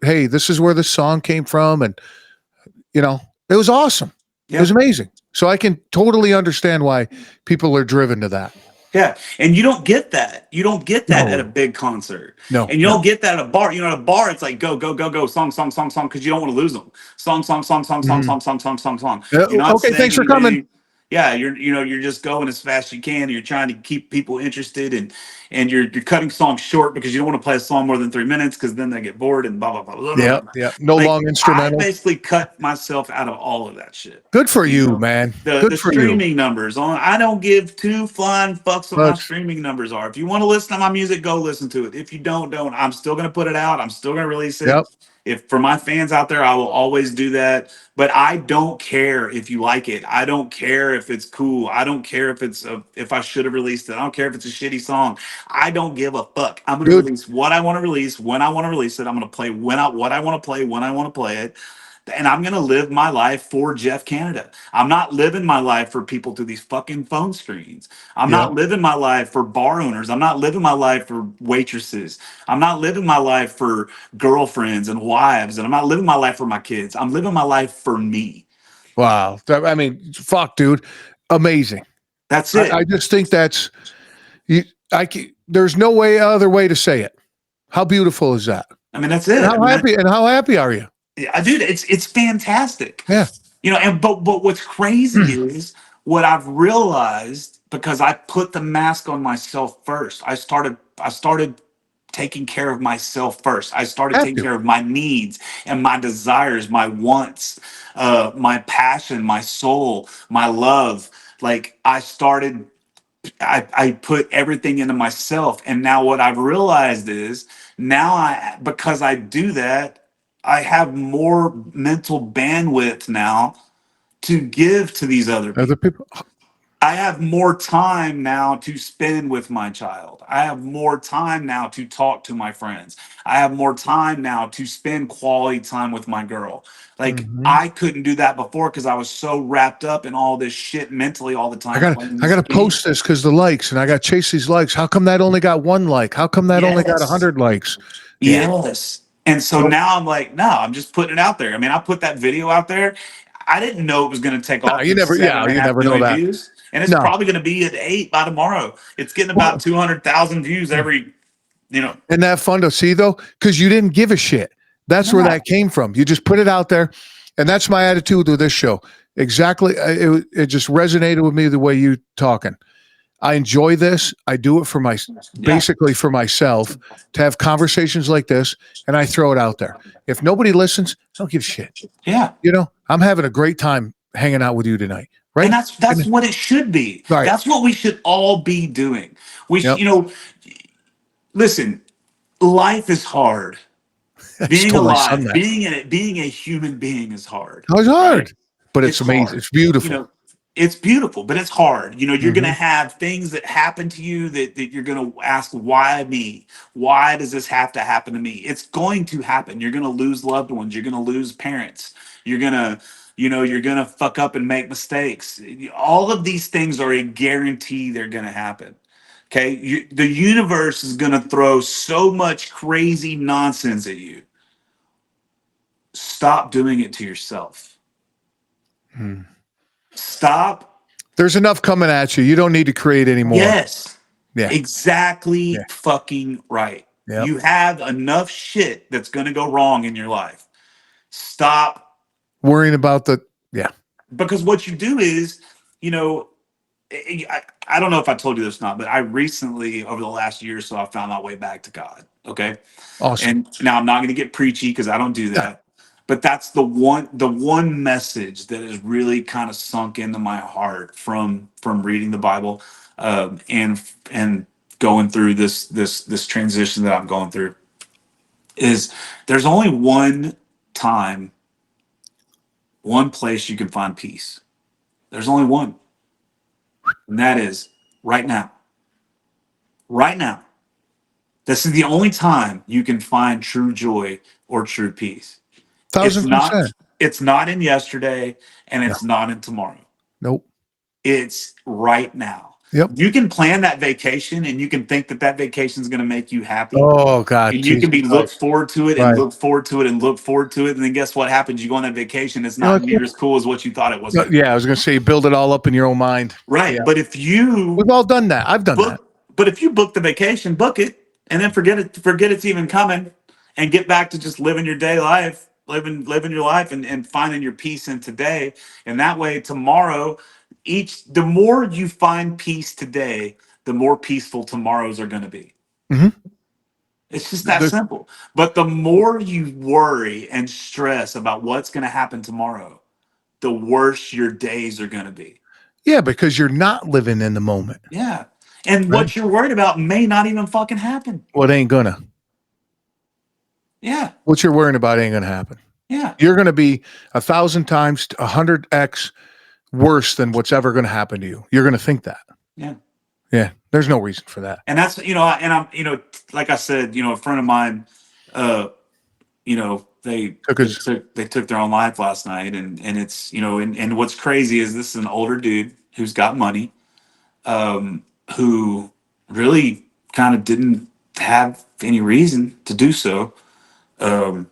B: Hey, this is where the song came from. And, it was awesome.
A: Yeah.
B: It was amazing. So I can totally understand why people are driven to that.
A: Yeah, and you don't get that. You don't get that at a
B: No,
A: big concert,
B: no,
A: and you
B: no.
A: don't get that at a bar. You know, at a bar, it's like go, go, go, go, song, song, song, song, because you don't want to lose them. Song, song, song, song, song,
B: Mhm.
A: song, song, song, song, song. You're not
B: Okay,
A: saying
B: thanks for coming.
A: anything. Yeah, you're just going as fast as you can. And you're trying to keep people interested, and you're cutting songs short because you don't want to play a song more than 3 minutes because then they get bored and blah blah blah blah blah.
B: Yeah,
A: Blah.
B: yeah. No
A: Like
B: long
A: I
B: instrumentals.
A: basically cut myself out of all of that shit.
B: Good for
A: You
B: you,
A: know,
B: man.
A: the
B: Good for you.
A: streaming numbers on. I don't give two flying fucks what my
B: That's
A: streaming numbers are. If you want to listen to my music, go listen to it. If you don't. I'm still gonna put it out. I'm still gonna release it.
B: yep.
A: If for my fans out there, I will always do that. But I don't care if you like it. I don't care if it's cool. I don't care if if I should have released it. I don't care if it's a shitty song. I don't give a fuck. I'm gonna
B: Dude,
A: release what I want to release when I want to release it. I'm gonna play what I want to play when I want to play it, and I'm gonna live my life for Jeff Canada. I'm not living my life for people through these fucking phone screens. I'm
B: yep.
A: not living my life for bar owners. I'm not living my life for waitresses. I'm not living my life for girlfriends and wives, and I'm not living my life for my kids. I'm living my life for me.
B: Wow. I mean, fuck, dude. Amazing.
A: That's
B: I
A: it.
B: just think that's you. There's no other way to say it. How beautiful is that?
A: I mean, that's
B: And
A: it. I
B: how
A: mean,
B: happy? And how happy are you?
A: dude, it's fantastic.
B: Yeah.
A: You know, and but what's crazy is what I've realized because I put the mask on myself first. I started taking care of myself first. I started
B: Have
A: taking
B: to.
A: care of my needs and my desires, my wants, my passion, my soul, my love. Like I put everything into myself. And now what I've realized is now because I do that, I have more mental bandwidth now to give to these other
B: Other
A: people.
B: people.
A: I have more time now to spend with my child. I have more time now to talk to my friends. I have more time now to spend quality time with my girl. Like
B: Mhm.
A: I couldn't do that before because I was so wrapped up in all this shit mentally all the
B: I
A: time
B: got
A: playing
B: I
A: these
B: got to
A: games.
B: post this because the likes, and I got to chase these likes. How come that only got one like? How come that only got
A: Yes.
B: 100 likes? Yeah.
A: Yes. And so
B: Nope.
A: now I'm like, no, I'm just putting it out there. I mean, I put that video out there. I didn't know it was going to take
B: No,
A: off
B: you
A: with
B: never.
A: seven
B: Yeah,
A: and a
B: you
A: half
B: never know
A: million
B: that.
A: views. And it's
B: No.
A: probably going to be at 8 by tomorrow. It's getting about
B: Well,
A: 200,000 views every, you know.
B: isn't that fun to see though? Because you didn't give a shit. That's where
A: Nah.
B: that came from. You just put it out there, and that's my attitude with this show. Exactly. It just resonated with me the way you talking. I enjoy this. I do it for
A: Yeah.
B: basically for myself to have conversations like this, and I throw it out there. If nobody listens, I don't give a shit.
A: Yeah.
B: I'm having a great time hanging out with you tonight,
A: And
B: right?
A: that's
B: And,
A: what it should be.
B: right.
A: That's what we should all be doing.
B: Yep.
A: You know, listen, life is hard.
B: I just
A: Being
B: told my son
A: alive,
B: that.
A: being a human being is hard,
B: It was
A: right?
B: hard, but
A: It's
B: it's amazing.
A: hard.
B: It's
A: You
B: beautiful.
A: know, it's beautiful, but it's hard. You know, you're gonna
B: Hmm.
A: have things that happen to you that you're gonna ask, why me? Why does this have to happen to me? It's going to happen. You're gonna lose loved ones, you're gonna lose parents, you're gonna, you're gonna fuck up and make mistakes. All of these things are a guarantee they're gonna happen. Okay. The universe is gonna throw so much crazy nonsense at you. Stop doing it to yourself.
B: Hmm.
A: Stop.
B: There's enough coming at you. You don't need to create any more.
A: Yes,
B: Yeah.
A: exactly
B: Yeah.
A: fucking right.
B: Yep.
A: You have enough shit that's going to go wrong in your life. Stop.
B: Worrying about the. Yeah.
A: Because what you do is, you know, I don't know if I told you this or not, but I recently, over the last year or so, I found my way back to God. Okay.
B: Awesome.
A: And now I'm not going to get preachy because I don't do
B: Yeah.
A: that. But that's the one message that has really kind of sunk into my heart from reading the Bible, and going through this transition that I'm going through is there's only one time, one place you can find peace. There's only one, and that is right now. Right now. This is the only time you can find true joy or true peace. It's
B: Thousand
A: not
B: percent.
A: it's not in yesterday and
B: No.
A: it's not in tomorrow.
B: Nope.
A: It's right now.
B: Yep.
A: You can plan that vacation and you can think that that vacation is going to make you happy.
B: Oh God,
A: And you can
B: Jesus
A: be look
B: Christ.
A: forward to it and
B: Right.
A: look forward to it and look forward to it. And then guess what happens? You go on that vacation. It's
B: You're
A: not
B: like,
A: near as cool as what you thought it was going to be.
B: yeah, I was gonna say, build it all up in your own mind.
A: Right.
B: Yeah,
A: But if you
B: we've all done that. I've done that.
A: book, but if you book the vacation, book it and then forget it's even coming and get back to just living your day life, living your life and finding your peace in today. And that way tomorrow, the more you find peace today, the more peaceful tomorrows are going to be.
B: Hmm.
A: It's just that simple. But the more you worry and stress about what's going to happen tomorrow, the worse your days are going to be.
B: Yeah, because you're not living in the moment.
A: Yeah. And
B: Right.
A: what you're worried about may not even fucking happen.
B: Well, it ain't gonna.
A: Yeah.
B: What you're worrying about ain't gonna happen.
A: Yeah.
B: You're gonna be 1,000 times, 100x worse than what's ever gonna happen to you. You're gonna think that.
A: Yeah.
B: Yeah. There's no reason for that.
A: And that's, and I'm, like I said, a friend of mine, they
B: Because
A: they took their own life last night, and it's, and what's crazy is this is an older dude who's got money, who really kind of didn't have any reason to do so. Um,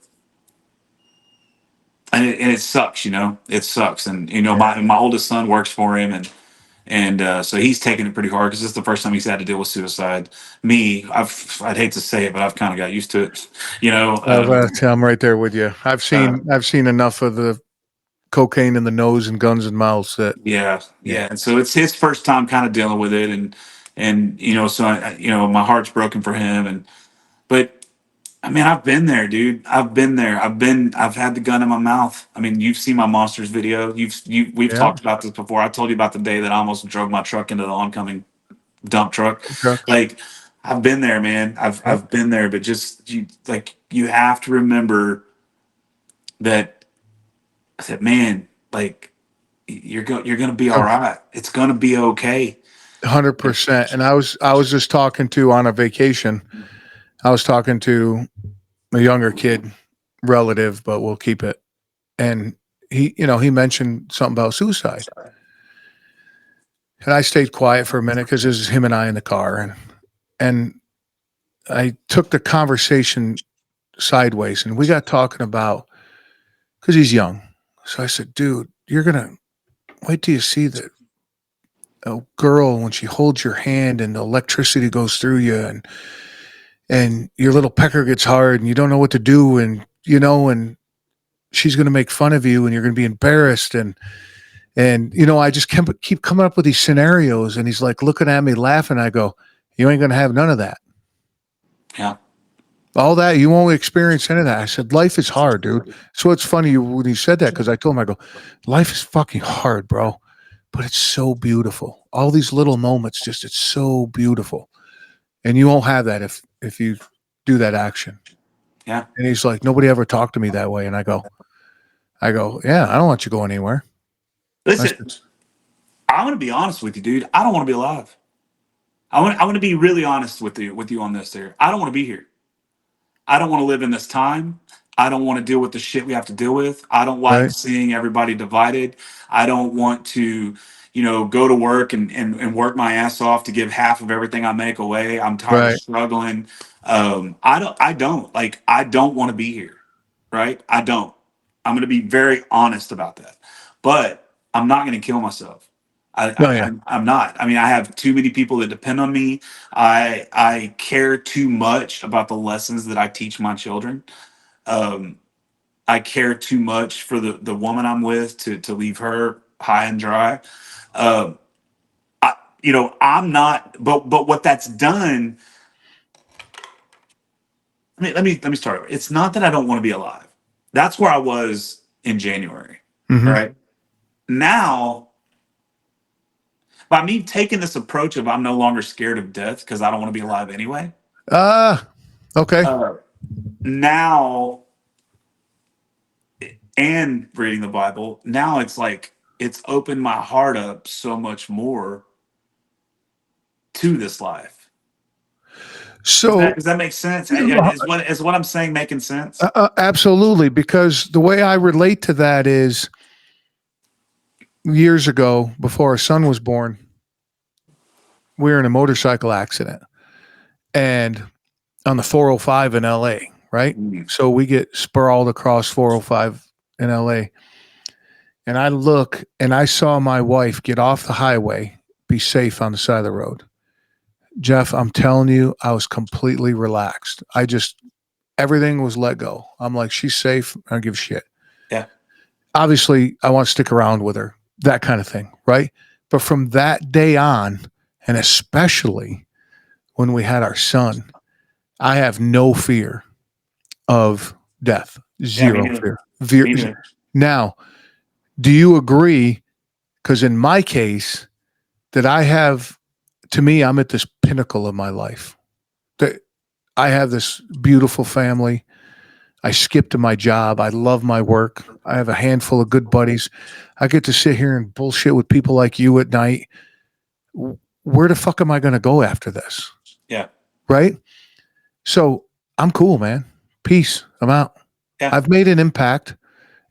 A: and it sucks, it sucks. And, my oldest son works for him, and so he's taking it pretty hard because this is the first time he's had to deal with suicide. Me, I'd hate to say it, but I've kind of got used to it,
B: I'm right there with you. I've seen enough of the cocaine in the nose and guns and mouths that
A: yeah,
B: yeah.
A: yeah. And so it's his first time kind of dealing with it, and so my heart's broken for him, but I mean, I've been there, dude. I've been there. I've had the gun in my mouth. I mean, you've seen my monsters video. We've
B: Yeah.
A: talked about this before. I told you about the day that I almost drove my truck into the oncoming dump truck.
B: Truck.
A: Like, I've been there, man.
B: Yep.
A: I've been there, but just you have to remember that man, like you're gonna be all right. It's gonna be okay.
B: 100%. And I was just talking to on a vacation. I was talking to a younger kid relative, but we'll keep it. And he mentioned something about suicide. And I stayed quiet for a minute because it was him and I in the car. And I took the conversation sideways and we got talking about, because he's young. So I said, dude, you're going to wait till you see that a girl when she holds your hand and the electricity goes through you and your little pecker gets hard and you don't know what to do and she's going to make fun of you and you're going to be embarrassed and I just keep coming up with these scenarios and he's like looking at me laughing. I go, you ain't going to have none of that.
A: Yeah.
B: All that, you won't experience any of that. I said, life is hard, dude. So it's funny when you said that because I told him, I go, life is fucking hard, bro, but it's so beautiful. All these little moments, it's so beautiful. And you won't have that if you do that action.
A: Yeah.
B: And he's like, nobody ever talked to me that way. And I go, yeah, I don't want you going anywhere.
A: Listen, I'm gonna be honest with you, dude. I don't want to be alive. I want to be really honest with you on this here. I don't want to be here. I don't want to live in this time. I don't want to deal with the shit we have to deal with. I don't like
B: Right.
A: seeing everybody divided. I don't want to, go to work and work my ass off to give half of everything I make away. I'm tired of
B: Right.
A: struggling. I don't want to be here. Right. I don't. I'm going to be very honest about that. But I'm not going to kill myself.
B: No, yeah.
A: I'm not. I mean, I have too many people that depend on me. I care too much about the lessons that I teach my children. Um, I care too much for the woman I'm with to leave her high and dry. Um, I'm not. But what that's done. I mean, let me start over. It's not that I don't want to be alive. That's where I was in January.
B: Mm-hmm.
A: Right now, by me taking this approach of I'm no longer scared of death because I don't want to be alive anyway.
B: Okay.
A: Now, and reading the Bible, now it's like it's opened my heart up so much more to this life.
B: So
A: Does that make sense? Is what I'm saying making sense?
B: absolutely, because the way I relate to that is years ago, before our son was born, we were in a motorcycle accident and on the 405 in LA, right?
A: Mm.
B: So we get sprawled across 405 in LA. And I look and I saw my wife get off the highway, be safe on the side of the road. Jeff, I'm telling you, I was completely relaxed. Everything was let go. I'm like, she's safe. I don't give a shit.
A: Yeah.
B: Obviously, I want to stick around with her, that kind of thing, right? But from that day on, and especially when we had our son, I have no fear of death.
A: Yeah, me
B: Zero
A: neither.
B: fear.
A: Me neither.
B: Now, do you agree? Because in my case, that I have, to me, I'm at this pinnacle of my life. That I have this beautiful family. I skipped my job. I love my work. I have a handful of good buddies. I get to sit here and bullshit with people like you at night. Where the fuck am I going to go after this?
A: Yeah.
B: Right? So I'm cool, man. Peace. I'm out.
A: Yeah.
B: I've made an impact.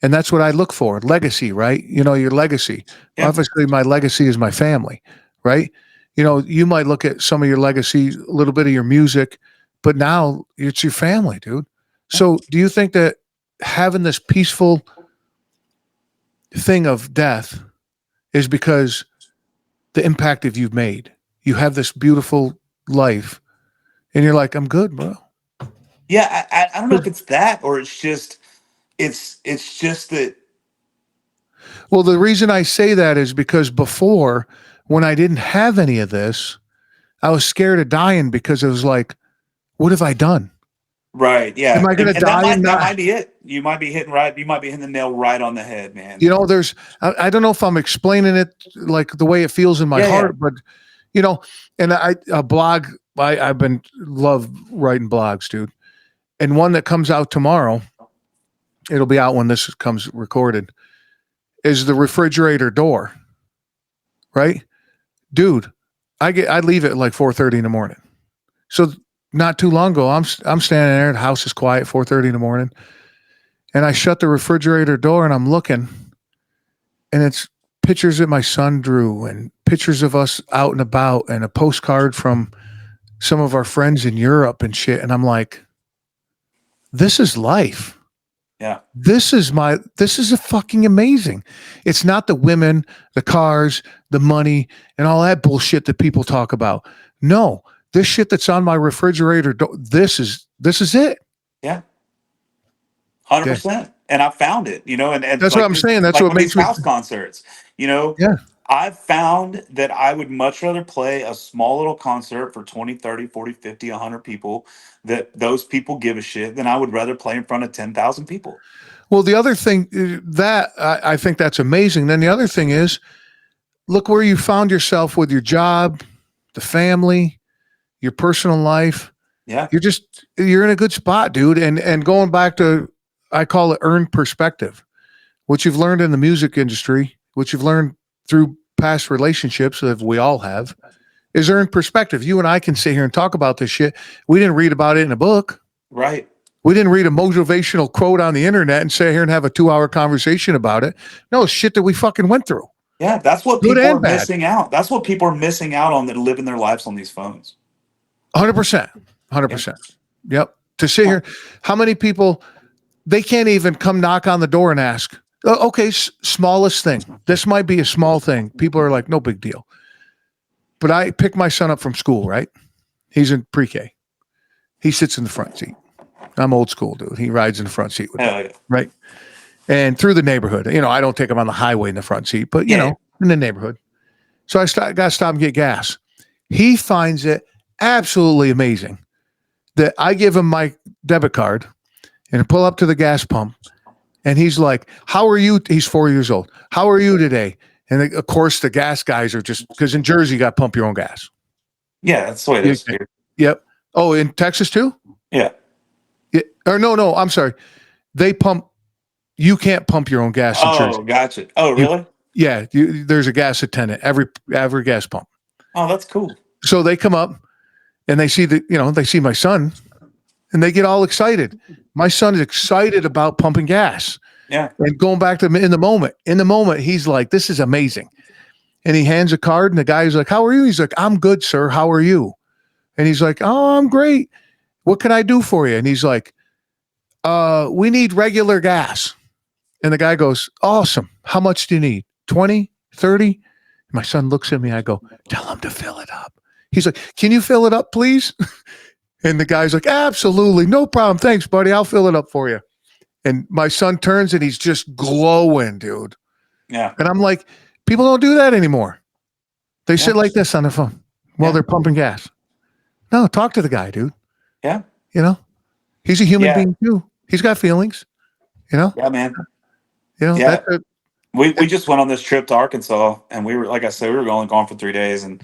B: And that's what I look for. Legacy, right? You know, your legacy.
A: Yeah.
B: Obviously, my legacy is my family, right? You know, you might look at some of your legacy, a little bit of your music, but now it's your family, dude. So do you think that having this peaceful thing of death is because the impact that you've made? You have this beautiful life and you're like, I'm good, bro.
A: Yeah. I don't know if it's that or it's just that.
B: Well, the reason I say that is because before, when I didn't have any of this, I was scared of dying because it was like, what have I done?
A: Right.
B: Am
A: Yeah.
B: I going to
A: And that
B: die and
A: that
B: not?
A: might be it. You might be hitting the nail right on the head, man.
B: You know, I don't know if I'm explaining it like the way it feels in my
A: Yeah, yeah.
B: heart, but, you know, and I've been love writing blogs, dude. And one that comes out tomorrow, it'll be out when this comes recorded, is the refrigerator door, right? Dude, I leave it at like 4:30 in the morning. So not too long ago, I'm standing there, the house is quiet, 4:30 in the morning, and I shut the refrigerator door and I'm looking, and it's pictures that my son drew and pictures of us out and about and a postcard from some of our friends in Europe and shit. And I'm like, this is life.
A: Yeah.
B: This is a fucking amazing. It's not the women, the cars, the money, and all that bullshit that people talk about. No, this shit that's on my refrigerator, this is it.
A: Yeah. 100%. And I found it, and
B: That's what I'm saying. That's
A: like
B: what
A: with these
B: makes me.
A: house concerts,
B: Yeah.
A: I've found that I would much rather play a small little concert for 20, 30, 40, 50, 100 people that those people give a shit than I would rather play in front of 10,000 people.
B: Well, the other thing that I think that's amazing. Then the other thing is, look where you found yourself with your job, the family, your personal life.
A: Yeah.
B: You're in a good spot, dude. And going back to, I call it earned perspective. What you've learned in the music industry, what you've learned through past relationships that we all have, is earned perspective. You and I can sit here and talk about this shit. We didn't read about it in a book.
A: Right.
B: We didn't read a motivational quote on the internet and sit here and have a 2-hour conversation about it. No, shit that we fucking went through.
A: Yeah, that's what
B: Good
A: people
B: and
A: are
B: bad.
A: missing out. That's what people are missing out on that are living their lives on these phones.
B: 100%. 100%. Yep. To sit here, how many people, they can't even come knock on the door and ask, oh, okay, smallest thing. This might be a small thing. People are like, no big deal. But I pick my son up from school, right? He's in pre-K. He sits in the front seat. I'm old school, dude. He rides in the front seat with me,
A: Yeah.
B: right? And through the neighborhood. I don't take him on the highway in the front seat, but, you know, in the neighborhood. So I got to stop and get gas. He finds it absolutely amazing that I give him my debit card and I pull up to the gas pump and he's like, how are you? He's 4 years old. How are you today? And of course, the gas guys are just, because in Jersey, you got to pump your own gas.
A: Yeah, that's the way it is here.
B: Yep. Oh, in Texas too?
A: Yeah.
B: Or no, I'm sorry. They pump, you can't pump your own gas in Jersey.
A: Oh, gotcha. Oh, really?
B: There's a gas attendant, every gas pump.
A: Oh, that's cool.
B: So they come up and they see they see my son and they get all excited. My son is excited about pumping gas.
A: Yeah.
B: And going back to in the moment, he's like, this is amazing. And he hands a card, and the guy's like, "How are you?" He's like, "I'm good, sir. How are you?" And he's like, "Oh, I'm great. What can I do for you?" And he's like, "We need regular gas." And the guy goes, "Awesome. How much do you need? 20, 30?" My son looks at me. I go, "Tell him to fill it up." He's like, "Can you fill it up, please?" And the guy's like, "Absolutely. No problem. Thanks, buddy. I'll fill it up for you." And my son turns and he's just glowing, dude.
A: Yeah.
B: And I'm like, people don't do that anymore. They
A: Yeah.
B: sit like this on the phone while
A: Yeah.
B: they're pumping gas. No, talk to the guy, dude.
A: Yeah.
B: You know, he's a human
A: Yeah.
B: being too. He's got feelings. You know,
A: Yeah, man.
B: that's
A: Yeah.
B: a,
A: We just went on this trip to Arkansas, and we were, like I said, we were only gone for 3 days, and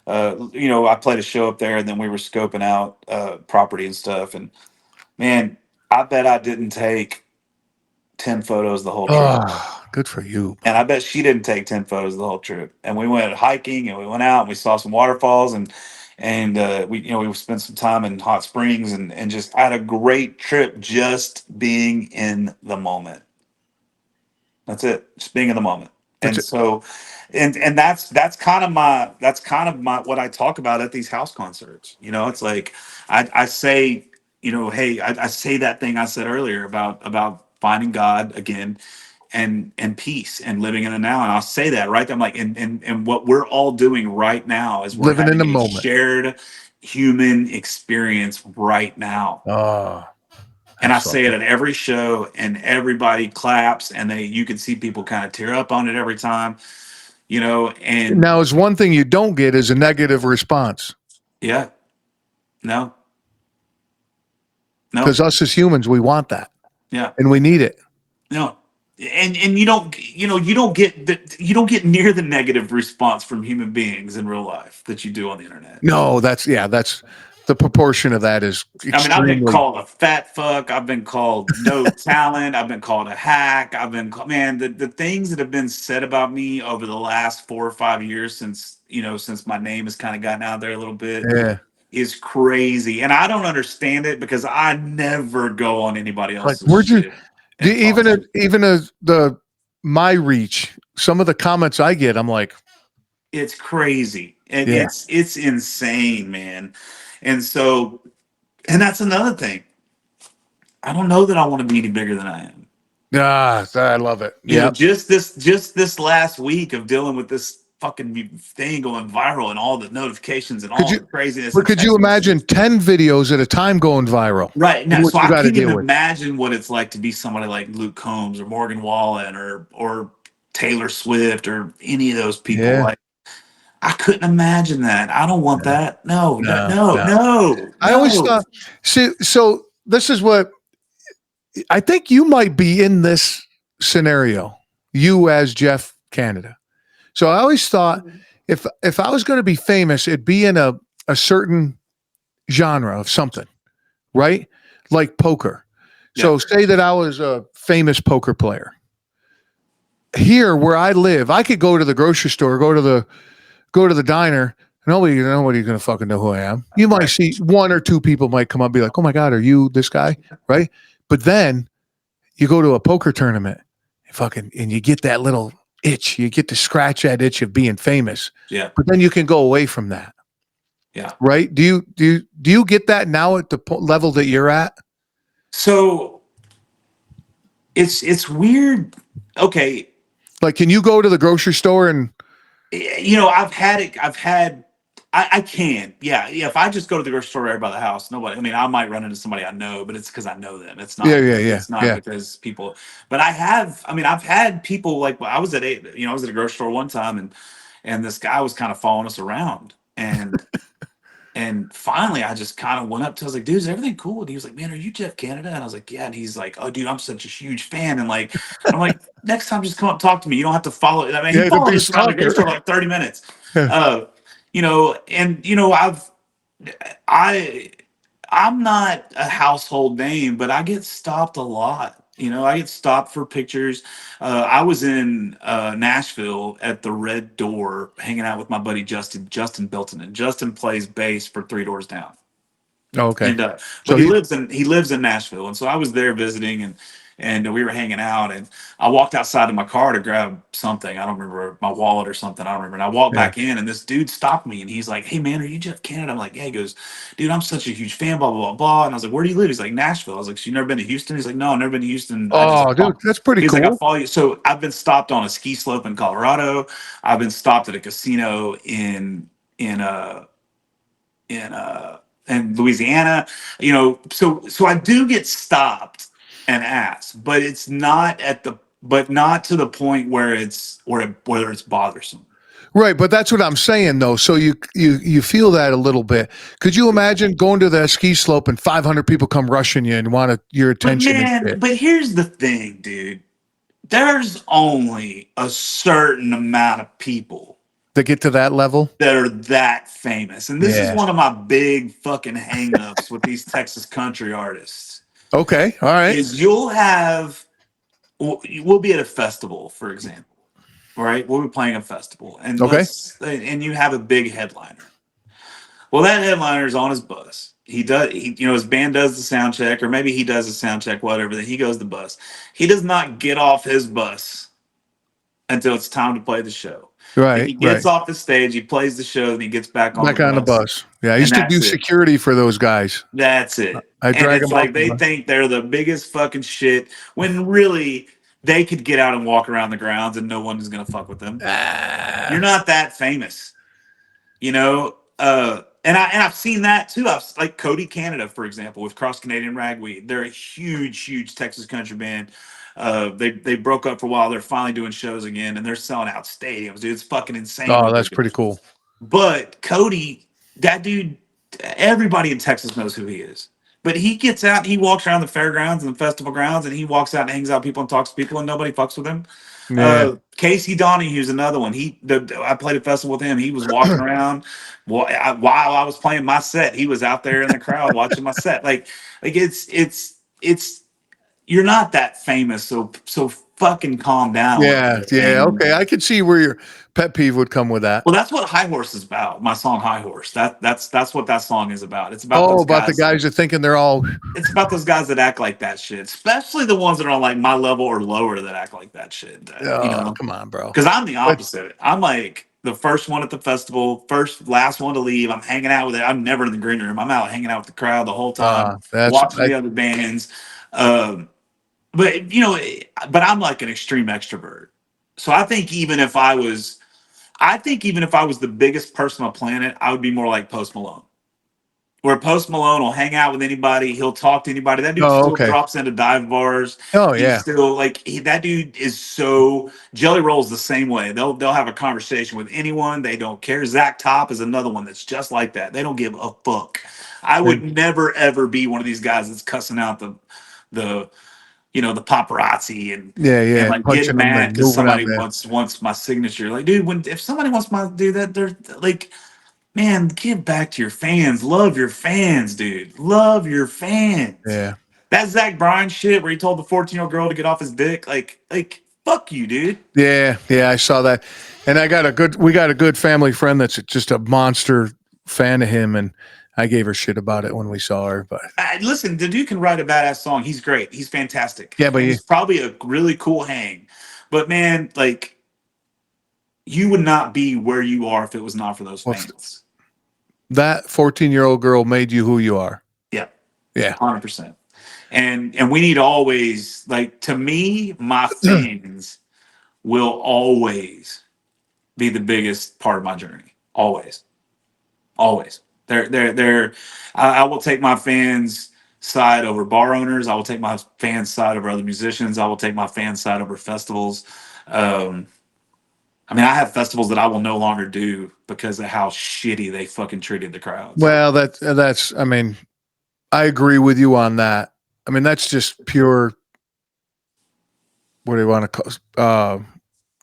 A: I played a show up there, and then we were scoping out property and stuff, and man, I bet I didn't take 10 photos the whole trip.
B: good for you.
A: And I bet she didn't take 10 photos the whole trip. And we went hiking and we went out and we saw some waterfalls and we spent some time in hot springs and just had a great trip just being in the moment. That's it. Just being in the moment.
B: That's
A: And
B: it.
A: so and that's kind of my what I talk about at these house concerts. It's like I say, hey, I say that thing I said earlier about finding God again and peace and living in the now. And I'll say that right there. I'm like, and what we're all doing right now is we're
B: Living in
A: having
B: the
A: a
B: moment.
A: shared human experience right now.
B: Oh,
A: And I
B: that's
A: say it
B: fucking.
A: at every show, and everybody claps, and you can see people kind of tear up on it every time, and
B: Now, is one thing you don't get is a negative response
A: yeah, no, no,
B: because us as humans, we want that
A: yeah,
B: and we need it.
A: no. And you don't get near the negative response from human beings in real life that you do on the internet.
B: No, that's the proportion of that is
A: I mean, I've been
B: extremely.
A: called a fat fuck. I've been called no talent. I've been called a hack. I've been called, man, the things that have been said about me over the last 4 or 5 years since my name has kind of gotten out there a little bit
B: Yeah.
A: is crazy. And I don't understand it because I never go on anybody
B: Like,
A: else's
B: where'd you
A: shit and talk
B: even
A: shit.
B: the my reach, some of the comments I get, I'm like,
A: It's crazy. And
B: yeah,
A: it's insane, man. And so, and that's another thing. I don't know that I want to be any bigger than I am.
B: I love it. Yep.
A: Just this last week of dealing with this fucking thing going viral and all the notifications and
B: Could
A: all
B: you,
A: the craziness
B: but
A: and
B: could you
A: text
B: imagine
A: messages.
B: 10 videos at a time going viral?
A: Right
B: And
A: now,
B: what
A: so
B: you
A: I
B: got to
A: can't
B: deal
A: even
B: with?
A: imagine what it's like to be somebody like Luke Combs or Morgan Wallen or Taylor Swift or any of those people.
B: Yeah.
A: Like I couldn't imagine that. I don't want
B: No,
A: that. No, no,
B: no,
A: no,
B: no.
A: no,
B: I always
A: no.
B: thought, see, so this is what I think you might be in this scenario, you as Jeff Canada. So I always thought if I was going to be famous, it'd be in a certain genre of something, right? Like poker.
A: Yeah,
B: So say that I was a famous poker player. Here where I live, I could go to the grocery store, go to the diner. Nobody's gonna fucking know who I am. You might
A: right.
B: see one or two people might come up and be like, "Oh my god, are you this guy?" Right? But then you go to a poker tournament, and you get that little itch. You get to scratch that itch of being famous.
A: Yeah,
B: But then you can go away from that,
A: yeah.
B: right? Do you get that now at the level that you're at?
A: So it's weird. Okay,
B: Like, can you go to the grocery store and
A: I've had it. I can. Yeah. Yeah. If I just go to the grocery store right by the house, nobody, I mean, I might run into somebody I know, but it's because I know them. It's
B: yeah,
A: not,
B: yeah, yeah,
A: it's not
B: yeah.
A: because people, but I've had people like, I was I was at a grocery store one time and this guy was kind of following us around and finally, I just kind of went up to, I was like, dude, is everything cool? And he was like, man, are you Jeff Canada? And I was like, yeah. And he's like, oh, dude, I'm such a huge fan. And like, I'm like, next time, just come up and talk to me. You don't have to follow. I mean, he
B: Yeah, to
A: followed
B: be
A: us around the grocery
B: stalker.
A: store like 30 minutes. And I, I'm not a household name, but I get stopped a lot. I get stopped for pictures. I was in Nashville at the Red Door, hanging out with my buddy Justin Bilton, and Justin plays bass for Three Doors Down.
B: Oh, okay.
A: And
B: So
A: but he
B: he
A: lives in Nashville, and so I was there visiting, and we were hanging out, and I walked outside to my car to grab something. I don't remember, my wallet or something. I don't remember. And I walked
B: Yeah.
A: back in, and this dude stopped me, and he's like, "Hey man, are you Jeff Kennedy?" I'm like, "Yeah." He goes, "Dude, I'm such a huge fan." Blah blah blah blah. And I was like, "Where do you live?" He's like, "Nashville." I was like, "So you never been to Houston?" He's like, "No, I've never been to Houston. I just."
B: Oh, dude, that's pretty
A: He was like, "I
B: cool.
A: follow you." So I've been stopped on a ski slope in Colorado. I've been stopped at a casino in uh in uh in Louisiana, so I do get stopped and asked, but it's not but not to the point where whether it's bothersome.
B: Right, but that's what I'm saying though. So you feel that a little bit. Could you imagine going to that ski slope and 500 people come rushing you and want your
A: But
B: attention and
A: man,
B: shit?
A: but here's the thing, dude. There's only a certain amount of people
B: To get to that level?
A: that are that famous. And this is
B: Yeah.
A: one of my big fucking hangups with these Texas country artists
B: Okay. All right.
A: is we'll be at a festival, for example. Right? We'll be playing a festival, and
B: Okay.
A: you have a big headliner. Well, that headliner is on his bus. His band does the sound check, or maybe he does the sound check, whatever. Then he goes to the bus. He does not get off his bus until it's time to play the show. Then
B: Right.
A: he gets
B: Right.
A: off the stage, he plays the show, and he gets back on the
B: Back on the
A: bus,
B: bus. Yeah, I
A: and
B: used to do
A: that's it.
B: security for those guys.
A: That's it.
B: I
A: And
B: drag
A: it's
B: them off
A: like
B: the
A: they
B: bus.
A: think they're the biggest fucking shit when really they could get out and walk around the grounds and no one is gonna fuck with them. You're
B: Ah.
A: not that famous, you know. I've seen that too. I've like Cody Canada, for example, with Cross Canadian Ragweed. They're a huge Texas country band. They broke up for a while. They're finally doing shows again, and they're selling out stadiums, dude. It's fucking insane
B: Oh,
A: what they're
B: that's
A: doing.
B: pretty cool.
A: But Cody, that dude, everybody in Texas knows who he is. But he gets out, and he walks around the fairgrounds and the festival grounds, and he walks out and hangs out with people and talks to people, and nobody fucks with him.
B: Yeah.
A: Casey Donahue's another one. I played a festival with him. He was walking around while I was playing my set. He was out there in the crowd watching my set. Like it's you're not that famous, so fucking calm down a little
B: Yeah.
A: bit.
B: Yeah.
A: And
B: Okay. I could see where your pet peeve would come with that.
A: well, that's what High Horse is about. My song High Horse. That's what that song is about. It's about
B: Oh,
A: those
B: about the
A: guys.
B: guys that thinking they're all.
A: It's about those guys that act like that shit, especially the ones that are on like my level or lower that act like that shit.
B: Oh, come on, bro.
A: Because I'm the
B: But
A: opposite. I'm like the first one at the festival, last one to leave. I'm hanging out with it. I'm never in the green room. I'm out hanging out with the crowd the whole time,
B: that's
A: watching the other bands. Um, but I'm like an extreme extrovert. So I think even if I was the biggest person on the planet, I would be more like Post Malone. Where Post Malone will hang out with anybody, he'll talk to anybody. That dude
B: oh,
A: still
B: okay.
A: drops into dive bars.
B: Oh,
A: He's
B: yeah.
A: still like that dude is so Jelly Roll's the same way. They'll have a conversation with anyone. They don't care. Zach Top is another one that's just like that. They don't give a fuck. I would never ever be one of these guys that's cussing out the the paparazzi
B: Yeah,
A: and
B: yeah.
A: like
B: Punching
A: getting
B: them
A: mad
B: and
A: because
B: moving on
A: somebody
B: there.
A: wants my signature. Like, dude, if somebody wants my do that, they're like, man, give back to your fans. Love your fans, dude. Love your fans.
B: Yeah.
A: That Zach Bryan shit where he told the 14-year-old girl to get off his dick, like fuck you, dude.
B: Yeah, yeah, I saw that. And we got a good family friend that's just a monster fan of him, and I gave her shit about it when we saw her. But
A: Listen, the dude can write a badass song. He's great. He's fantastic.
B: yeah, but
A: And he's probably a really cool hang. But man, like you would not be where you are if it was not for those fans.
B: that 14-year-old girl made you who you are.
A: Yeah.
B: Yeah.
A: 100%. And we need to always, like, to me, my fans will always be the biggest part of my journey. Always. I will take my fans side over bar owners. I will take my fans side over other musicians. I will take my fans side over festivals. I mean, I have festivals that I will no longer do because of how shitty they fucking treated the crowds.
B: Well, that's I mean, I agree with you on that. I mean, that's just pure, what do you want to call,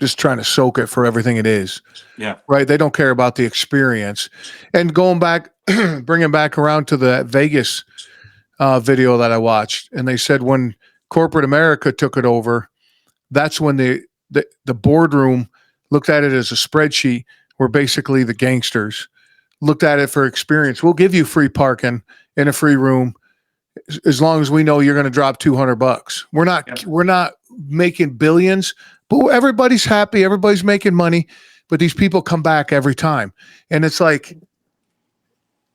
B: just trying to soak it for everything it is.
A: Yeah.
B: Right. They don't care about the experience. And going back, bringing back around to the Vegas video that I watched, and they said when corporate America took it over, that's when the boardroom looked at it as a spreadsheet where basically the gangsters looked at it for experience. We'll give you free parking in a free room as long as we know you're going to drop $200.
A: Yep.
B: We're not making billions, but everybody's happy. Everybody's making money, but these people come back every time. And it's like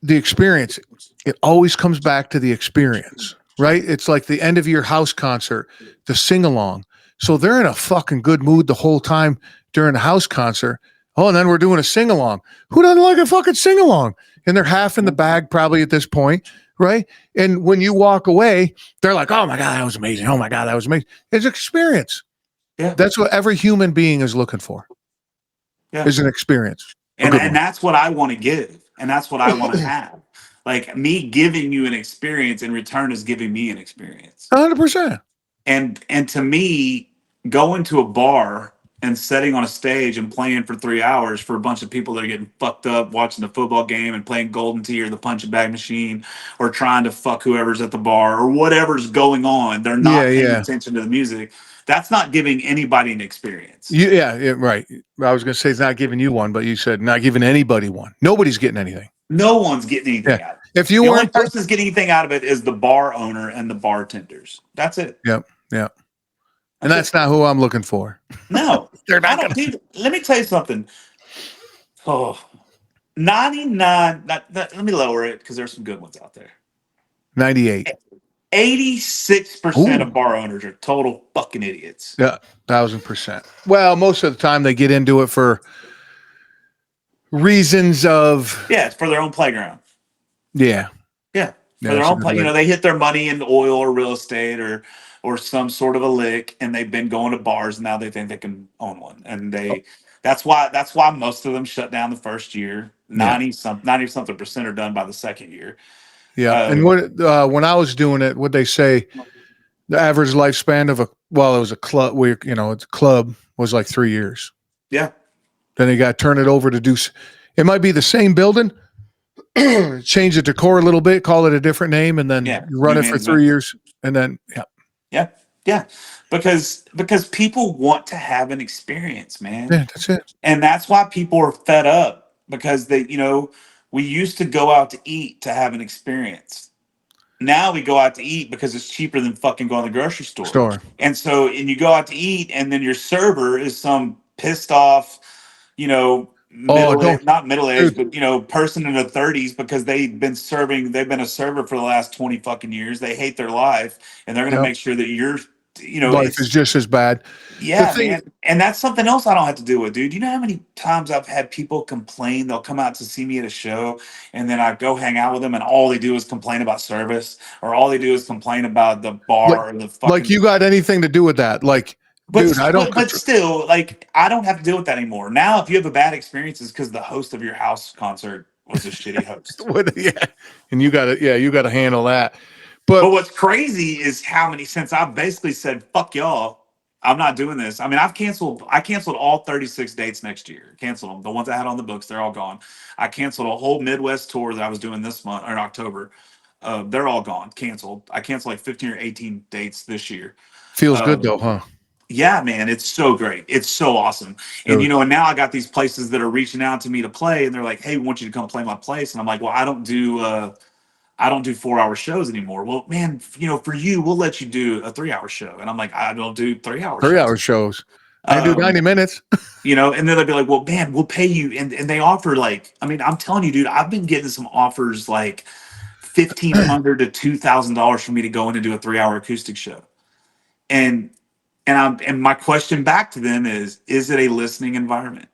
B: the experience. It always comes back to the experience, right? It's like the end of your house concert, the sing along. So they're in a fucking good mood the whole time during the house concert. Oh, and then we're doing a sing along. Who doesn't like a fucking sing along? And they're half in the bag probably at this point, right? And when you walk away, they're like, "Oh my god, that was amazing! Oh my god, that was amazing!" It's an experience.
A: Yeah.
B: That's what every human being is looking for.
A: Yeah.
B: Is an experience.
A: And that's what I want to give, and that's what I want to have. Like me giving you an experience in return is giving me an experience.
B: 100%.
A: And to me, going to a bar and sitting on a stage and playing for 3 hours for a bunch of people that are getting fucked up watching the football game and playing golden tee or the punching bag machine or trying to fuck whoever's at the bar or whatever's going on, they're not paying attention to the music. That's not giving anybody an experience.
B: Right. I was going to say it's not giving you one, but you said not giving anybody one. Nobody's getting anything.
A: No one's getting anything out of it.
B: If you
A: the
B: weren't
A: only person that's getting anything out of it is the bar owner and the bartenders. That's it.
B: Yep. And that's not who I'm looking for.
A: No.
B: They're not gonna...
A: Dude, let me tell you something. Oh, 99, let me lower it because there's some good ones out there.
B: 98.
A: 86% of bar owners are total fucking idiots.
B: Yeah, 1,000%. Well, most of the time they get into it for reasons of...
A: Yeah, it's for their own playground.
B: Yeah.
A: For their own play. They hit their money in oil or real estate or some sort of a lick, and they've been going to bars, and now they think they can own one. And that's why most of them shut down the first year. 90-something% are done by the second year.
B: Yeah. And when I was doing it, would they say the average lifespan of it was a club where, it's a club was like 3 years.
A: Yeah.
B: Then they got to turn it over to do, it might be the same building, change the decor a little bit, call it a different name, and then you run it for 3 years. And then,
A: Yeah. Because people want to have an experience, man.
B: Yeah, that's it.
A: And that's why people are fed up because we used to go out to eat to have an experience. Now we go out to eat because it's cheaper than fucking going to the grocery store. And you go out to eat, and then your server is some pissed off, not middle-aged, but person in their 30s because they've been a server for the last 20 fucking years. They hate their life, and they're going to make sure that you're,
B: life is just as bad.
A: Yeah, man. And that's something else I don't have to deal with, dude. You know how many times I've had people complain? They'll come out to see me at a show, and then I go hang out with them, and all they do is complain about service, or all they do is complain about the bar or the fucking...
B: Like you got anything to do with that? Like, dude, I don't...
A: But still, like, I don't have to deal with that anymore. Now, if you have a bad experience, it's because the host of your house concert was a shitty host.
B: And you got to handle that.
A: But what's crazy is how many, since I've basically said, fuck y'all, I'm not doing this. I mean, I canceled all 36 dates next year. Canceled them. The ones I had on the books, they're all gone. I canceled a whole Midwest tour that I was doing this month, or in October. They're all gone. Canceled. I canceled like 15 or 18 dates this year.
B: Feels good though, huh?
A: Yeah, man, it's so great. It's so awesome. And and now I got these places that are reaching out to me to play, and they're like, "Hey, we want you to come play my place." And I'm like, "Well, I don't do 4-hour shows anymore." Well, man, for you, we'll let you do a 3-hour show. And I'm like, I don't do 3-hour shows.
B: 3-hour shows. I do 90 minutes.
A: And then they'll be like, well, man, we'll pay you. And they offer I'm telling you, dude, I've been getting some offers like $1,500 to $2,000 for me to go in and do a 3-hour acoustic show. And my question back to them is it a listening environment?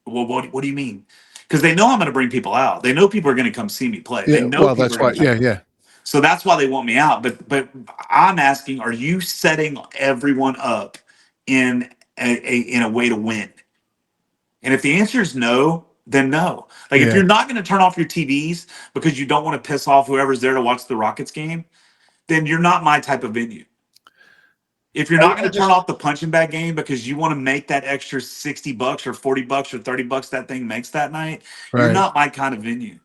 A: Well, what do you mean? Because they know I'm going to bring people out. They know people are going to come see me play. They know
B: that's why. Yeah.
A: So that's why they want me out. But I'm asking, are you setting everyone up in a way to win? And if the answer is no, then no. Like if you're not going to turn off your TVs because you don't want to piss off whoever's there to watch the Rockets game, then you're not my type of venue. If you're not going to turn off the punching bag game because you want to make that extra $60 or $40 or $30 that thing makes that night, you're not my kind of venue.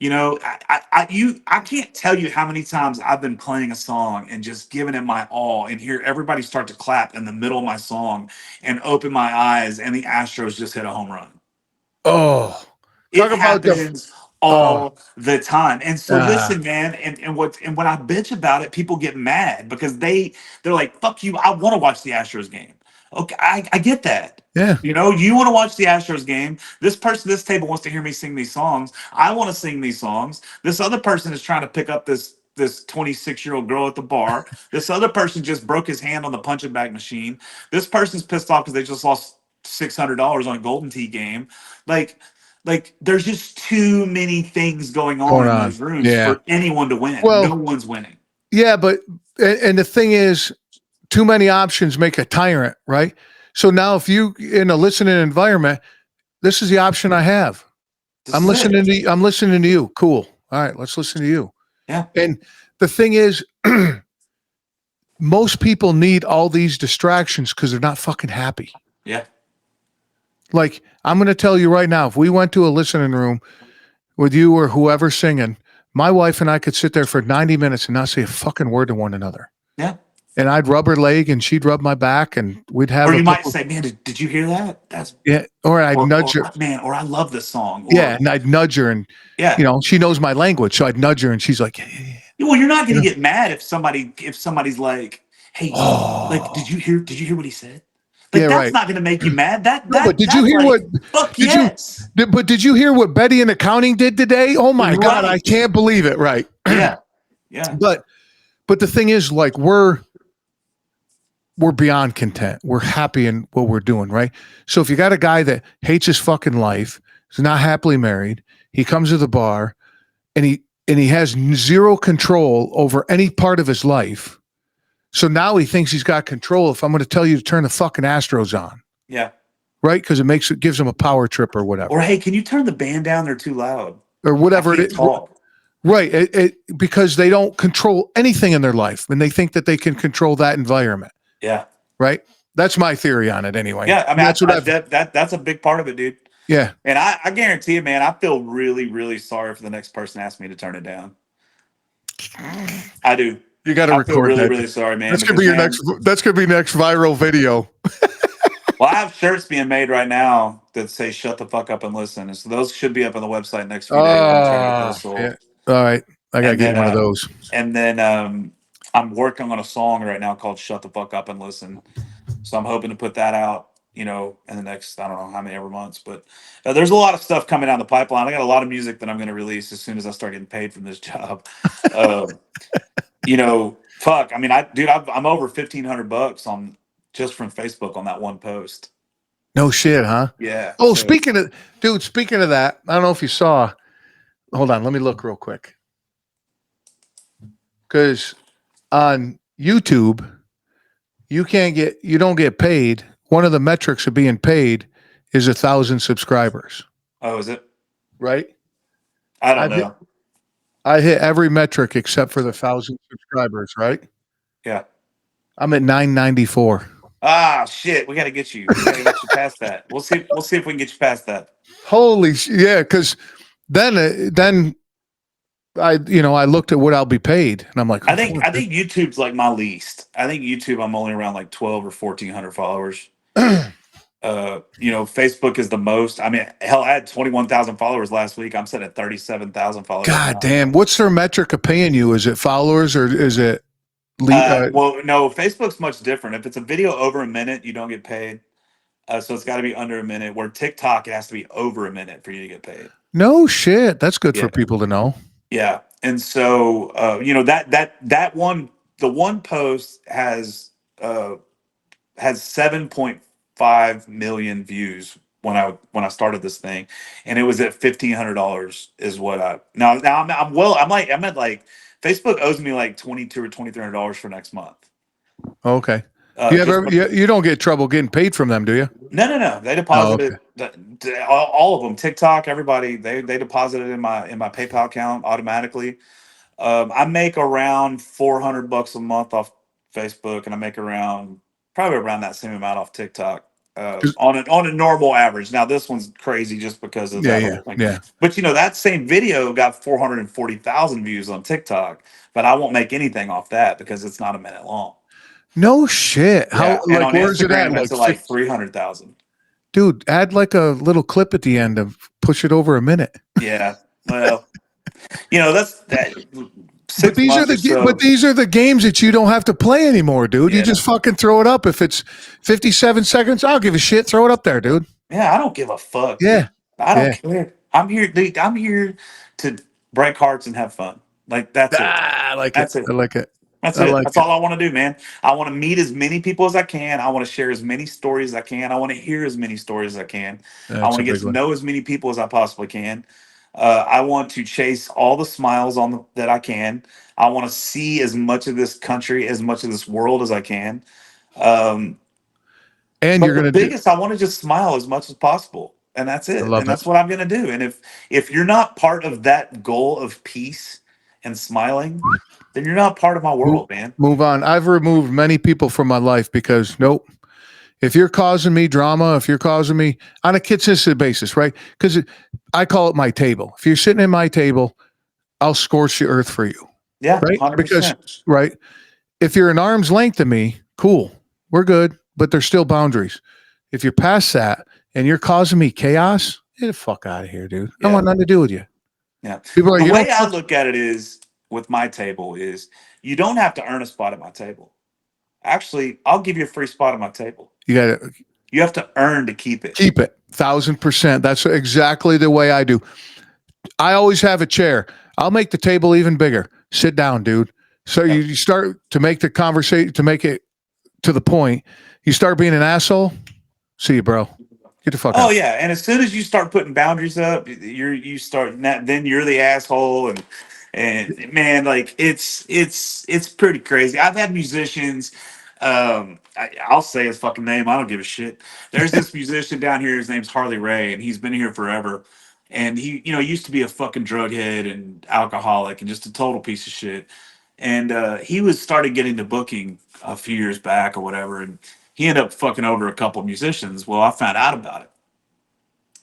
A: I can't tell you how many times I've been playing a song and just giving it my all and hear everybody start to clap in the middle of my song and open my eyes and the Astros just hit a home run.
B: Oh,
A: it happens
B: Oh,
A: all the time. And so listen, man, and when I bitch about it, people get mad because they're like, fuck you, I want to watch the Astros game. Okay, I get that.
B: yeah.
A: You know, you want to watch the Astros game. This person, this table wants to hear me sing these songs. I want to sing these songs. This other person is trying to pick up this 26-year-old girl at the bar. This other person just broke his hand on the punching bag machine. This person's pissed off because they just lost $600 on a Golden Tee game. Like, there's just too many things going on
B: Going
A: in
B: on.
A: those rooms
B: Yeah.
A: for anyone to win. No
B: Well,
A: one's winning.
B: yeah, but and the thing is, too many options make a tyrant, right? So now, if you in a listening environment, this is the option I have. I'm listening to you. Cool. All right, let's listen to you.
A: Yeah.
B: And the thing is, most people need all these distractions because they're not fucking happy.
A: Yeah.
B: Like, I'm going to tell you right now, if we went to a listening room with you or whoever singing, my wife and I could sit there for 90 minutes and not say a fucking word to one another.
A: Yeah.
B: And I'd rub her leg and she'd rub my back and we'd have
A: Or you might say, man, did you hear that? That's
B: yeah. Or I'd nudge her.
A: Man, or I love this song. Or,
B: Yeah. And I'd nudge her and,
A: yeah.
B: you know, she knows my language. So I'd nudge her and she's like, yeah.
A: Well, you're not going to get mad if somebody's like, hey, like, did you hear what he said? Like,
B: Yeah,
A: that's
B: right.
A: not going to make you mad.
B: But did you hear
A: like,
B: what?
A: Fuck
B: Did
A: yes.
B: but did you hear what Betty in accounting did today? Oh my God, I can't believe it. Right.
A: Yeah. Yeah.
B: But the thing is, like, we're beyond content. We're happy in what we're doing, right? So if you got a guy that hates his fucking life, is not happily married, he comes to the bar and he has zero control over any part of his life. So now he thinks he's got control if I'm going to tell you to turn the fucking Astros on.
A: Yeah.
B: Right? Because it gives him a power trip or whatever.
A: Or, hey, can you turn the band down? They're too loud.
B: Or whatever it is.
A: Talk.
B: Right. Because they don't control anything in their life and they think that they can control that environment.
A: Yeah.
B: Right. That's my theory on it anyway.
A: Yeah. I mean,
B: that's
A: that's a big part of it, dude.
B: Yeah.
A: And I guarantee you, man, I feel really, really sorry for the next person asks me to turn it down. I do.
B: You got to record
A: feel really,
B: that.
A: really sorry, man.
B: That's gonna be That's gonna be next viral video.
A: Well, I have shirts being made right now that say "Shut the fuck up and listen," and so those should be up on the website next few days. I'm trying to get those sold.
B: Yeah. All right, I gotta get one of those.
A: And then I'm working on a song right now called "Shut the Fuck Up and Listen," so I'm hoping to put that out, you know, in the next, I don't know how many ever months, but there's a lot of stuff coming down the pipeline. I got a lot of music that I'm going to release as soon as I start getting paid from this job. You know, fuck. I mean, I'm over $1,500 on just from Facebook on that one post.
B: No shit, huh?
A: Yeah.
B: Oh, so, speaking of that, I don't know if you saw. Hold on, let me look real quick. Because on YouTube, you don't get paid. One of the metrics of being paid is 1,000 subscribers.
A: Oh, is it?
B: Right?
A: I don't know.
B: I hit every metric except for the 1,000 subscribers, right?
A: Yeah.
B: I'm at 994.
A: Ah, shit. We got to get you. We got to get you past that. We'll see if we can get you past that.
B: Holy shit. Yeah, because then I looked at what I'll be paid and I'm like,
A: I think YouTube's like my least. I think YouTube, I'm only around like 12 or 1,400 followers. Facebook is the most. I mean, hell, I had 21,000 followers last week. I'm set at 37,000 followers.
B: God damn. What's their metric of paying you? Is it followers or is it
A: well, no, Facebook's much different. If it's a video over a minute, you don't get paid. So it's got to be under a minute. Where TikTok, it has to be over a minute for you to get paid.
B: No shit. That's good for people to know.
A: Yeah. And so, the one post has 7.5 million views when I started this thing, and it was at $1,500 is what I'm at like Facebook owes me like $2,200 or $2,300 for next month.
B: Okay. You don't get trouble getting paid from them, do you?
A: No. They deposited all of them. TikTok, everybody, they deposited in my PayPal account automatically. I make around $400 a month off Facebook, and I make probably around that same amount off TikTok. On a normal average. Now this one's crazy just because of that whole thing.
B: Yeah.
A: But that same video got 440,000 views on TikTok, but I won't make anything off that because it's not a minute long.
B: No shit. How like where's it at?
A: It's like 300,000.
B: Dude, add like a little clip at the end and push it over a minute.
A: Yeah. Well, that's that
B: But
A: 6 months or so.
B: these are the games that you don't have to play anymore, dude. You
A: Yeah.
B: just fucking throw it up. If it's 57 seconds, I'll give a shit. Throw it up there, dude.
A: Yeah, I don't give a fuck, dude.
B: Yeah.
A: I don't
B: Yeah.
A: care. I'm here, dude. I'm here to break hearts and have fun. Like that's it.
B: Ah, I like it.
A: That's it.
B: I like it.
A: That's
B: I
A: it.
B: like
A: That's
B: it.
A: all I want to do, man. I want to meet as many people as I can. I want to share as many stories as I can. I want to hear as many stories as I can. I
B: That's
A: want
B: a
A: to get
B: big
A: to
B: one.
A: know as many people as I possibly can. I want to chase all the smiles that I can. I want to see as much of this country, as much of this world as I can. Um,
B: And you're
A: but the
B: gonna do.
A: biggest, I want to just smile as much as possible, and that's
B: I
A: it.
B: love
A: And
B: it.
A: that's what I'm going to do. And if you're not part of that goal of peace and smiling, then you're not part of my
B: Move,
A: world, man.
B: move on. I've removed many people from my life because nope. If you're causing me drama, if you're causing me on a consistent basis, right? Because I call it my table. If you're sitting at my table, I'll scorch the earth for you,
A: Yeah,
B: right? Because
A: 100%.
B: right, if you're an arm's length of me, cool, we're good, but there's still boundaries. If you're past that and you're causing me chaos, get the fuck out of here, dude. I
A: Yeah.
B: want nothing to do with you.
A: Yeah.
B: People are
A: The
B: like, you
A: way
B: don't
A: I
B: touch.
A: look at it is with my table is you don't have to earn a spot at my table. Actually, I'll give you a free spot at my table.
B: You got to
A: You have to earn to keep it.
B: keep it 1,000%. That's exactly the way I do. I always have a chair. I'll make the table even bigger. Sit down, dude. So
A: Yeah.
B: you start to make the conversation, to make it to the point. You start being an asshole. See you, bro. Get the fuck
A: Oh
B: out.
A: yeah, and as soon as you start putting boundaries up, you start then you're the asshole, and man, like it's pretty crazy. I've had musicians. I'll say his fucking name. I don't give a shit. There's this musician down here. His name's Harley Ray, and he's been here forever. And he, used to be a fucking drug head and alcoholic and just a total piece of shit. And he was started getting to booking a few years back or whatever, and he ended up fucking over a couple musicians. Well, I found out about it.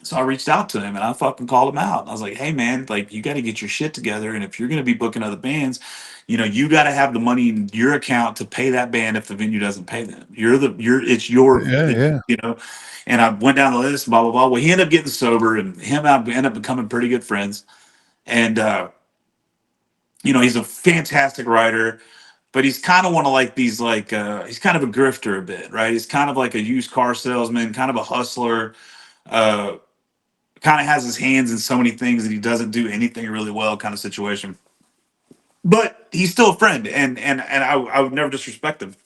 A: So I reached out to him and I fucking called him out. I was like, "Hey man, like you got to get your shit together, and if you're going to be booking other bands, you got to have the money in your account to pay that band if the venue doesn't pay them. It's your,
B: Yeah, yeah.
A: you know." And I went down the list, blah blah blah. Well, he ended up getting sober, and him and I ended up becoming pretty good friends. And he's a fantastic writer, but he's kind of one of like these he's kind of a grifter a bit, right? He's kind of like a used car salesman, kind of a hustler. Uh, Kind of has his hands in so many things that he doesn't do anything really well, kind of situation. But he's still a friend, and I would never disrespect him.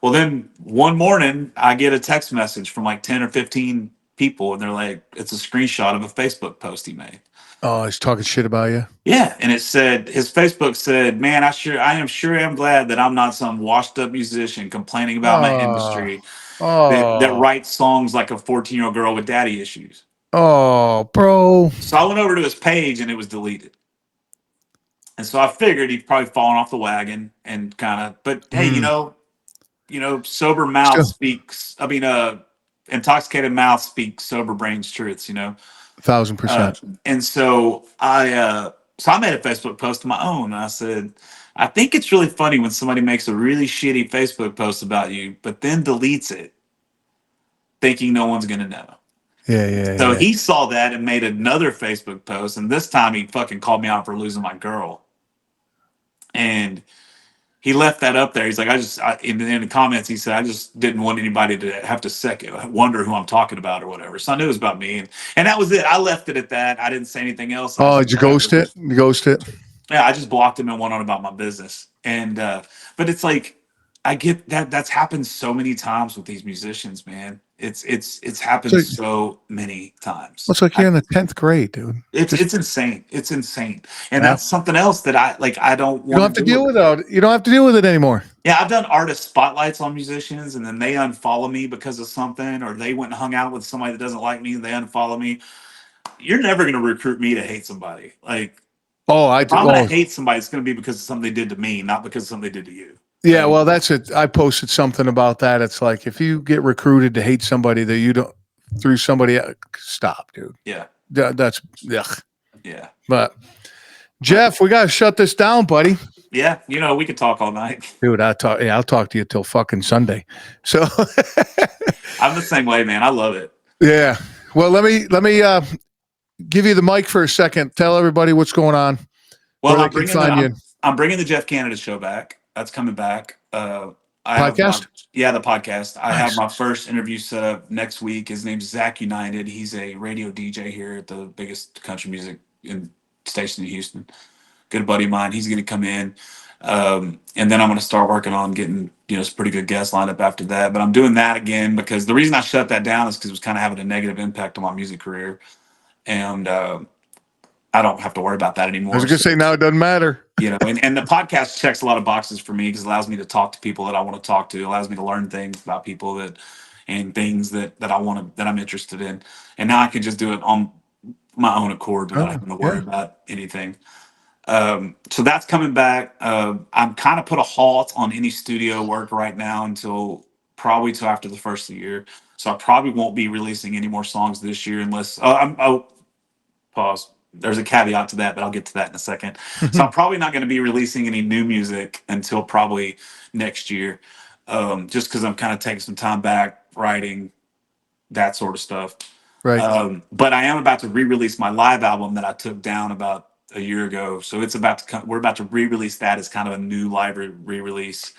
A: Well, then one morning I get a text message from like 10 or 15 people, and they're like, it's a screenshot of a Facebook post he made.
B: Oh, he's talking shit about you.
A: Yeah, and it said his Facebook said, "Man, I am glad that I'm not some washed up musician complaining about my
B: Oh,
A: industry that
B: oh,
A: writes songs like a 14-year-old girl with daddy issues."
B: oh, bro.
A: So I went over to his page and it was deleted. And so I figured he'd probably fallen off the wagon and kind of, but hey,
B: Mm,
A: sober mouth
B: still,
A: speaks. I mean, intoxicated mouth speaks sober brains truths.
B: 1,000%.
A: And so I made a Facebook post of my own. And I said, I think it's really funny when somebody makes a really shitty Facebook post about you, but then deletes it, thinking no one's gonna know.
B: Yeah, yeah,
A: So
B: yeah.
A: he saw that and made another Facebook post, and this time he fucking called me out for losing my girl. And he left that up there. He's like, in the comments, he said, I just didn't want anybody to have to wonder who I'm talking about or whatever. So I knew it was about me. And that was it. I left it at that. I didn't say anything else. I was
B: Oh,
A: like,
B: did you
A: whatever.
B: ghost it? You ghost it?
A: Yeah, I just blocked him and went on about my business. And, but it's like, I get that that's happened so many times with these musicians, man. It's happened
B: So,
A: so many times.
B: it's like you're in the 10th grade, dude. Just,
A: It's insane. It's insane. And
B: yeah.
A: that's something else that I don't
B: You don't have
A: want
B: to
A: to do
B: deal
A: with
B: with
A: it.
B: it. You don't have to deal with it anymore.
A: Yeah, I've done artist spotlights on musicians, and then they unfollow me because of something, or they went and hung out with somebody that doesn't like me and they unfollow me. You're never going to recruit me to hate somebody. Like,
B: Oh,
A: if I'm going to hate somebody, it's going to be because of something they did to me, not because of something they did to you.
B: yeah,
A: Like,
B: well, that's it. I posted something about that. It's like if you get recruited to hate somebody that you don't through somebody, stop, dude.
A: yeah,
B: That's ugh.
A: yeah.
B: But Jeff, we gotta shut this down, buddy.
A: Yeah, we could talk all night.
B: Dude, I'll talk to you till fucking Sunday. So
A: I'm the same way, man. I love it.
B: yeah. Well, let me give you the mic for a second. Tell everybody what's going on.
A: Well,
B: Where they can find you.
A: I'm bringing the Jeff Canada show back. That's coming back. I have
B: Podcast?
A: the podcast. I have
B: Nice.
A: my first interview set up next week. His name's Zach United. He's a radio DJ here at the biggest country music station in Houston. Good buddy of mine. He's going to come in. And then I'm going to start working on getting, some pretty good guests lined up after that. But I'm doing that again because the reason I shut that down is because it was kind of having a negative impact on my music career. And I don't have to worry about that anymore.
B: I was going to say, now it doesn't matter.
A: And the podcast checks a lot of boxes for me because it allows me to talk to people that I want to talk to. It allows me to learn things about people and things that I'm interested in. And now I can just do it on my own accord without having to worry about anything. So that's coming back. I'm kind of put a halt on any studio work right now until after the first of the year. So I probably won't be releasing any more songs this year unless pause. There's a caveat to that, but I'll get to that in a second. So I'm probably not going to be releasing any new music until probably next year, just because I'm kind of taking some time back writing that sort of stuff.
B: Right.
A: But I am about to re-release my live album that I took down about a year ago. So it's about to come. We're about to re-release that as kind of a new live re-release.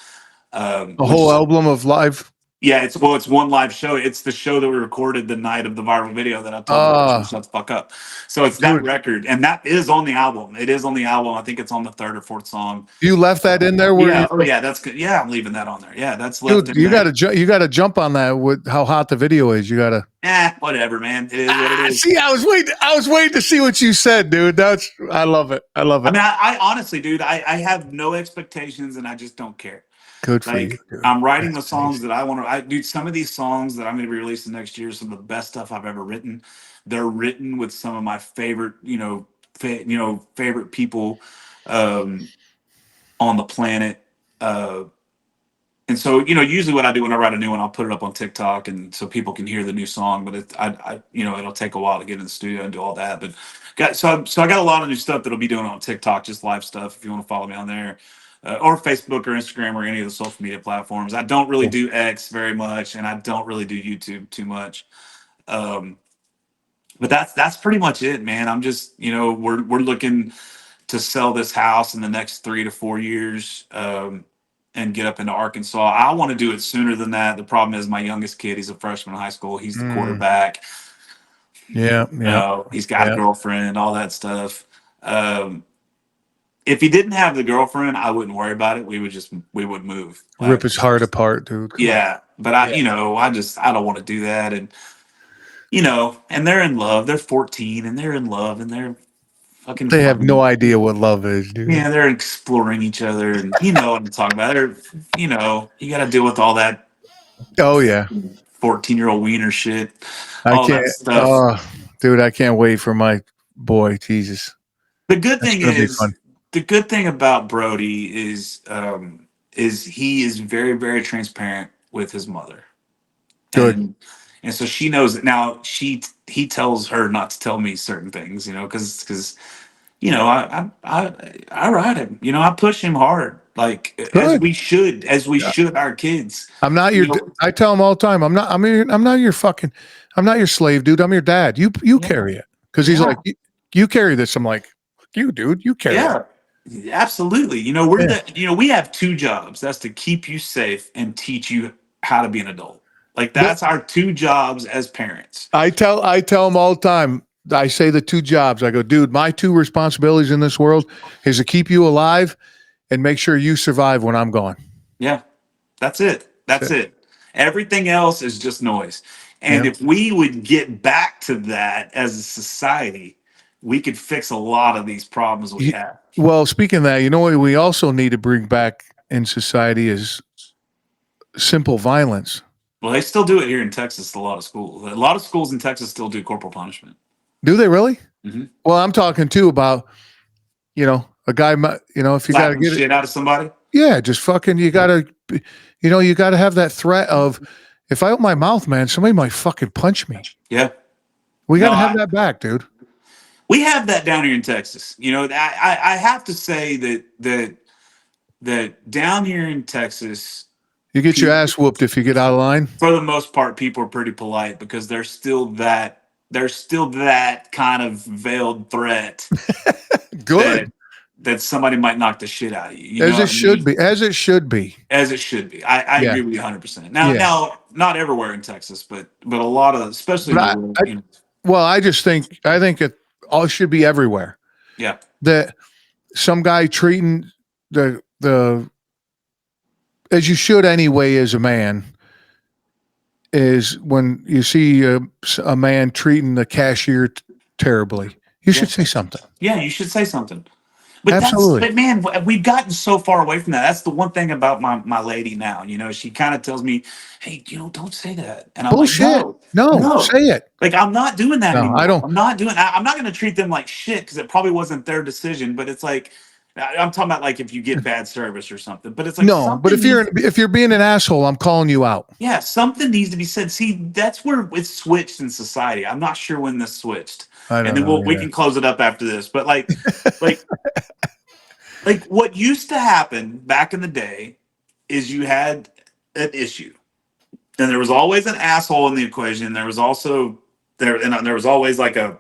B: A whole album of live.
A: Yeah, it's one live show. It's the show that we recorded the night of the viral video that I told you to shut the fuck up. So it's that record, and that is on the album. It is on the album. I think it's on the third or fourth song.
B: You left that in there?
A: That's good. Yeah, I'm leaving that on there. Yeah, that's left.
B: Dude, you gotta jump on that with how hot the video is. You gotta.
A: Whatever, man. It is what it is.
B: See, I was waiting to see what you said, dude. I love it. I love it.
A: I mean, I honestly, dude, I have no expectations, and I just don't care.
B: Good for you. Dude.
A: I'm writing the songs that I want to. Dude, some of these songs that I'm going to be releasing next year, some of the best stuff I've ever written. They're written with some of my favorite, favorite people on the planet. And so, usually what I do when I write a new one, I'll put it up on TikTok, and so people can hear the new song. But it'll take a while to get in the studio and do all that. But I got a lot of new stuff that'll be doing on TikTok, just live stuff. If you want to follow me on there. Or Facebook or Instagram or any of the social media platforms. I don't really do X very much, and I don't really do YouTube too much. But that's pretty much it, man. I'm just, we're looking to sell this house in the next 3 to 4 years and get up into Arkansas. I want to do it sooner than that. The problem is my youngest kid, he's a freshman in high school. He's the quarterback.
B: Yeah.
A: He's got a girlfriend, all that stuff. If he didn't have the girlfriend, I wouldn't worry about it. We would move.
B: Rip his heart apart, dude.
A: Yeah. But I don't want to do that. And, and they're in love. They're 14 and they're in love and they're fucking.
B: They have no idea what love is, dude.
A: Yeah. They're exploring each other and what I'm talking about. You got to deal with all that.
B: Oh yeah.
A: 14-year-old wiener shit.
B: I can't. Dude, I can't wait for my boy. Jesus.
A: The good thing is, the good thing about Brody is he is very, very transparent with his mother.
B: Good.
A: And so she knows that now. He tells her not to tell me certain things, because I ride him. I push him hard, like as we should our kids.
B: I'm not your. I tell him all the time. I'm not your slave, dude. I'm your dad. You carry it, because he's like, you carry this. I'm like, you, dude. You carry it.
A: Absolutely. We have 2 jobs. That's to keep you safe and teach you how to be an adult. Like that's our 2 jobs as parents.
B: I tell them all the time. I say the 2 jobs. I go, dude, my 2 responsibilities in this world is to keep you alive and make sure you survive when I'm gone.
A: Yeah, that's it. That's it. Everything else is just noise. And if we would get back to that as a society, we could fix a lot of these problems we have.
B: Well, speaking of that, what we also need to bring back in society is simple violence.
A: Well, they still do it here in Texas. A lot of schools in Texas still do corporal punishment.
B: Do they really?
A: Mm-hmm.
B: Well, I'm talking too about, a guy, if you got to get
A: shit out of somebody.
B: Yeah, just fucking, you got to, you got to have that threat of, if I open my mouth, man, somebody might fucking punch me.
A: Yeah.
B: We got to have that back, dude.
A: We have that down here in Texas. I have to say that down here in Texas,
B: you get your ass whooped if you get out of line.
A: For the most part, people are pretty polite because they're still that there's still that kind of veiled threat that
B: Good.
A: somebody might knock the shit out of you. You know
B: As
A: what
B: it
A: I
B: should
A: mean?
B: be. As it should be.
A: As it should be. I
B: Yeah.
A: agree with you 100%. Now,
B: Yeah.
A: not everywhere in Texas, but a lot of, especially in
B: But
A: the rural,
B: I well, I think it all should be everywhere.
A: yeah,
B: That some guy treating the as you should anyway as a man is when you see a man treating the cashier terribly, you
A: yeah,
B: should say something.
A: yeah. You should say something. But
B: Absolutely.
A: but man, we've gotten so far away from that. That's the one thing about my lady now. You know, she kind of tells me, "Hey, don't say that," and I'm like,
B: Bullshit.
A: "No,
B: No,
A: no."
B: say it.
A: Like I'm not doing that
B: No, I
A: anymore.
B: don't.
A: I'm not going to treat them like shit because it probably wasn't their decision. But it's like, I'm talking about like if you get bad service or something. But it's like
B: No, but
A: something needs.
B: if you're being an asshole, I'm calling you out.
A: Yeah, something needs to be said. See, that's where it's switched in society. I'm not sure when this switched,
B: I
A: and
B: don't
A: then
B: know.
A: we
B: Yeah.
A: can close it up after this. But like like what used to happen back in the day is you had an issue, and there was always an asshole in the equation. There was also there was always like a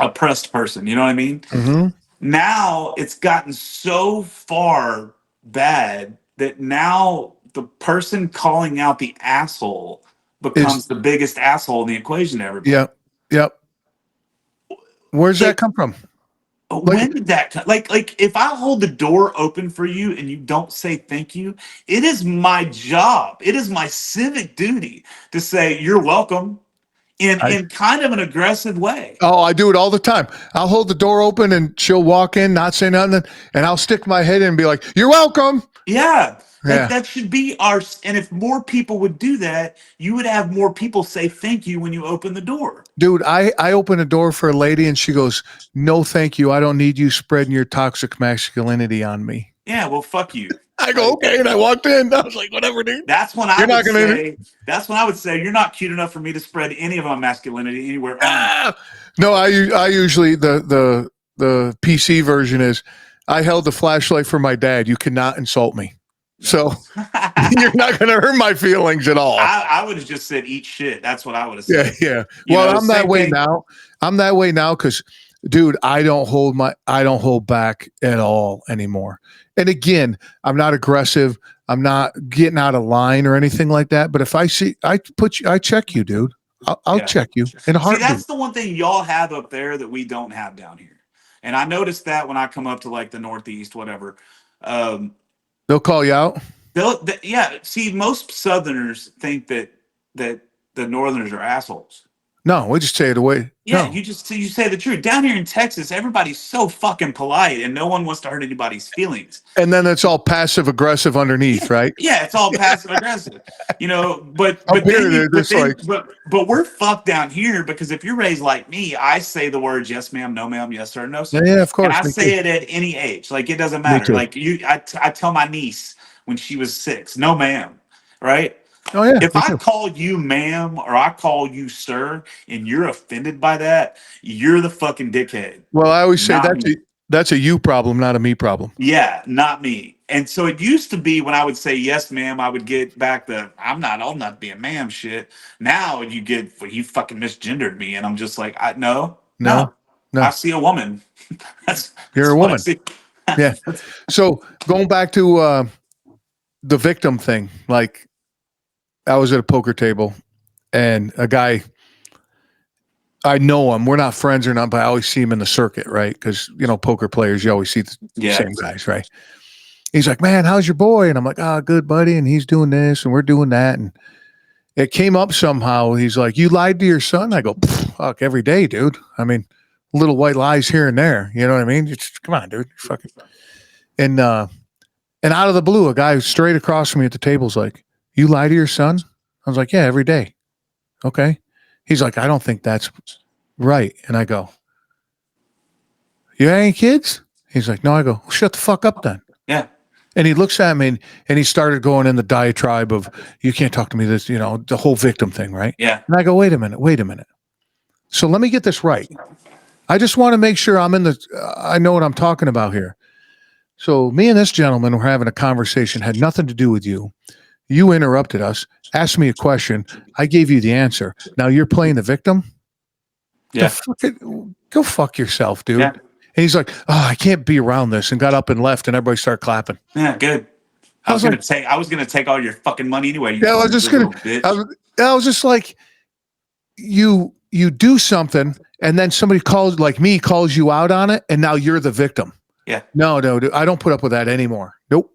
A: oppressed person. You know what I mean?
B: Mm-hmm.
A: Now it's gotten so far bad that now the person calling out the asshole becomes
B: Is
A: the biggest asshole in the equation to everybody.
B: Yep. Yep. Where's that
A: Like,
B: come from?
A: when did that come? Like if I hold the door open for you and you don't say thank you, it is my job. It is my civic duty to say you're welcome
B: I
A: in kind of an aggressive way.
B: Oh, I do it all the time. I'll hold the door open and she'll walk in, not say nothing, and I'll stick my head in and be like, "You're welcome."
A: Yeah. Like
B: Yeah.
A: that should be our, and if more people would do that, you would have more people say thank you when you open the door.
B: Dude, I open a door for a lady and she goes, "No, thank you. I don't need you spreading your toxic masculinity on me."
A: Yeah, well, fuck you.
B: I go,
A: Like,
B: "Okay." And I walked in. I was like, "Whatever, dude.
A: that's when I
B: You're
A: would
B: not going to."
A: say, you're not cute enough for me to spread any of my masculinity anywhere on you.
B: Ah! No, I usually, the PC version is, I held the flashlight for my dad. You cannot insult me. So you're not going to hurt my feelings at all.
A: I would have just said eat shit. That's what I would have
B: Yeah,
A: said.
B: yeah.
A: You
B: Well,
A: know,
B: I'm that
A: same
B: way
A: thing.
B: now. I'm that way now because, dude, I don't hold back at all anymore. And again, I'm not aggressive. I'm not getting out of line or anything like that. But if I see, I check you, dude. I'll
A: Yeah.
B: check you in a
A: See,
B: heartbeat.
A: that's the one thing y'all have up there that we don't have down here. And I noticed that when I come up to like the Northeast, whatever. Um,
B: They'll call you out.
A: yeah. See, most Southerners think that the Northerners are assholes.
B: No, we just say it away.
A: Yeah,
B: No.
A: you say the truth. Down here in Texas, everybody's so fucking polite, and no one wants to hurt anybody's feelings.
B: And then it's all passive aggressive underneath, right?
A: Yeah, it's all passive aggressive, you know. But
B: Up here, they're just like,
A: but we're fucked down here because if you're raised like me, I say the words yes ma'am, no ma'am, yes sir, no sir.
B: yeah, of course.
A: And I
B: Me
A: say
B: too.
A: it at any age. Like it doesn't
B: Me
A: matter.
B: too.
A: Like I tell my niece when she was 6, no ma'am, right?
B: Oh yeah.
A: If
B: Me
A: I
B: too.
A: call you ma'am or I call you sir and you're offended by that, you're the fucking dickhead.
B: Well, I always say
A: Not me.
B: that's a you problem, not a me problem.
A: Yeah, not me. And so it used to be when I would say yes, ma'am, I would get back the I'm not old enough to be a ma'am shit. Now you get well, you fucking misgendered me, and I'm just like, no.
B: No.
A: I see a woman. that's
B: You're a
A: what I
B: woman.
A: see.
B: Yeah. So going back to the victim thing, like I was at a poker table and a guy, I know him. We're not friends or not, but I always see him in the circuit, right? Because, poker players, you always see the
A: Yeah.
B: same guys, right? He's like, "Man, how's your boy?" And I'm like, "Ah, good, buddy." And he's doing this and we're doing that. And it came up somehow. He's like, "You lied to your son?" I go, "Fuck, every day, dude. I mean, little white lies here and there. You know what I mean? Just, come on, dude. Fucking." And out of the blue, a guy straight across from me at the table's like, "You lie to your son?" I was like, "Yeah, every day." "Okay." He's like, "I don't think that's right." And I go, "You got any kids?" He's like, "No." I go, "Well, shut the fuck up then."
A: Yeah.
B: And he looks at me and he started going in the diatribe of, "You can't talk to me this, the whole victim thing," right?
A: Yeah.
B: And I go, wait a minute. So let me get this right. I just want to make sure I know what I'm talking about here. So me and this gentleman were having a conversation, had nothing to do with you. You interrupted us, asked me a question. I gave you the answer. Now you're playing the victim?
A: Yeah.
B: Go fuck yourself, dude.
A: Yeah.
B: And he's like, oh, I can't be around this, and got up and left, and everybody started clapping.
A: Yeah, good. I was gonna take all your fucking money anyway. You
B: Yeah, I was just gonna.
A: bitch.
B: I was just like, you do something, and then somebody calls you out on it, and now you're the victim.
A: Yeah.
B: No, dude, I don't put up with that anymore. Nope.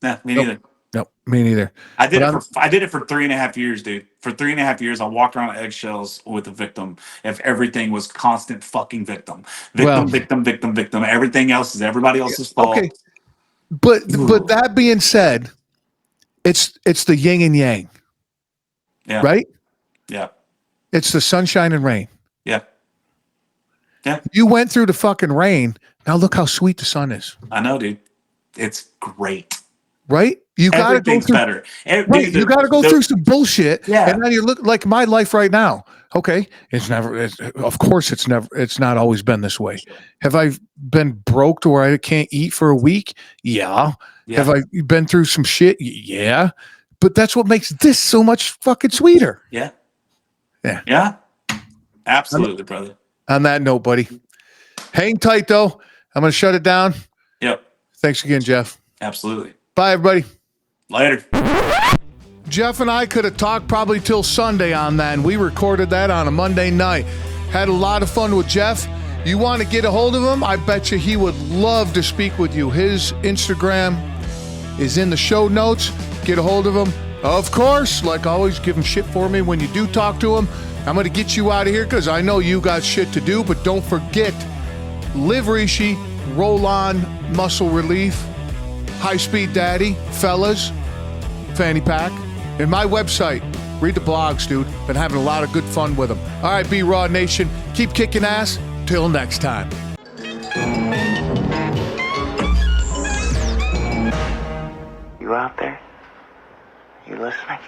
A: Nah, me neither.
B: Nope, me neither.
A: I did it for 3.5 years, dude. For 3.5 years, I walked around eggshells with a victim. If everything was constant fucking victim. Everything else is everybody else's fault.
B: Okay. But that being said, it's the yin and yang.
A: Yeah.
B: Right?
A: Yeah.
B: It's the sunshine and rain.
A: Yeah. Yeah.
B: You went through the fucking rain. Now look how sweet the sun is.
A: I know, dude. It's great.
B: Right? You got to go through
A: better.
B: Right. You got to go through some bullshit.
A: Yeah.
B: And then you look like my life right now. Okay. Of course it's not always been this way. Have I been broke to where I can't eat for a week? Yeah. Have I been through some shit? Yeah. But that's what makes this so much fucking sweeter.
A: Yeah.
B: Yeah.
A: Yeah. Absolutely, brother.
B: On that note, buddy, hang tight though. I'm going to shut it down.
A: Yep.
B: Thanks again, Jeff.
A: Absolutely.
B: Bye, everybody.
A: Later.
B: Jeff and I could have talked probably till Sunday on that, and we recorded that on a Monday night. Had a lot of fun with Jeff. You want to get a hold of him? I bet you he would love to speak with you. His Instagram is in the show notes. Get a hold of him. Of course, like always, give him shit for me when you do talk to him. I'm going to get you out of here because I know you got shit to do, but don't forget, Live Rishi, Roll On, Muscle Relief, HighSpeed Daddy, fellas, fanny pack, and my website. Read the blogs, dude. Been having a lot of good fun with them. All right, B-Raw Nation, keep kicking ass. Till next time.
C: You out there? You listening?